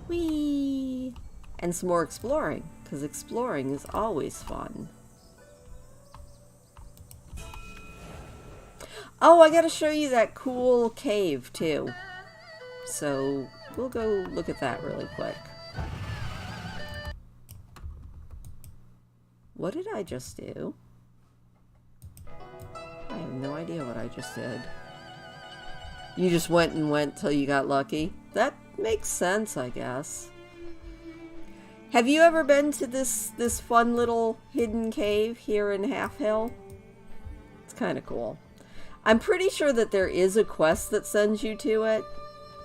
Whee! And some more exploring, because exploring is always fun. Oh, I gotta show you that cool cave, too. So, we'll go look at that really quick. What did I just do? I have no idea what I just did. You just went and went till you got lucky? That makes sense, I guess. Have you ever been to this fun little hidden cave here in Half Hill? It's kind of cool. I'm pretty sure that there is a quest that sends you to it,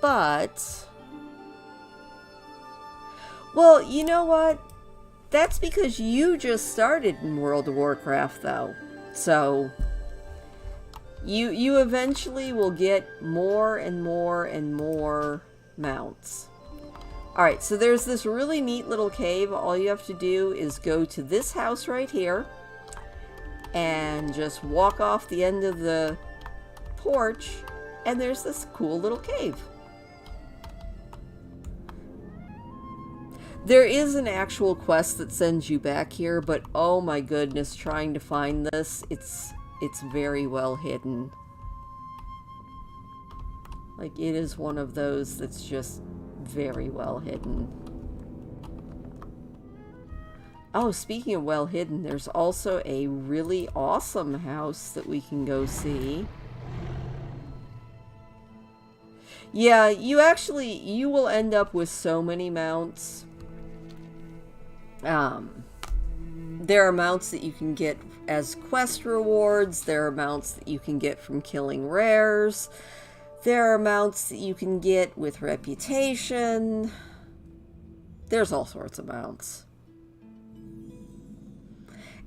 but... Well, you know what? That's because you just started in World of Warcraft, though. So, you eventually will get more and more and more mounts. Alright, so there's this really neat little cave. All you have to do is go to this house right here and just walk off the end of the porch, and there's this cool little cave. There is an actual quest that sends you back here, but oh my goodness, trying to find this, it's very well hidden. Like, it is one of those that's just very well hidden. Oh, speaking of well hidden, there's also a really awesome house that we can go see. Yeah, you will end up with so many mounts. There are mounts that you can get as quest rewards. There are mounts that you can get from killing rares. There are mounts that you can get with reputation. There's all sorts of mounts.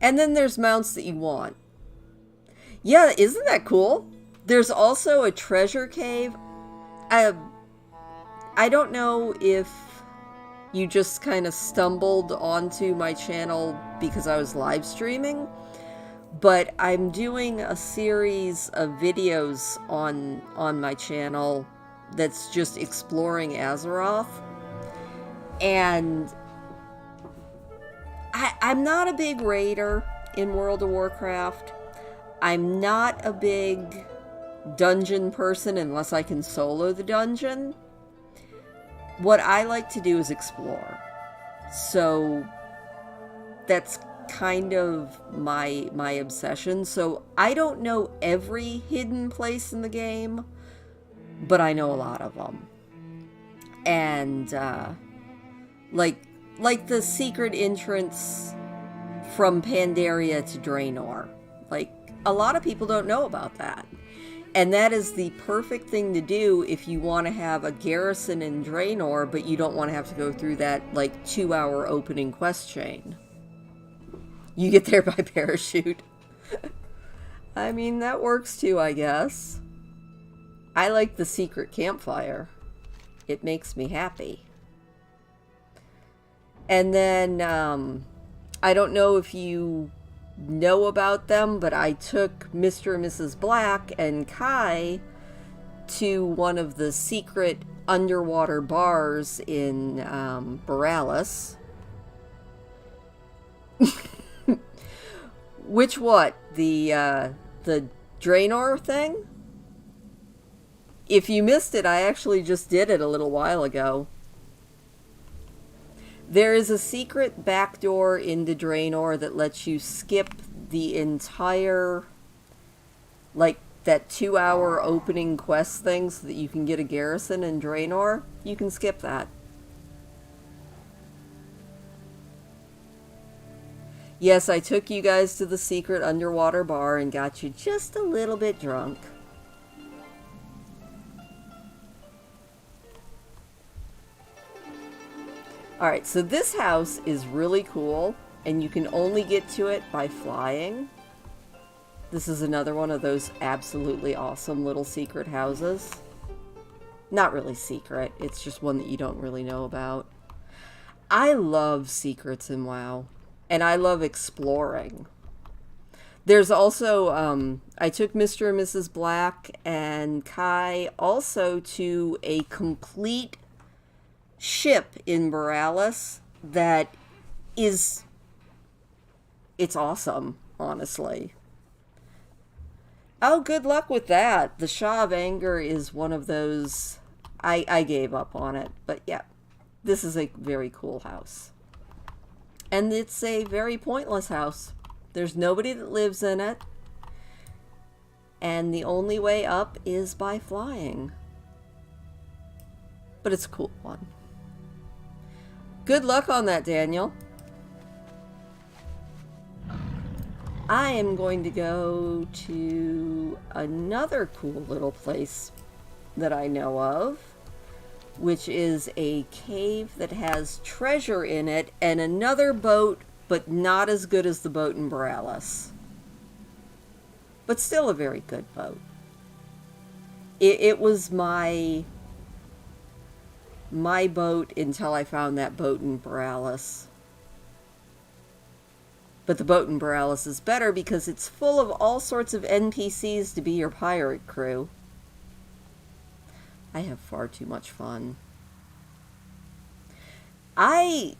And then there's mounts that you want. Yeah, isn't that cool? There's also a treasure cave. I don't know if you just kind of stumbled onto my channel because I was live streaming, but I'm doing a series of videos on my channel that's just exploring Azeroth. And I'm not a big raider in World of Warcraft. I'm not a big dungeon person unless I can solo the dungeon. What I like to do is explore. So that's kind of my obsession. So I don't know every hidden place in the game, but I know a lot of them. And like the secret entrance from Pandaria to Draenor. Like, a lot of people don't know about that. And that is the perfect thing to do if you want to have a garrison in Draenor, but you don't want to have to go through that, like, 2-hour opening quest chain. You get there by parachute. I mean, that works too, I guess. I like the secret campfire. It makes me happy. And then, I don't know if you know about them, but I took Mr. and Mrs. Black and Kai to one of the secret underwater bars in Borealis. Which what? The Draenor thing? If you missed it, I actually just did it a little while ago. There is a secret backdoor into Draenor that lets you skip the entire, like, that 2-hour opening quest thing so that you can get a garrison in Draenor. You can skip that. Yes, I took you guys to the secret underwater bar and got you just a little bit drunk. Alright, so this house is really cool, and you can only get to it by flying. This is another one of those absolutely awesome little secret houses. Not really secret, it's just one that you don't really know about. I love secrets in WoW, and I love exploring. There's also, I took Mr. and Mrs. Black and Kai also to a complete ship in Borealis that is, it's awesome, honestly. Oh, good luck with that. The Shaw of Anger is one of those, I gave up on it, but yeah, this is a very cool house. And it's a very pointless house. There's nobody that lives in it, and the only way up is by flying. But it's a cool one. Good luck on that, Daniel. I am going to go to another cool little place that I know of, which is a cave that has treasure in it and another boat, but not as good as the boat in Borealis. But still a very good boat. It was my boat until I found that boat in Borealis. But the boat in Borealis is better because it's full of all sorts of NPCs to be your pirate crew. I have far too much fun. I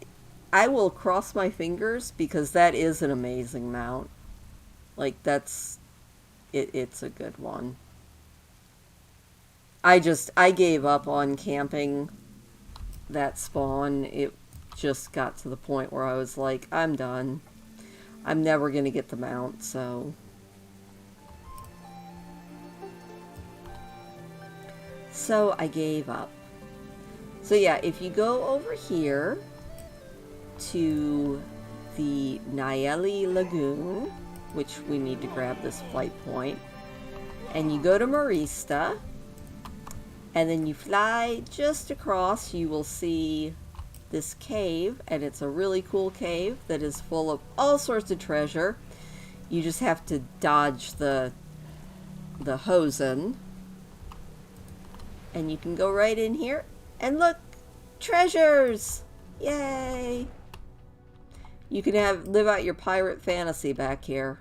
will cross my fingers because that is an amazing mount. Like, it's a good one. I gave up on camping that spawn. It just got to the point where I was like, I'm done. I'm never going to get the mount, so... So I gave up. So yeah, if you go over here to the Naeli Lagoon, which we need to grab this flight point, and you go to Marista, and then you fly just across, you will see this cave, and it's a really cool cave that is full of all sorts of treasure. You just have to dodge the hosen. And you can go right in here, and look! Treasures! Yay! You can live out your pirate fantasy back here.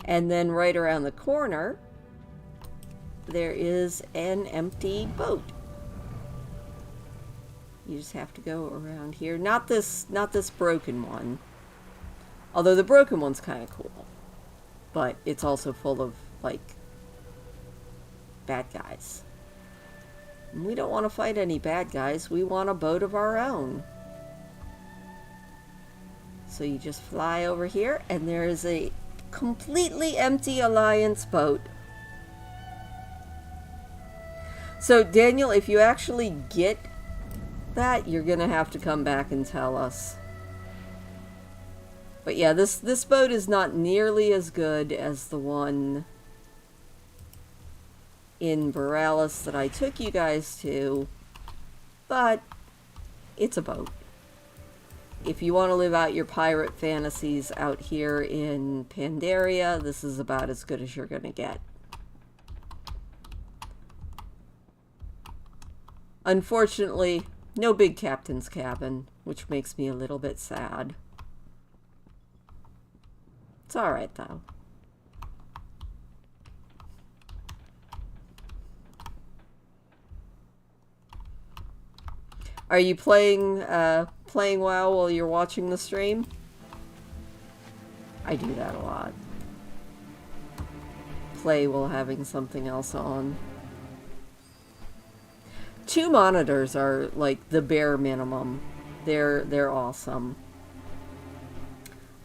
And then right around the corner, there is an empty boat. You just have to go around here. Not this broken one. Although the broken one's kind of cool. But it's also full of, like, bad guys. And we don't want to fight any bad guys. We want a boat of our own. So you just fly over here, and there is a completely empty Alliance boat. So, Daniel, if you actually get that, you're gonna have to come back and tell us. But yeah, this boat is not nearly as good as the one in Borealis that I took you guys to, but it's a boat. If you want to live out your pirate fantasies out here in Pandaria, this is about as good as you're gonna get. Unfortunately, no big captain's cabin, which makes me a little bit sad. It's alright, though. Are you playing WoW while you're watching the stream? I do that a lot. Play while having something else on. 2 monitors are like the bare minimum. They're awesome.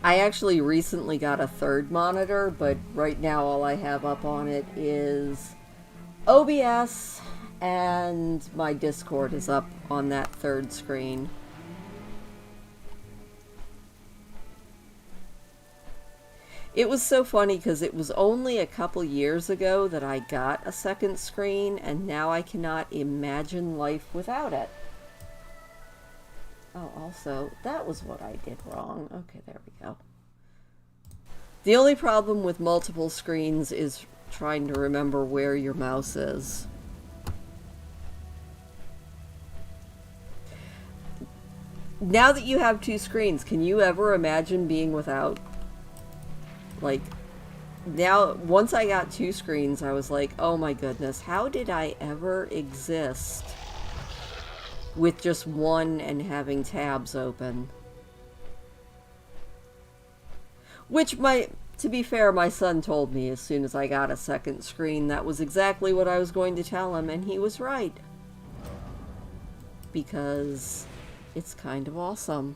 I actually recently got a 3rd monitor, but right now all I have up on it is OBS, and my Discord is up on that 3rd screen. It was so funny because it was only a couple years ago that I got a 2nd screen, and now I cannot imagine life without it. Oh, also, that was what I did wrong. Okay, there we go. The only problem with multiple screens is trying to remember where your mouse is. Now that you have 2 screens, can you ever imagine being without? Like, now, once I got 2 screens, I was like, oh my goodness, how did I ever exist with just one and having tabs open? Which, to be fair, my son told me as soon as I got a 2nd screen, that was exactly what I was going to tell him, and he was right. Because it's kind of awesome.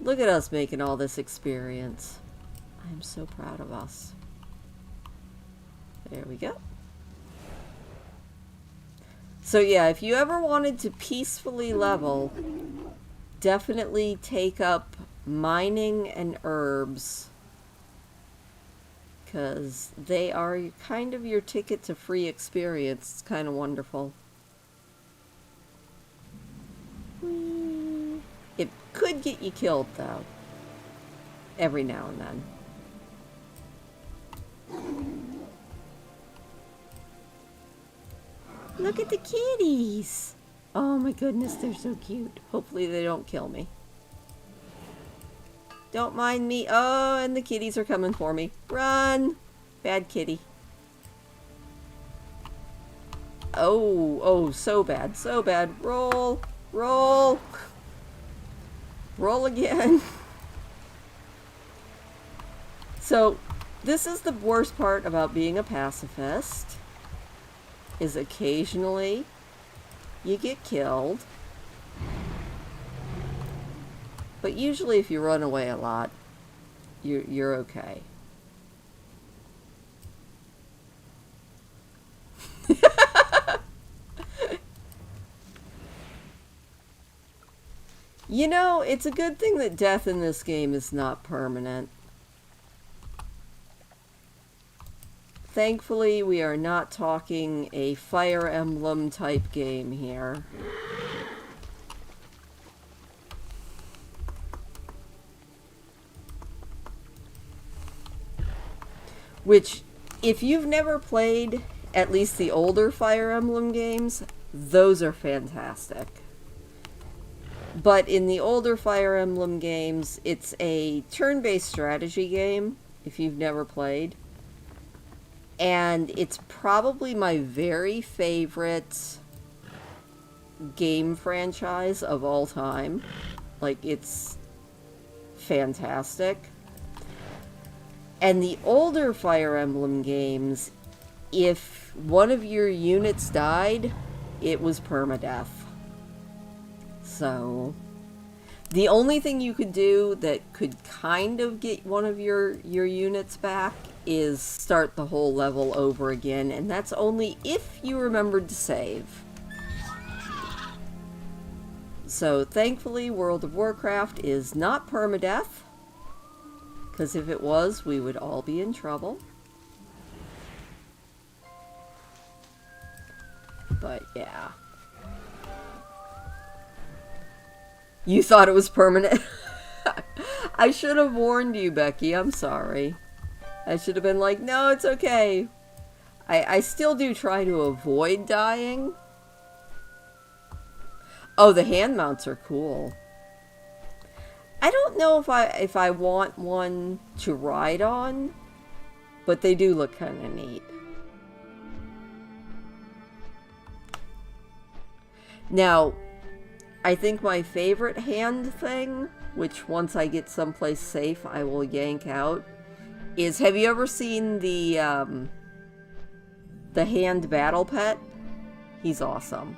Look at us making all this experience. I'm so proud of us. There we go. So yeah, if you ever wanted to peacefully level, definitely take up mining and herbs. Because they are kind of your ticket to free experience. It's kind of wonderful. Whee! It could get you killed, though. Every now and then. Look at the kitties! Oh my goodness, they're so cute. Hopefully they don't kill me. Don't mind me. Oh, and the kitties are coming for me. Run! Bad kitty. Oh, so bad, so bad. Roll! Roll! Roll again. So, this is the worst part about being a pacifist, is occasionally you get killed. But usually if you run away a lot, you're okay. You know, it's a good thing that death in this game is not permanent. Thankfully, we are not talking a Fire Emblem type game here. Which, if you've never played at least the older Fire Emblem games, those are fantastic. But in the older Fire Emblem games, it's a turn-based strategy game, if you've never played. And it's probably my very favorite game franchise of all time. Like, it's fantastic. And the older Fire Emblem games, if one of your units died, it was permadeath. So, the only thing you could do that could kind of get one of your units back is start the whole level over again, and that's only if you remembered to save. So, thankfully, World of Warcraft is not permadeath. Because if it was, we would all be in trouble. But yeah. You thought it was permanent? I should have warned you, Becky. I'm sorry. I should have been like, no, it's okay. I still do try to avoid dying. Oh, the hand mounts are cool. I don't know if I want one to ride on, but they do look kind of neat. Now, I think my favorite hand thing, which once I get someplace safe I will yank out, is, have you ever seen the hand battle pet? He's awesome.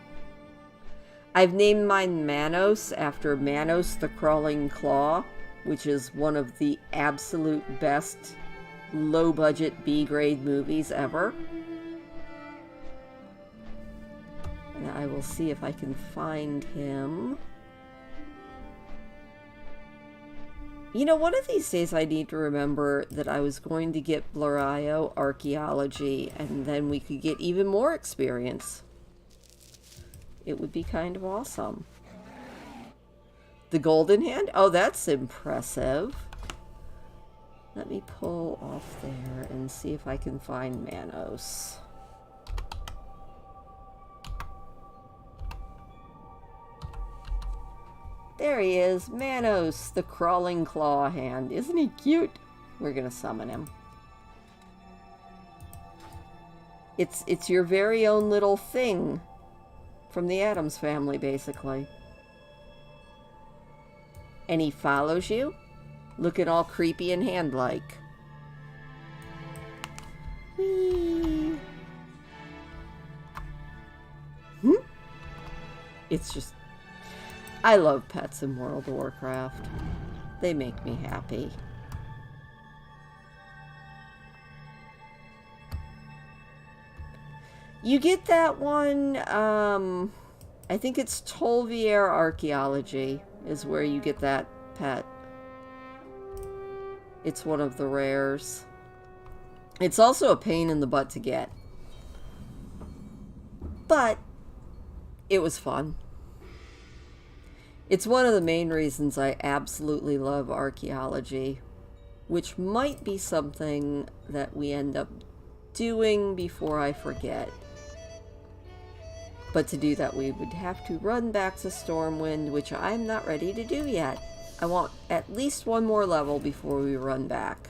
I've named mine Manos after Manos the Crawling Claw, which is one of the absolute best low-budget B-grade movies ever. And I will see if I can find him. You know, one of these days I need to remember that I was going to get Bluraio Archaeology, and then we could get even more experience. It would be kind of awesome. The golden hand? Oh, that's impressive. Let me pull off there and see if I can find Manos. There he is, Manos, the crawling claw hand. Isn't he cute? We're gonna summon him. It's your very own little thing from the Addams Family, basically. And he follows you, looking all creepy and hand-like. Whee! It's just... I love pets in World of Warcraft. They make me happy. You get that one, I think it's Tolvier Archaeology is where you get that pet. It's one of the rares. It's also a pain in the butt to get. But it was fun. It's one of the main reasons I absolutely love archaeology, which might be something that we end up doing before I forget. But to do that, we would have to run back to Stormwind, which I'm not ready to do yet. I want at least one more level before we run back.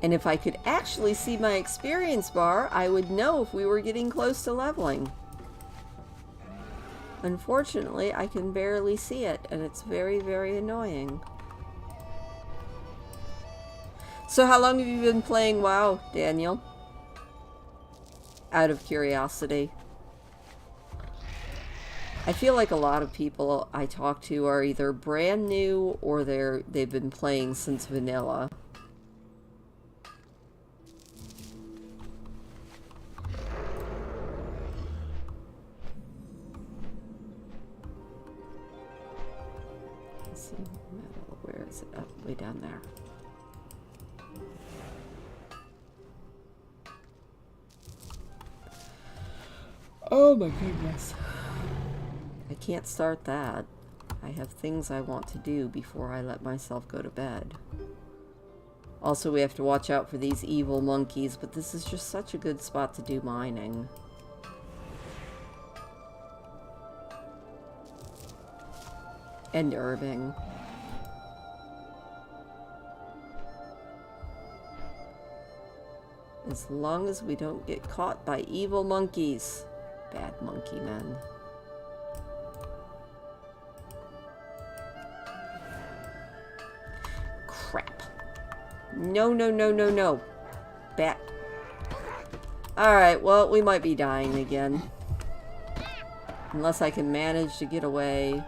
And if I could actually see my experience bar, I would know if we were getting close to leveling. Unfortunately, I can barely see it, and it's very, very annoying. So how long have you been playing WoW, Daniel? Out of curiosity. I feel like a lot of people I talk to are either brand new or they've been playing since vanilla. Where is it? Oh, way down there. Oh my goodness. I can't start that. I have things I want to do before I let myself go to bed. Also, we have to watch out for these evil monkeys, but this is just such a good spot to do mining. And herbing. As long as we don't get caught by evil monkeys. Bad monkey men. Crap. No, no, no, no, no. Bat. Alright, well, we might be dying again. Unless I can manage to get away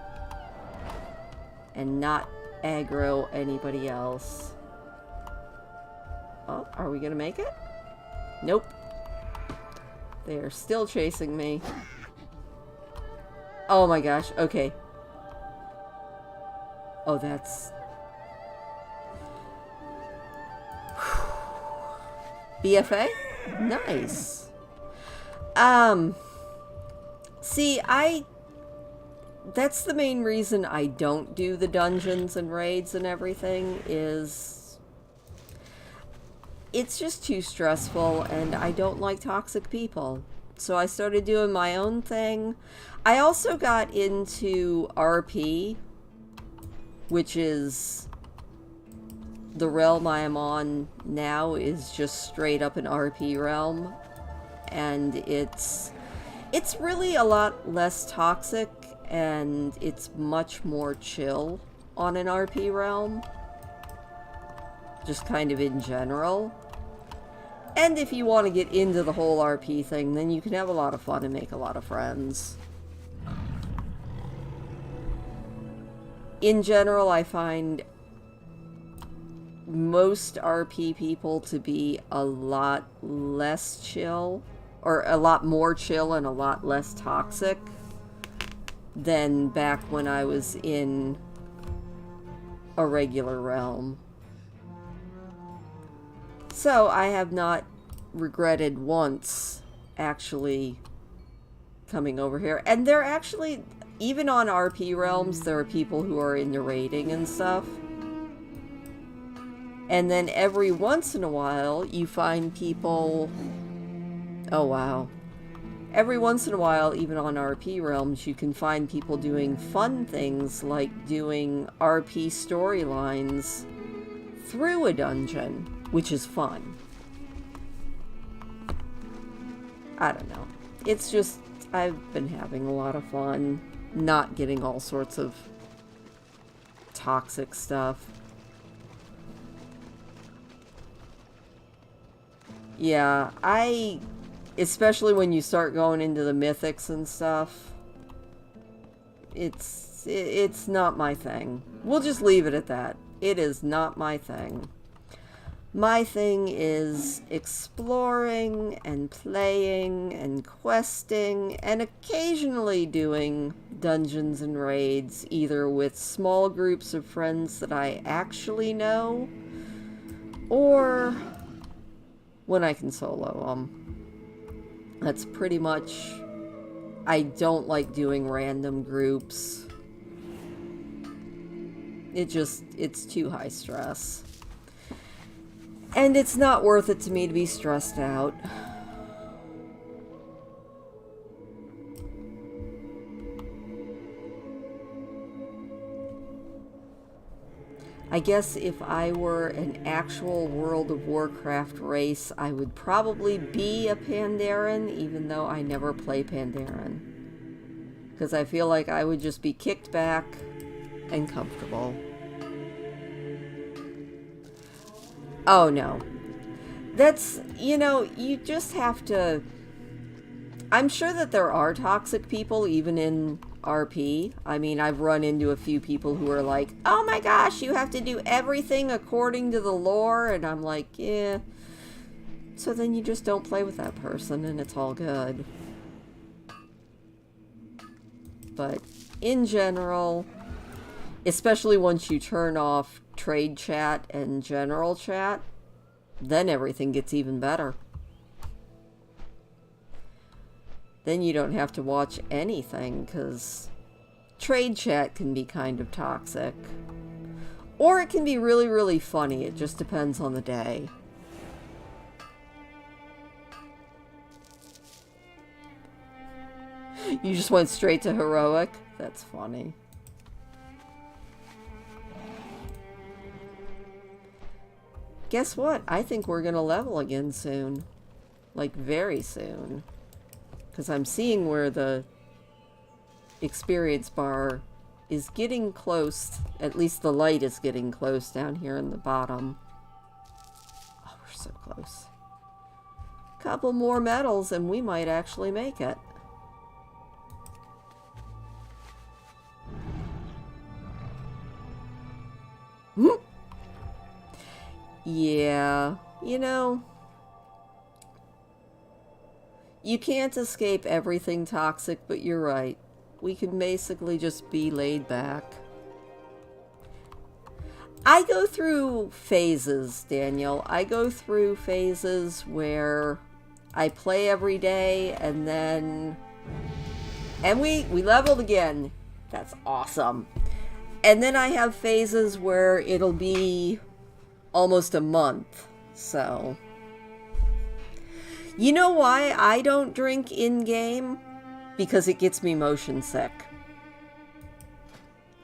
and not aggro anybody else. Oh, are we gonna make it? Nope. They're still chasing me. Oh my gosh, okay. Oh, that's... BFA? Nice. See, that's the main reason I don't do the dungeons and raids and everything, is it's just too stressful and I don't like toxic people. So I started doing my own thing. I also got into RP, which is the realm I am on now is just straight up an RP realm. And it's really a lot less toxic and it's much more chill on an RP realm. Just kind of in general. And if you want to get into the whole RP thing, then you can have a lot of fun and make a lot of friends. In general, I find most RP people to be a lot less chill, or a lot more chill and a lot less toxic than back when I was in a regular realm. So I have not regretted once actually coming over here. And they're actually, even on RP realms, there are people who are into raiding and stuff. And then every once in a while, you find people... Oh, wow. Every once in a while, even on RP realms, you can find people doing fun things like doing RP storylines through a dungeon, which is fun. I don't know. It's just, I've been having a lot of fun not getting all sorts of toxic stuff. Yeah, especially when you start going into the mythics and stuff, it's it's not my thing. We'll just leave it at that. It is not my thing. My thing is exploring and playing and questing and occasionally doing dungeons and raids, either with small groups of friends that I actually know, or when I can solo them. That's pretty much... I don't like doing random groups. It's too high stress. And it's not worth it to me to be stressed out. I guess if I were an actual World of Warcraft race, I would probably be a Pandaren, even though I never play Pandaren. Because I feel like I would just be kicked back and comfortable. Oh no. That's, you know, you just have to... I'm sure that there are toxic people even in RP. I mean, I've run into a few people who are like, oh my gosh, you have to do everything according to the lore. And I'm like, yeah. So then you just don't play with that person and it's all good. But in general, especially once you turn off trade chat and general chat, then everything gets even better. Then you don't have to watch anything, because trade chat can be kind of toxic. Or it can be really, really funny. It just depends on the day. You just went straight to heroic? That's funny. Guess what? I think we're gonna level again soon. Like, very soon. Because I'm seeing where the experience bar is getting close. At least the light is getting close down here in the bottom. Oh, we're so close. Couple more medals and we might actually make it. Yeah, you know, you can't escape everything toxic, but you're right. We can basically just be laid back. I go through phases, Daniel. I go through phases where I play every day and then... And we leveled again. That's awesome. And then I have phases where it'll be almost a month, so... You know why I don't drink in-game? Because it gets me motion sick.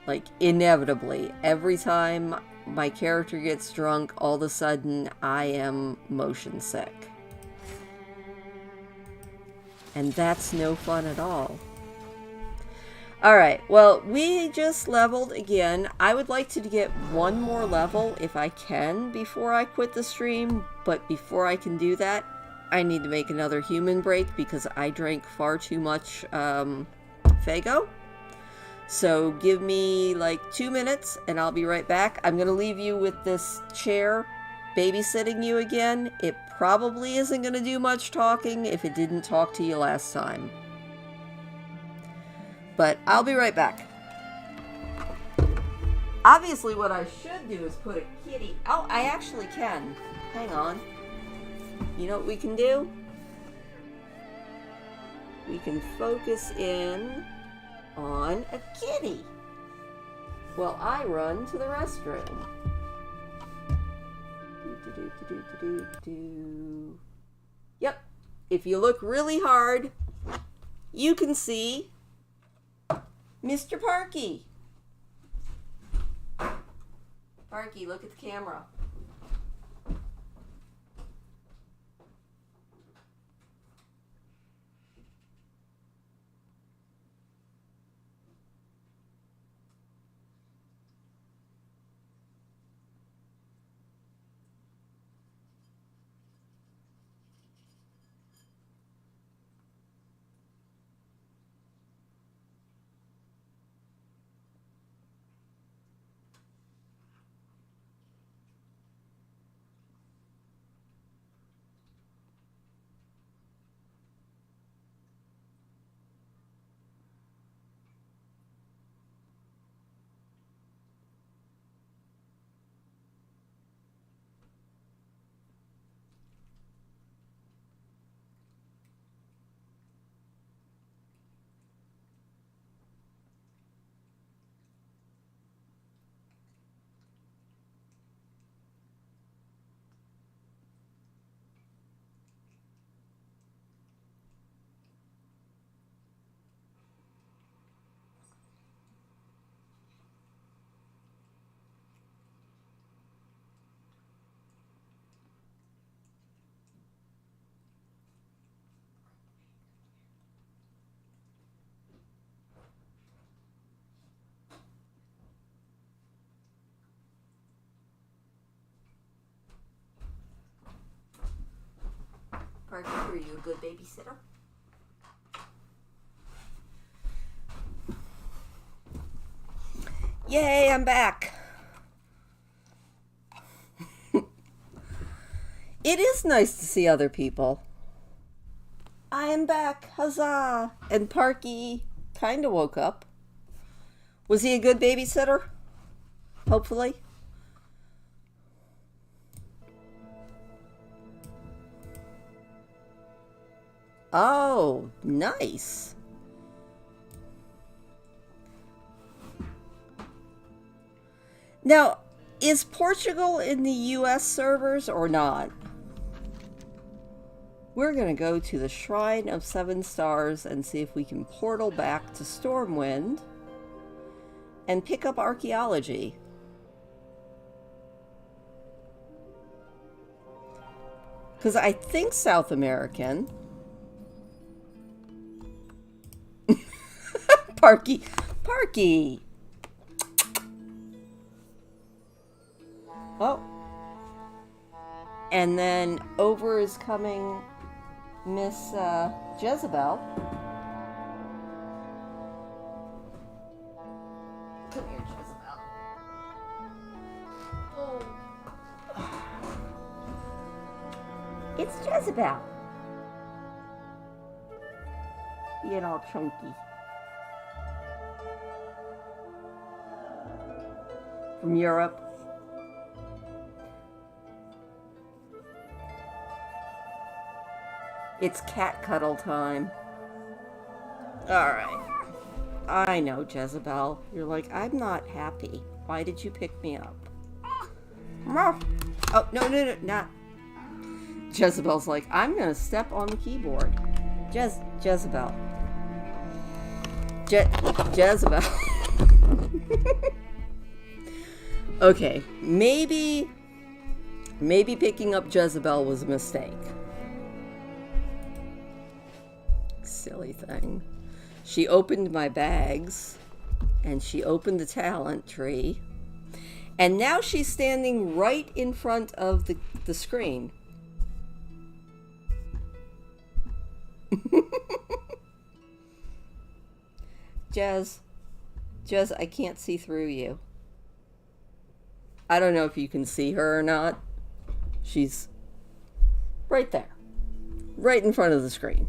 Like, inevitably. Every time my character gets drunk, all of a sudden, I am motion sick. And that's no fun at all. Alright, well, we just leveled again. I would like to get one more level if I can before I quit the stream, but before I can do that, I need to make another human break because I drank far too much Faygo. So give me like 2 minutes and I'll be right back. I'm going to leave you with this chair babysitting you again. It probably isn't going to do much talking if it didn't talk to you last time. But I'll be right back. Obviously what I should do is put a kitty... Oh, I actually can. Hang on. You know what we can do? We can focus in on a kitty while I run to the restroom. Yep. If you look really hard, you can see Mr. Parky. Parky, look at the camera. Are you a good babysitter? Yay, I'm back. It is nice to see other people. I am back, huzzah! And Parky kind of woke up. Was he a good babysitter? Hopefully. Oh, nice. Now, is Portugal in the US servers or not? We're going to go to the Shrine of Seven Stars and see if we can portal back to Stormwind and pick up archaeology. Because I think South American. Parky. Parky! Oh. And then over is coming Miss Jezebel. Come here, Jezebel. Oh. It's Jezebel. Being all chunky. From Europe. It's cat cuddle time. Alright. I know, Jezebel. You're like, I'm not happy. Why did you pick me up? Oh, no, not. Jezebel's like, I'm gonna step on the keyboard. Jezebel. Jezebel. Okay, maybe picking up Jezebel was a mistake. Silly thing. She opened my bags, and she opened the talent tree, and now she's standing right in front of the screen. Jez, I can't see through you. I don't know if you can see her or not. She's right there. Right in front of the screen.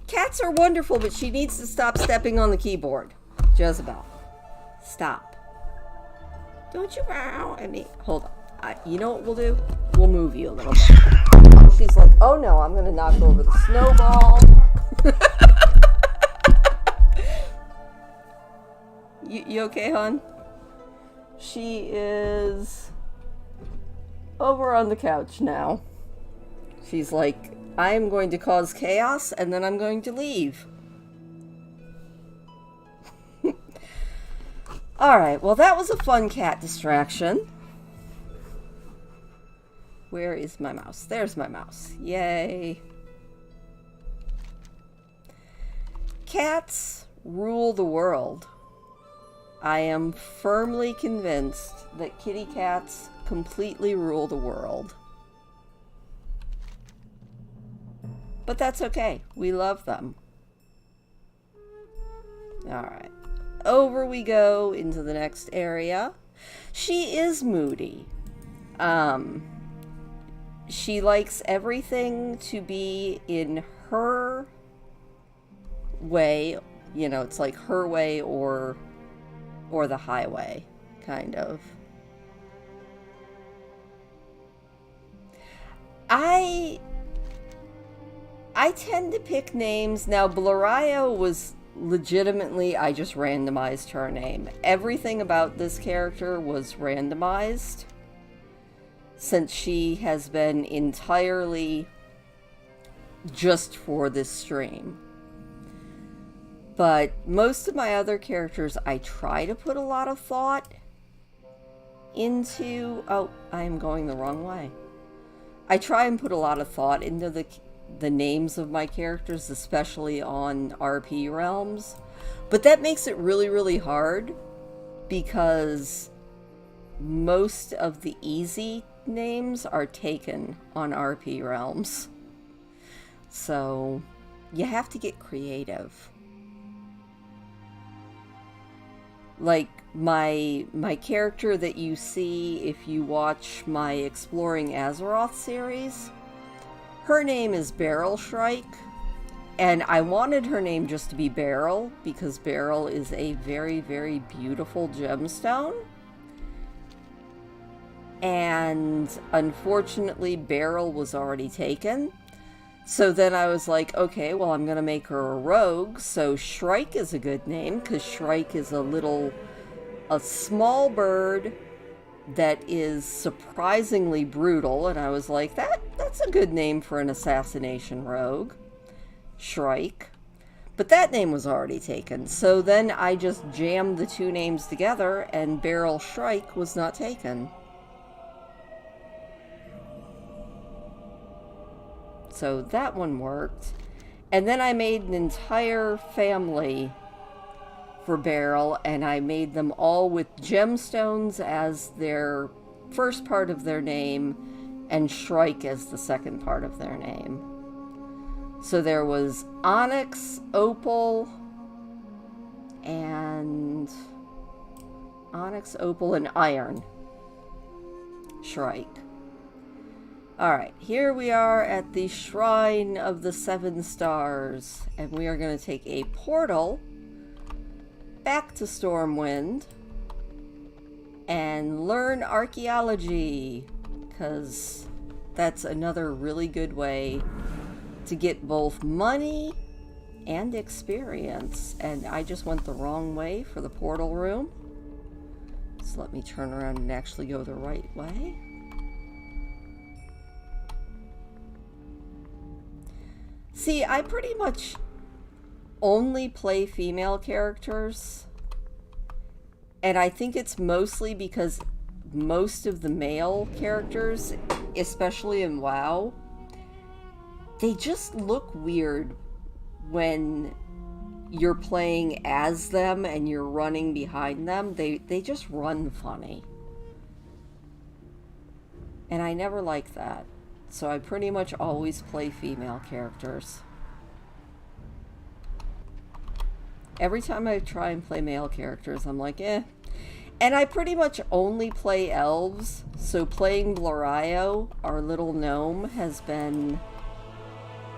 Cats are wonderful, but she needs to stop stepping on the keyboard. Jezebel, stop. Don't you meow at me. Hold on. You know what we'll do? We'll move you a little bit. She's like, oh no, I'm going to knock over the snowball. You okay, hon? She is over on the couch now. She's like, I am going to cause chaos and then I'm going to leave. Alright, well that was a fun cat distraction. Where is my mouse? There's my mouse. Yay. Cats rule the world. I am firmly convinced that kitty cats completely rule the world. But that's okay. We love them. Alright. Over we go into the next area. She is moody. She likes everything to be in her way. You know, it's like her way or the highway, kind of. I tend to pick names. Now, Blario was legitimately, I just randomized her name. Everything about this character was randomized, since she has been entirely just for this stream. But most of my other characters, I try to put a lot of thought into... Oh, I am going the wrong way. I try and put a lot of thought into the names of my characters, especially on RP realms. But that makes it really, really hard, because most of the easy names are taken on RP Realms. So you have to get creative. Like my character that you see if you watch my Exploring Azeroth series, her name is Beryl Shrike, and I wanted her name just to be Beryl because Beryl is a very, very beautiful gemstone. And unfortunately, Beryl was already taken. So then I was like, okay, well, I'm going to make her a rogue. So Shrike is a good name because Shrike is a small bird that is surprisingly brutal. And I was like, that's a good name for an assassination rogue. Shrike. But that name was already taken. So then I just jammed the two names together and Beryl Shrike was not taken. So that one worked. And then I made an entire family for Beryl, and I made them all with gemstones as their first part of their name, and Shrike as the second part of their name. So there was Onyx, Opal, and Iron. Shrike. Alright, here we are at the Shrine of the Seven Stars, and we are going to take a portal back to Stormwind and learn archaeology, because that's another really good way to get both money and experience. And I just went the wrong way for the portal room, so let me turn around and actually go the right way. See, I pretty much only play female characters, and I think it's mostly because most of the male characters, especially in WoW, they just look weird when you're playing as them and you're running behind them. They just run funny. And I never like that. So I pretty much always play female characters. Every time I try and play male characters, I'm like, eh. And I pretty much only play elves, so playing Bloraio, our little gnome, has been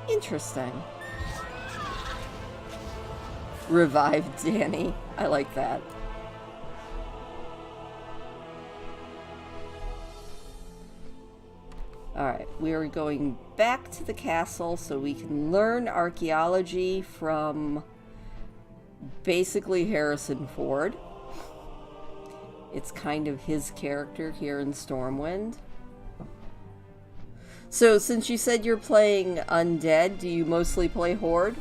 interesting. Revived Danny. I like that. Alright, we are going back to the castle so we can learn archaeology from basically Harrison Ford. It's kind of his character here in Stormwind. So, since you said you're playing Undead, do you mostly play Horde?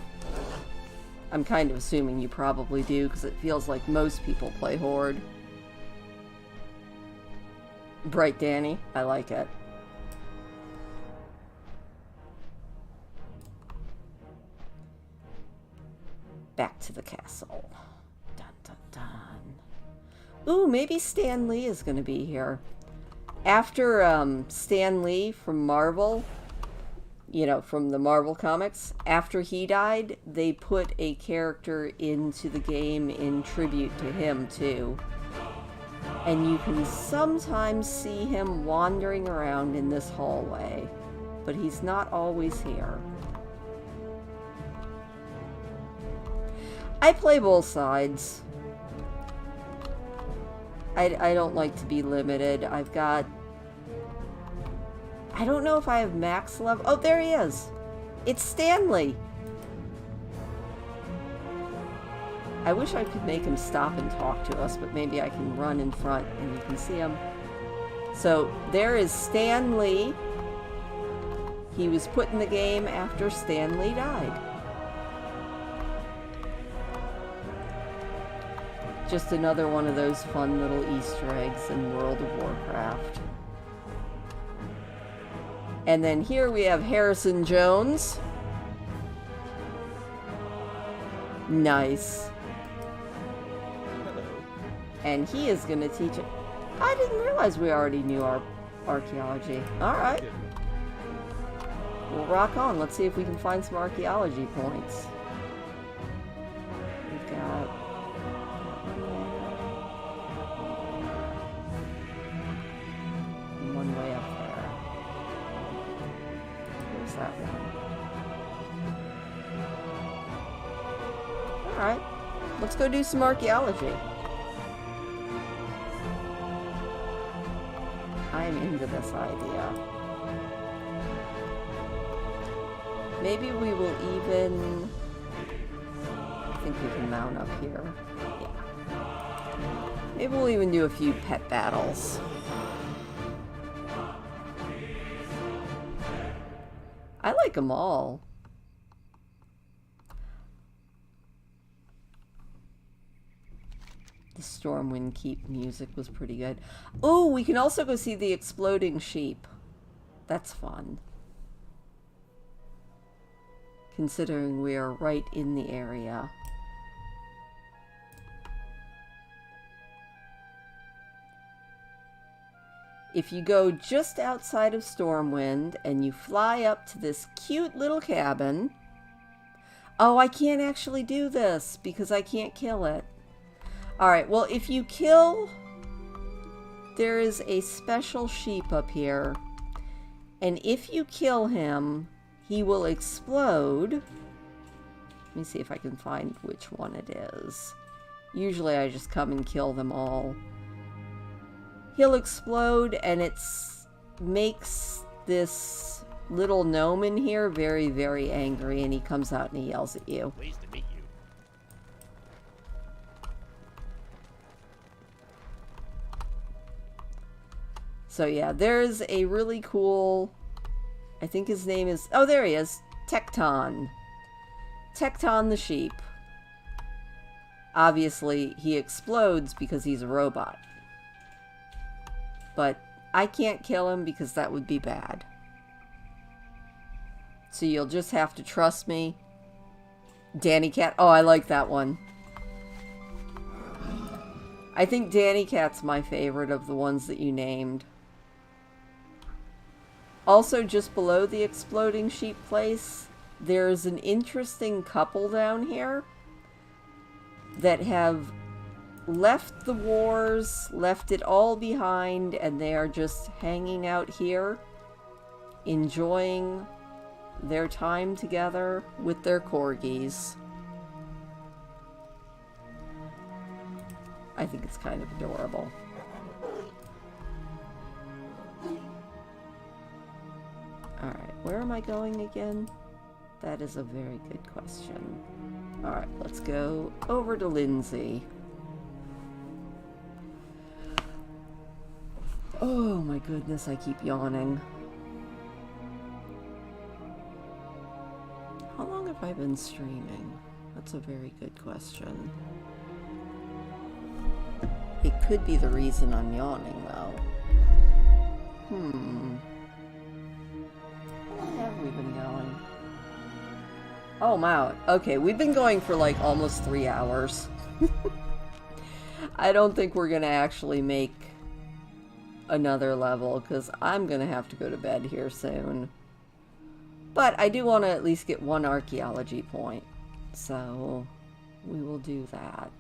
I'm kind of assuming you probably do, because it feels like most people play Horde. Bright Danny, I like it. Back to the castle. Dun, dun, dun. Ooh, maybe Stan Lee is going to be here. After Stan Lee from Marvel, you know, from the Marvel comics, after he died, they put a character into the game in tribute to him, too. And you can sometimes see him wandering around in this hallway, but he's not always here. I play both sides. I don't like to be limited. I've got... I don't know if I have max level... Oh, there he is! It's Stanley! I wish I could make him stop and talk to us, but maybe I can run in front and you can see him. So, there is Stan Lee. He was put in the game after Stan Lee died. Just another one of those fun little Easter eggs in World of Warcraft. And then here we have Harrison Jones. Nice. And he is going to teach it. I didn't realize we already knew our archaeology. Alright. We'll rock on. Let's see if we can find some archaeology points. We've got... one way up there. Where's that one? Alright. Let's go do some archaeology. I'm into this idea. Maybe we will even... I think we can mount up here. Yeah. Maybe we'll even do a few pet battles. I like them all. The Stormwind Keep music was pretty good. Oh, we can also go see the exploding sheep. That's fun. Considering we are right in the area. If you go just outside of Stormwind and you fly up to this cute little cabin... Oh, I can't actually do this because I can't kill it. Alright, well, if you kill... There is a special sheep up here. And if you kill him, he will explode. Let me see if I can find which one it is. Usually I just come and kill them all. He'll explode, and it makes this little gnome in here very, very angry, and he comes out and he yells at you. Pleased to meet you. So yeah, there's a really cool, I think his name is, oh there he is, Tecton. Tecton the sheep. Obviously, he explodes because he's a robot. But I can't kill him because that would be bad. So you'll just have to trust me. Danny Cat. Oh, I like that one. I think Danny Cat's my favorite of the ones that you named. Also, just below the exploding sheep place, there's an interesting couple down here that have left the wars, left it all behind, and they are just hanging out here, enjoying their time together with their corgis. I think it's kind of adorable. Alright, where am I going again? That is a very good question. Alright, let's go over to Lindsay. Oh my goodness, I keep yawning. How long have I been streaming? That's a very good question. It could be the reason I'm yawning, though. How long have we been going? Oh, wow. Okay, we've been going for like almost 3 hours. I don't think we're gonna actually make another level, because I'm gonna have to go to bed here soon. But I do want to at least get one archaeology point, so we will do that.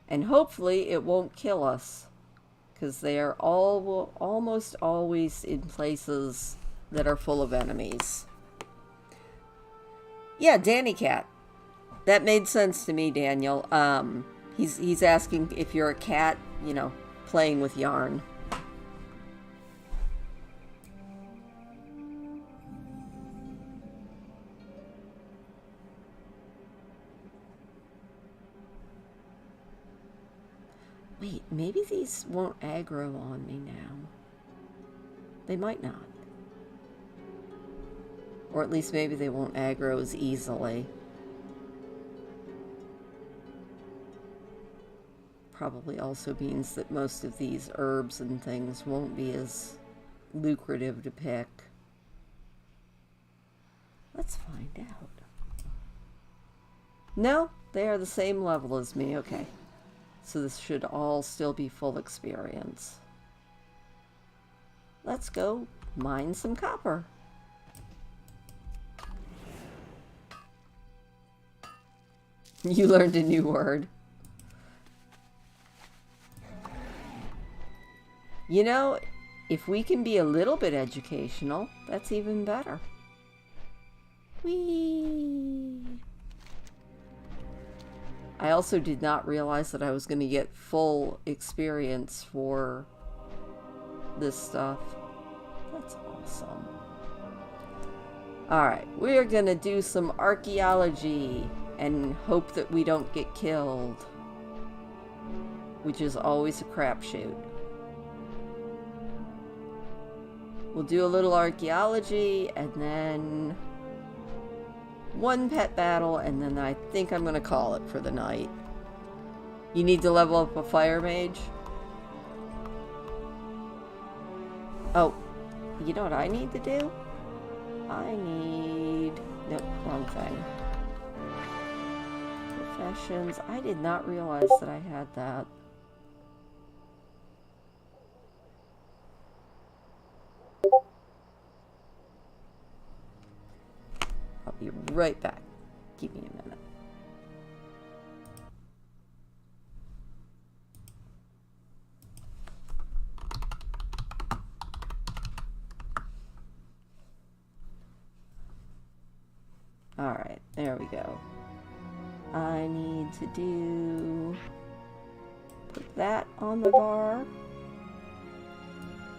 And hopefully it won't kill us, because they are all almost always in places that are full of enemies. Yeah, Danny Cat. That made sense to me, Daniel. He's asking if you're a cat, you know, playing with yarn. Wait, maybe these won't aggro on me now. They might not. Or at least maybe they won't aggro as easily. Probably also means that most of these herbs and things won't be as lucrative to pick. Let's find out. No, they are the same level as me. Okay. So this should all still be full experience. let's go mine some copper. You learned a new word. You know, if we can be a little bit educational, that's even better. Whee! I also did not realize that I was going to get full experience for this stuff. That's awesome. Alright, we're going to do some archaeology and hope that we don't get killed, which is always a crapshoot. We'll do a little archaeology and then one pet battle, and then I think I'm going to call it for the night. You need to level up a fire mage? Oh, you know what I need to do? I need... Nope, wrong thing. Professions. I did not realize that I had that. I'll be right back. Give me a minute. Alright, there we go. I need to put that on the bar.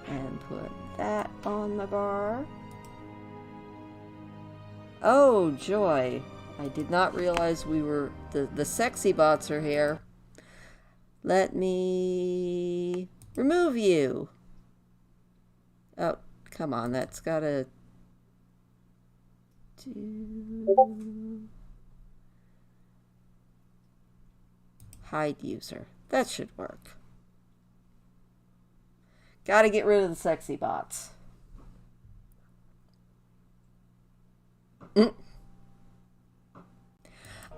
And put that on the bar. Oh, joy. I did not realize we were... The sexy bots are here. Let me... remove you. Oh, come on. That's gotta... do... hide user. That should work. Gotta get rid of the sexy bots.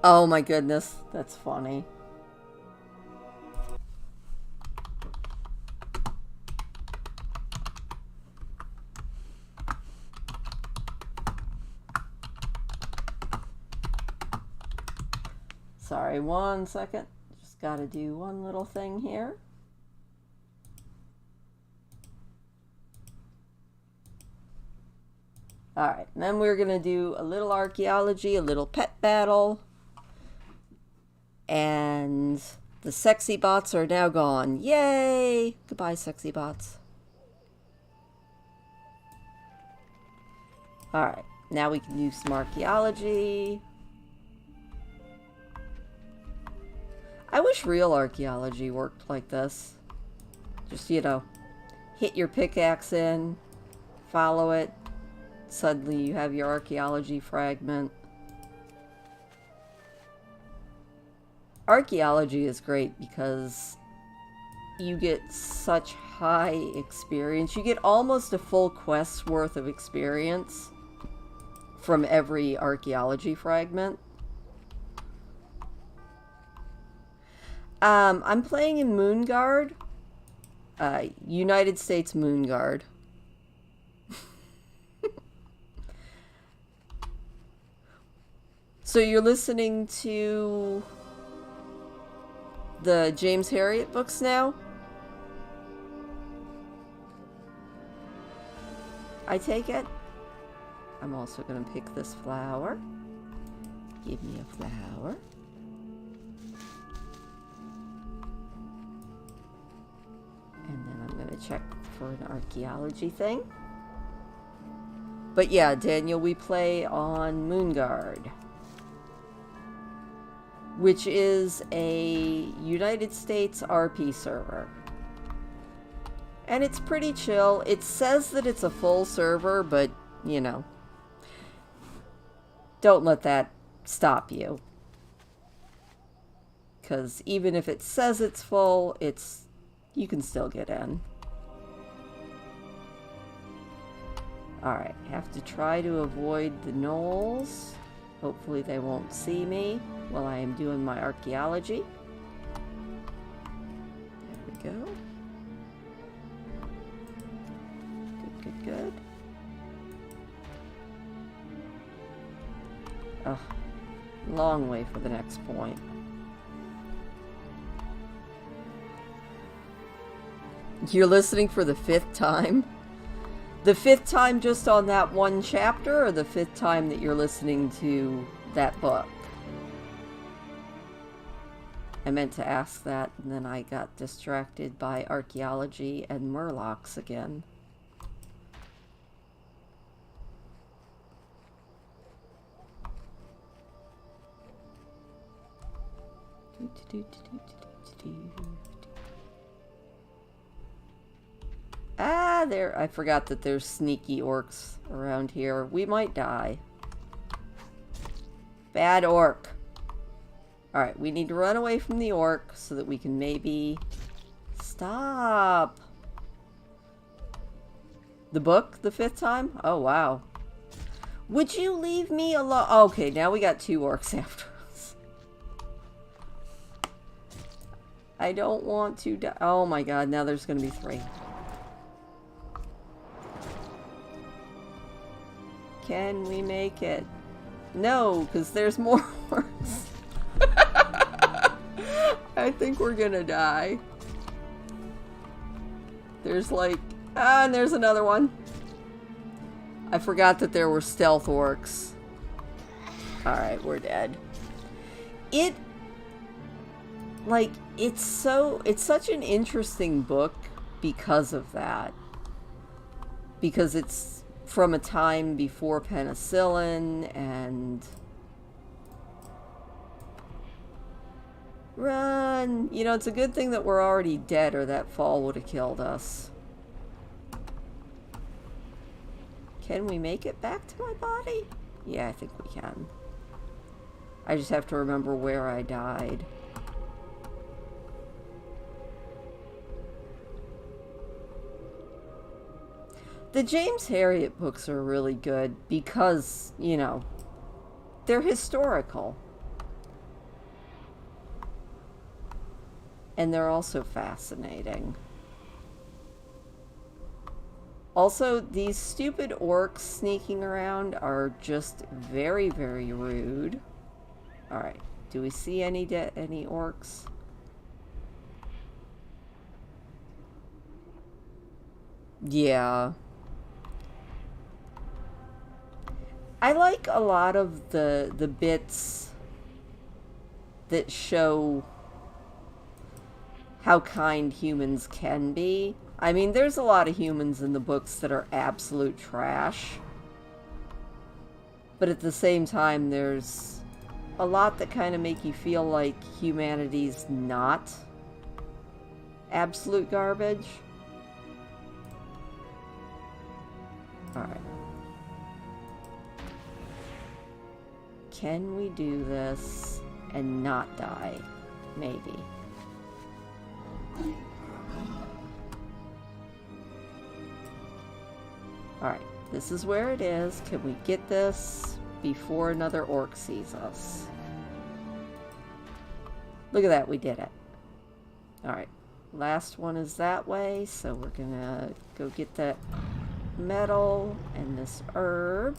Oh my goodness, that's funny. Sorry, 1 second. Just gotta do one little thing here. Alright, then we're going to do a little archaeology, a little pet battle. And the sexy bots are now gone. Yay! Goodbye, sexy bots. Alright, now we can do some archaeology. I wish real archaeology worked like this. Just, you know, hit your pickaxe in, follow it. Suddenly you have your archaeology fragment. Archaeology is great because you get such high experience. You get almost a full quest's worth of experience from every archaeology fragment. I'm playing in Moonguard. United States Moonguard. So you're listening to the James Herriot books now? I take it. I'm also going to pick this flower. Give me a flower. And then I'm going to check for an archaeology thing. But yeah, Daniel, we play on Moonguard, which is a United States RP server. And it's pretty chill. It says that it's a full server, but, you know, don't let that stop you. Because even if it says it's full, you can still get in. Alright, have to try to avoid the gnolls. Hopefully they won't see me while I am doing my archaeology. There we go. good, good. Ugh. Long way for the next point. You're listening for the 5th time? The 5th time just on that one chapter, or the 5th time that you're listening to that book? I meant to ask that, and then I got distracted by archaeology and murlocs again. Ah, there. I forgot that there's sneaky orcs around here. We might die. Bad orc. Alright, we need to run away from the orc so that we can maybe... Stop! The book the 5th time? Oh, wow. Would you leave me alone? Okay, now we got 2 orcs after us. I don't want to die. Oh my god, now there's gonna be 3. Can we make it? No, because there's more orcs. I think we're gonna die. There's like... Ah, and there's another one. I forgot that there were stealth orcs. Alright, we're dead. It... Like, it's such an interesting book because of that. Because it's from a time before penicillin and... Run! You know, it's a good thing that we're already dead, or that fall would have killed us. Can we make it back to my body? Yeah, I think we can. I just have to remember where I died. The James Herriot books are really good because, you know, they're historical. And they're also fascinating. Also, these stupid orcs sneaking around are just very, very rude. Alright, do we see any orcs? Yeah. I like a lot of the bits that show how kind humans can be. I mean, there's a lot of humans in the books that are absolute trash. But at the same time, there's a lot that kind of make you feel like humanity's not absolute garbage. Alright. Can we do this and not die? Maybe. Alright, this is where it is. Can we get this before another orc sees us? Look at that, we did it. Alright, last one is that way, so we're gonna go get that metal and this herb.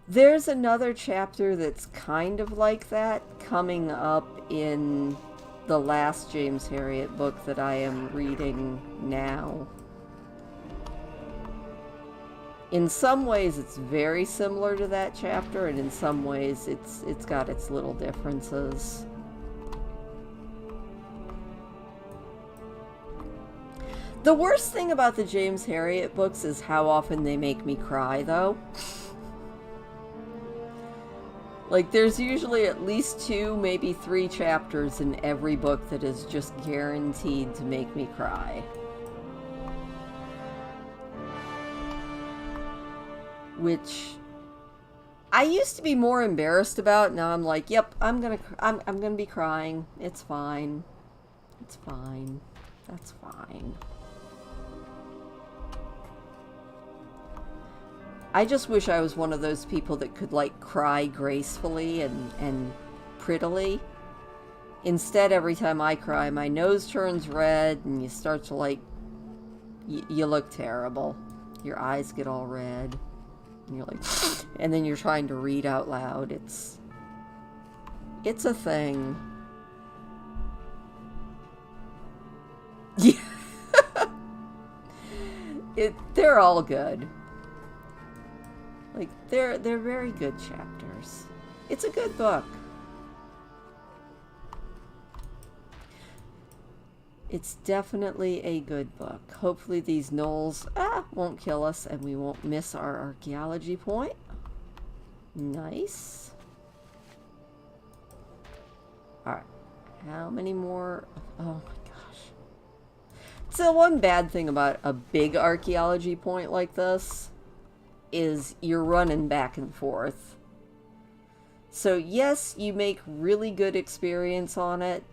There's another chapter that's kind of like that coming up in the last James Herriot book that I am reading now. In some ways it's very similar to that chapter, and in some ways it's got its little differences. The worst thing about the James Herriot books is how often they make me cry, though. Like, there's usually at least 2, maybe 3 chapters in every book that is just guaranteed to make me cry. Which I used to be more embarrassed about. Now I'm like, yep, I'm gonna be crying. It's fine. It's fine. That's fine. I just wish I was one of those people that could, like, cry gracefully and prettily. Instead, every time I cry, my nose turns red and you start to like, you look terrible. Your eyes get all red. And you're like, and then you're trying to read out loud. It's a thing. Yeah. They're all good. Like, they're very good chapters. It's a good book. It's definitely a good book. Hopefully these gnolls won't kill us and we won't miss our archaeology point. Nice. Alright. How many more? Oh my gosh. So one bad thing about a big archaeology point like this is you're running back and forth. So yes, you make really good experience on it,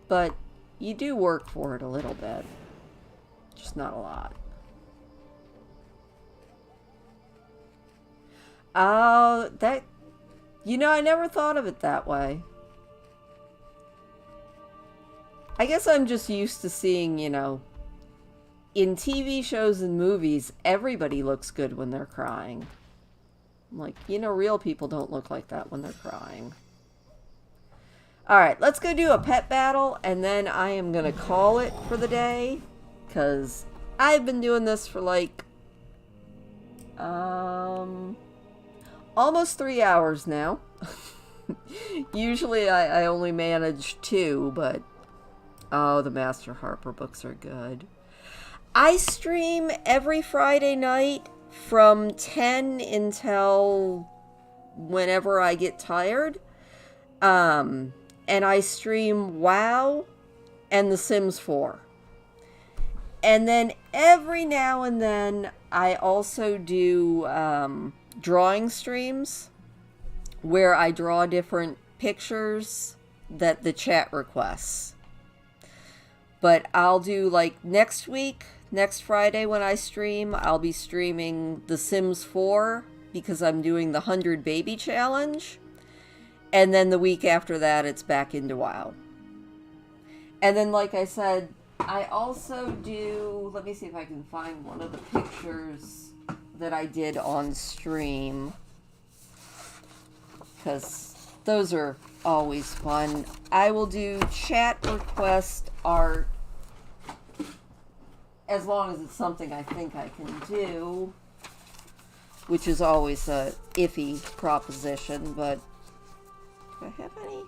but you do work for it a little bit. Just not a lot. Oh, that... You know, I never thought of it that way. I guess I'm just used to seeing, you know, in TV shows and movies, everybody looks good when they're crying. Like, you know, real people don't look like that when they're crying. Alright, let's go do a pet battle, and then I am going to call it for the day, because I've been doing this for like, almost 3 hours now. Usually I only manage 2, but, oh, the Master Harper books are good. I stream every Friday night from 10 until whenever I get tired. And I stream WoW and The Sims 4. And then every now and then I also do drawing streams where I draw different pictures that the chat requests. But I'll do, like, next week, next Friday when I stream, I'll be streaming The Sims 4 because I'm doing the 100 Baby Challenge. And then the week after that, it's back into WoW. And then, like I said, I also do... Let me see if I can find one of the pictures that I did on stream. Because those are always fun. I will do chat request art as long as it's something I think I can do. Which is always a iffy proposition, but... Do I have any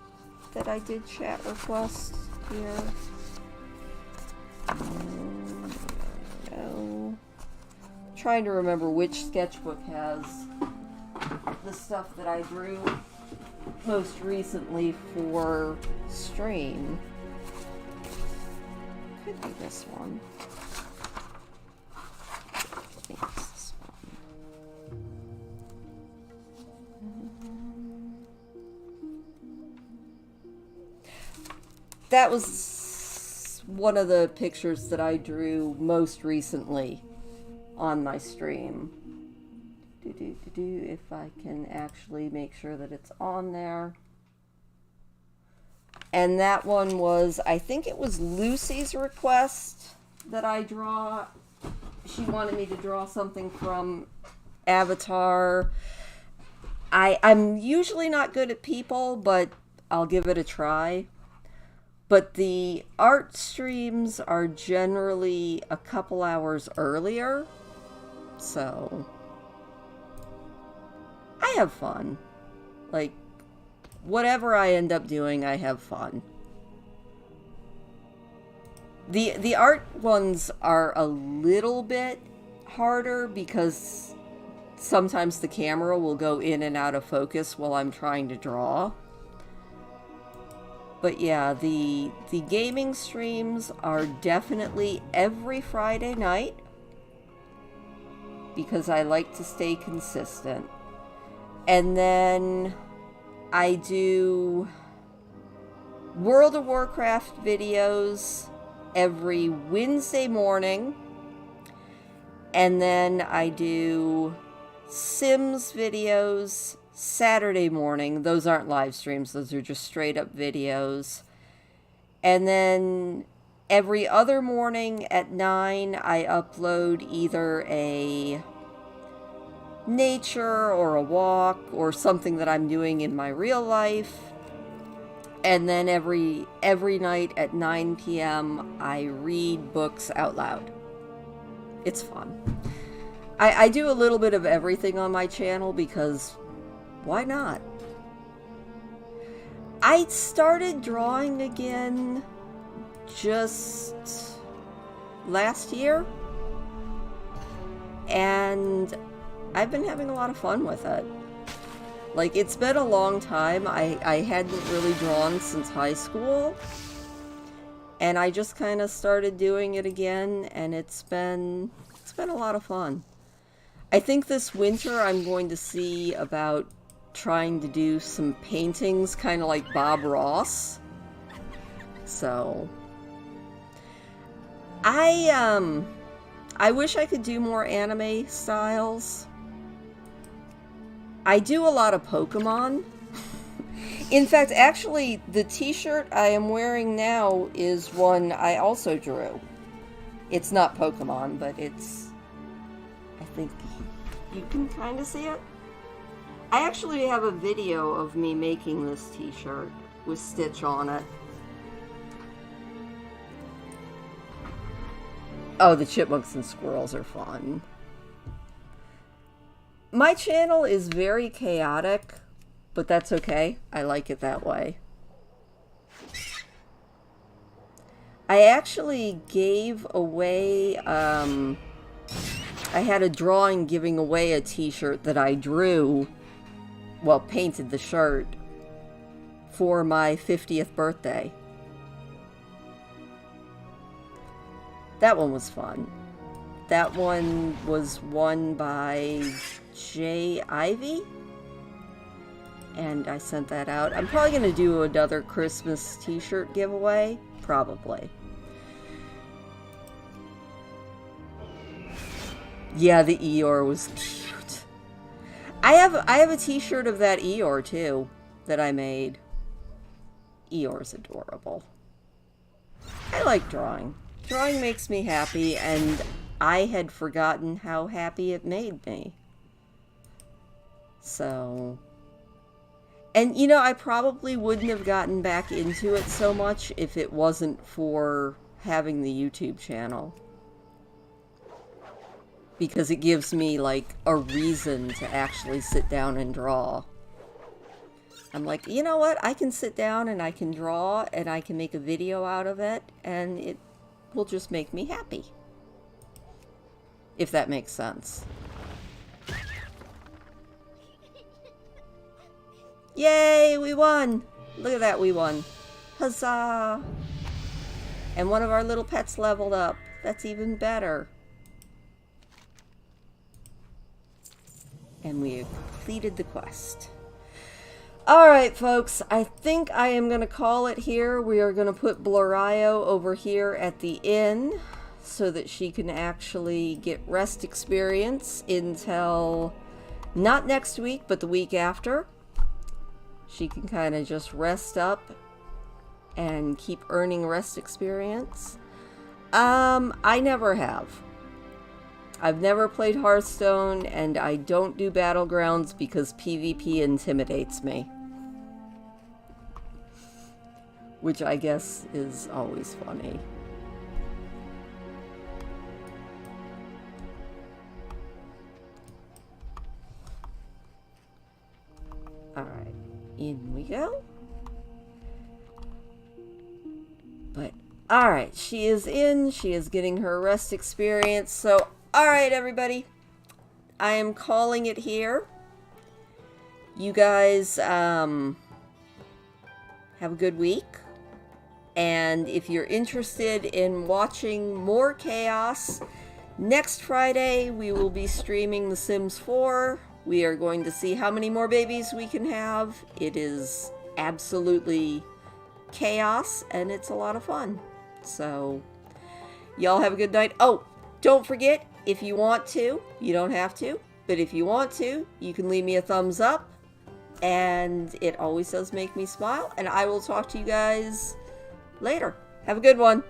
that I did chat requests here? No. Trying to remember which sketchbook has the stuff that I drew most recently for stream. Could be this one. I think it's this one. That was one of the pictures that I drew most recently on my stream. If I can actually make sure that it's on there. And that one was, I think it was Lucy's request that I draw. She wanted me to draw something from Avatar. I'm usually not good at people, but I'll give it a try. But the art streams are generally a couple hours earlier, so I have fun. Like, whatever I end up doing, I have fun. The art ones are a little bit harder because sometimes the camera will go in and out of focus while I'm trying to draw. But yeah, the gaming streams are definitely every Friday night because I like to stay consistent. And then I do World of Warcraft videos every Wednesday morning. And then I do Sims videos Saturday morning. Those aren't live streams, those are just straight up videos. And then every other morning at 9, I upload either a nature or a walk or something that I'm doing in my real life. And then every night at 9 p.m. I read books out loud. It's fun. I do a little bit of everything on my channel because why not? I started drawing again just last year, and I've been having a lot of fun with it. Like, it's been a long time. I hadn't really drawn since high school, and I just kind of started doing it again, and it's been a lot of fun. I think this winter I'm going to see about trying to do some paintings, kind of like Bob Ross. So, I wish I could do more anime styles. I do a lot of Pokemon. In fact, actually, the t-shirt I am wearing now is one I also drew. It's not Pokemon, but it's... I think you can kind of see it. I actually have a video of me making this t-shirt with Stitch on it. Oh, the chipmunks and squirrels are fun. My channel is very chaotic, but that's okay. I like it that way. I actually gave away, I had a drawing giving away a t-shirt that I drew, well, painted the shirt, for my 50th birthday. That one was fun. That one was won by J. Ivy, and I sent that out. I'm probably going to do another Christmas t-shirt giveaway, probably. Yeah, the Eeyore was cute. I have a t-shirt of that Eeyore too that I made. Eeyore's adorable. I like drawing. Drawing makes me happy, and I had forgotten how happy it made me. So, and you know, I probably wouldn't have gotten back into it so much if it wasn't for having the YouTube channel. Because it gives me, like, a reason to actually sit down and draw. I'm like, you know what? I can sit down and I can draw and I can make a video out of it, and it will just make me happy. If that makes sense. Yay, we won! Look at that, we won. Huzzah! And one of our little pets leveled up. That's even better. And we have completed the quest. Alright, folks, I think I am going to call it here. We are going to put Blorio over here at the inn so that she can actually get rest experience until not next week, but the week after. She can kind of just rest up and keep earning rest experience. I never have. I've never played Hearthstone, and I don't do Battlegrounds because PvP intimidates me. Which I guess is always funny. Alright, in we go. But, alright, she is in, she is getting her rest experience, so... Alright, everybody. I am calling it here. You guys, have a good week. And if you're interested in watching more chaos, next Friday we will be streaming The Sims 4. We are going to see how many more babies we can have. It is absolutely chaos, and it's a lot of fun. So, y'all have a good night. Oh, don't forget, if you want to, you don't have to, but if you want to, you can leave me a thumbs up, and it always does make me smile, and I will talk to you guys Later. Have a good one.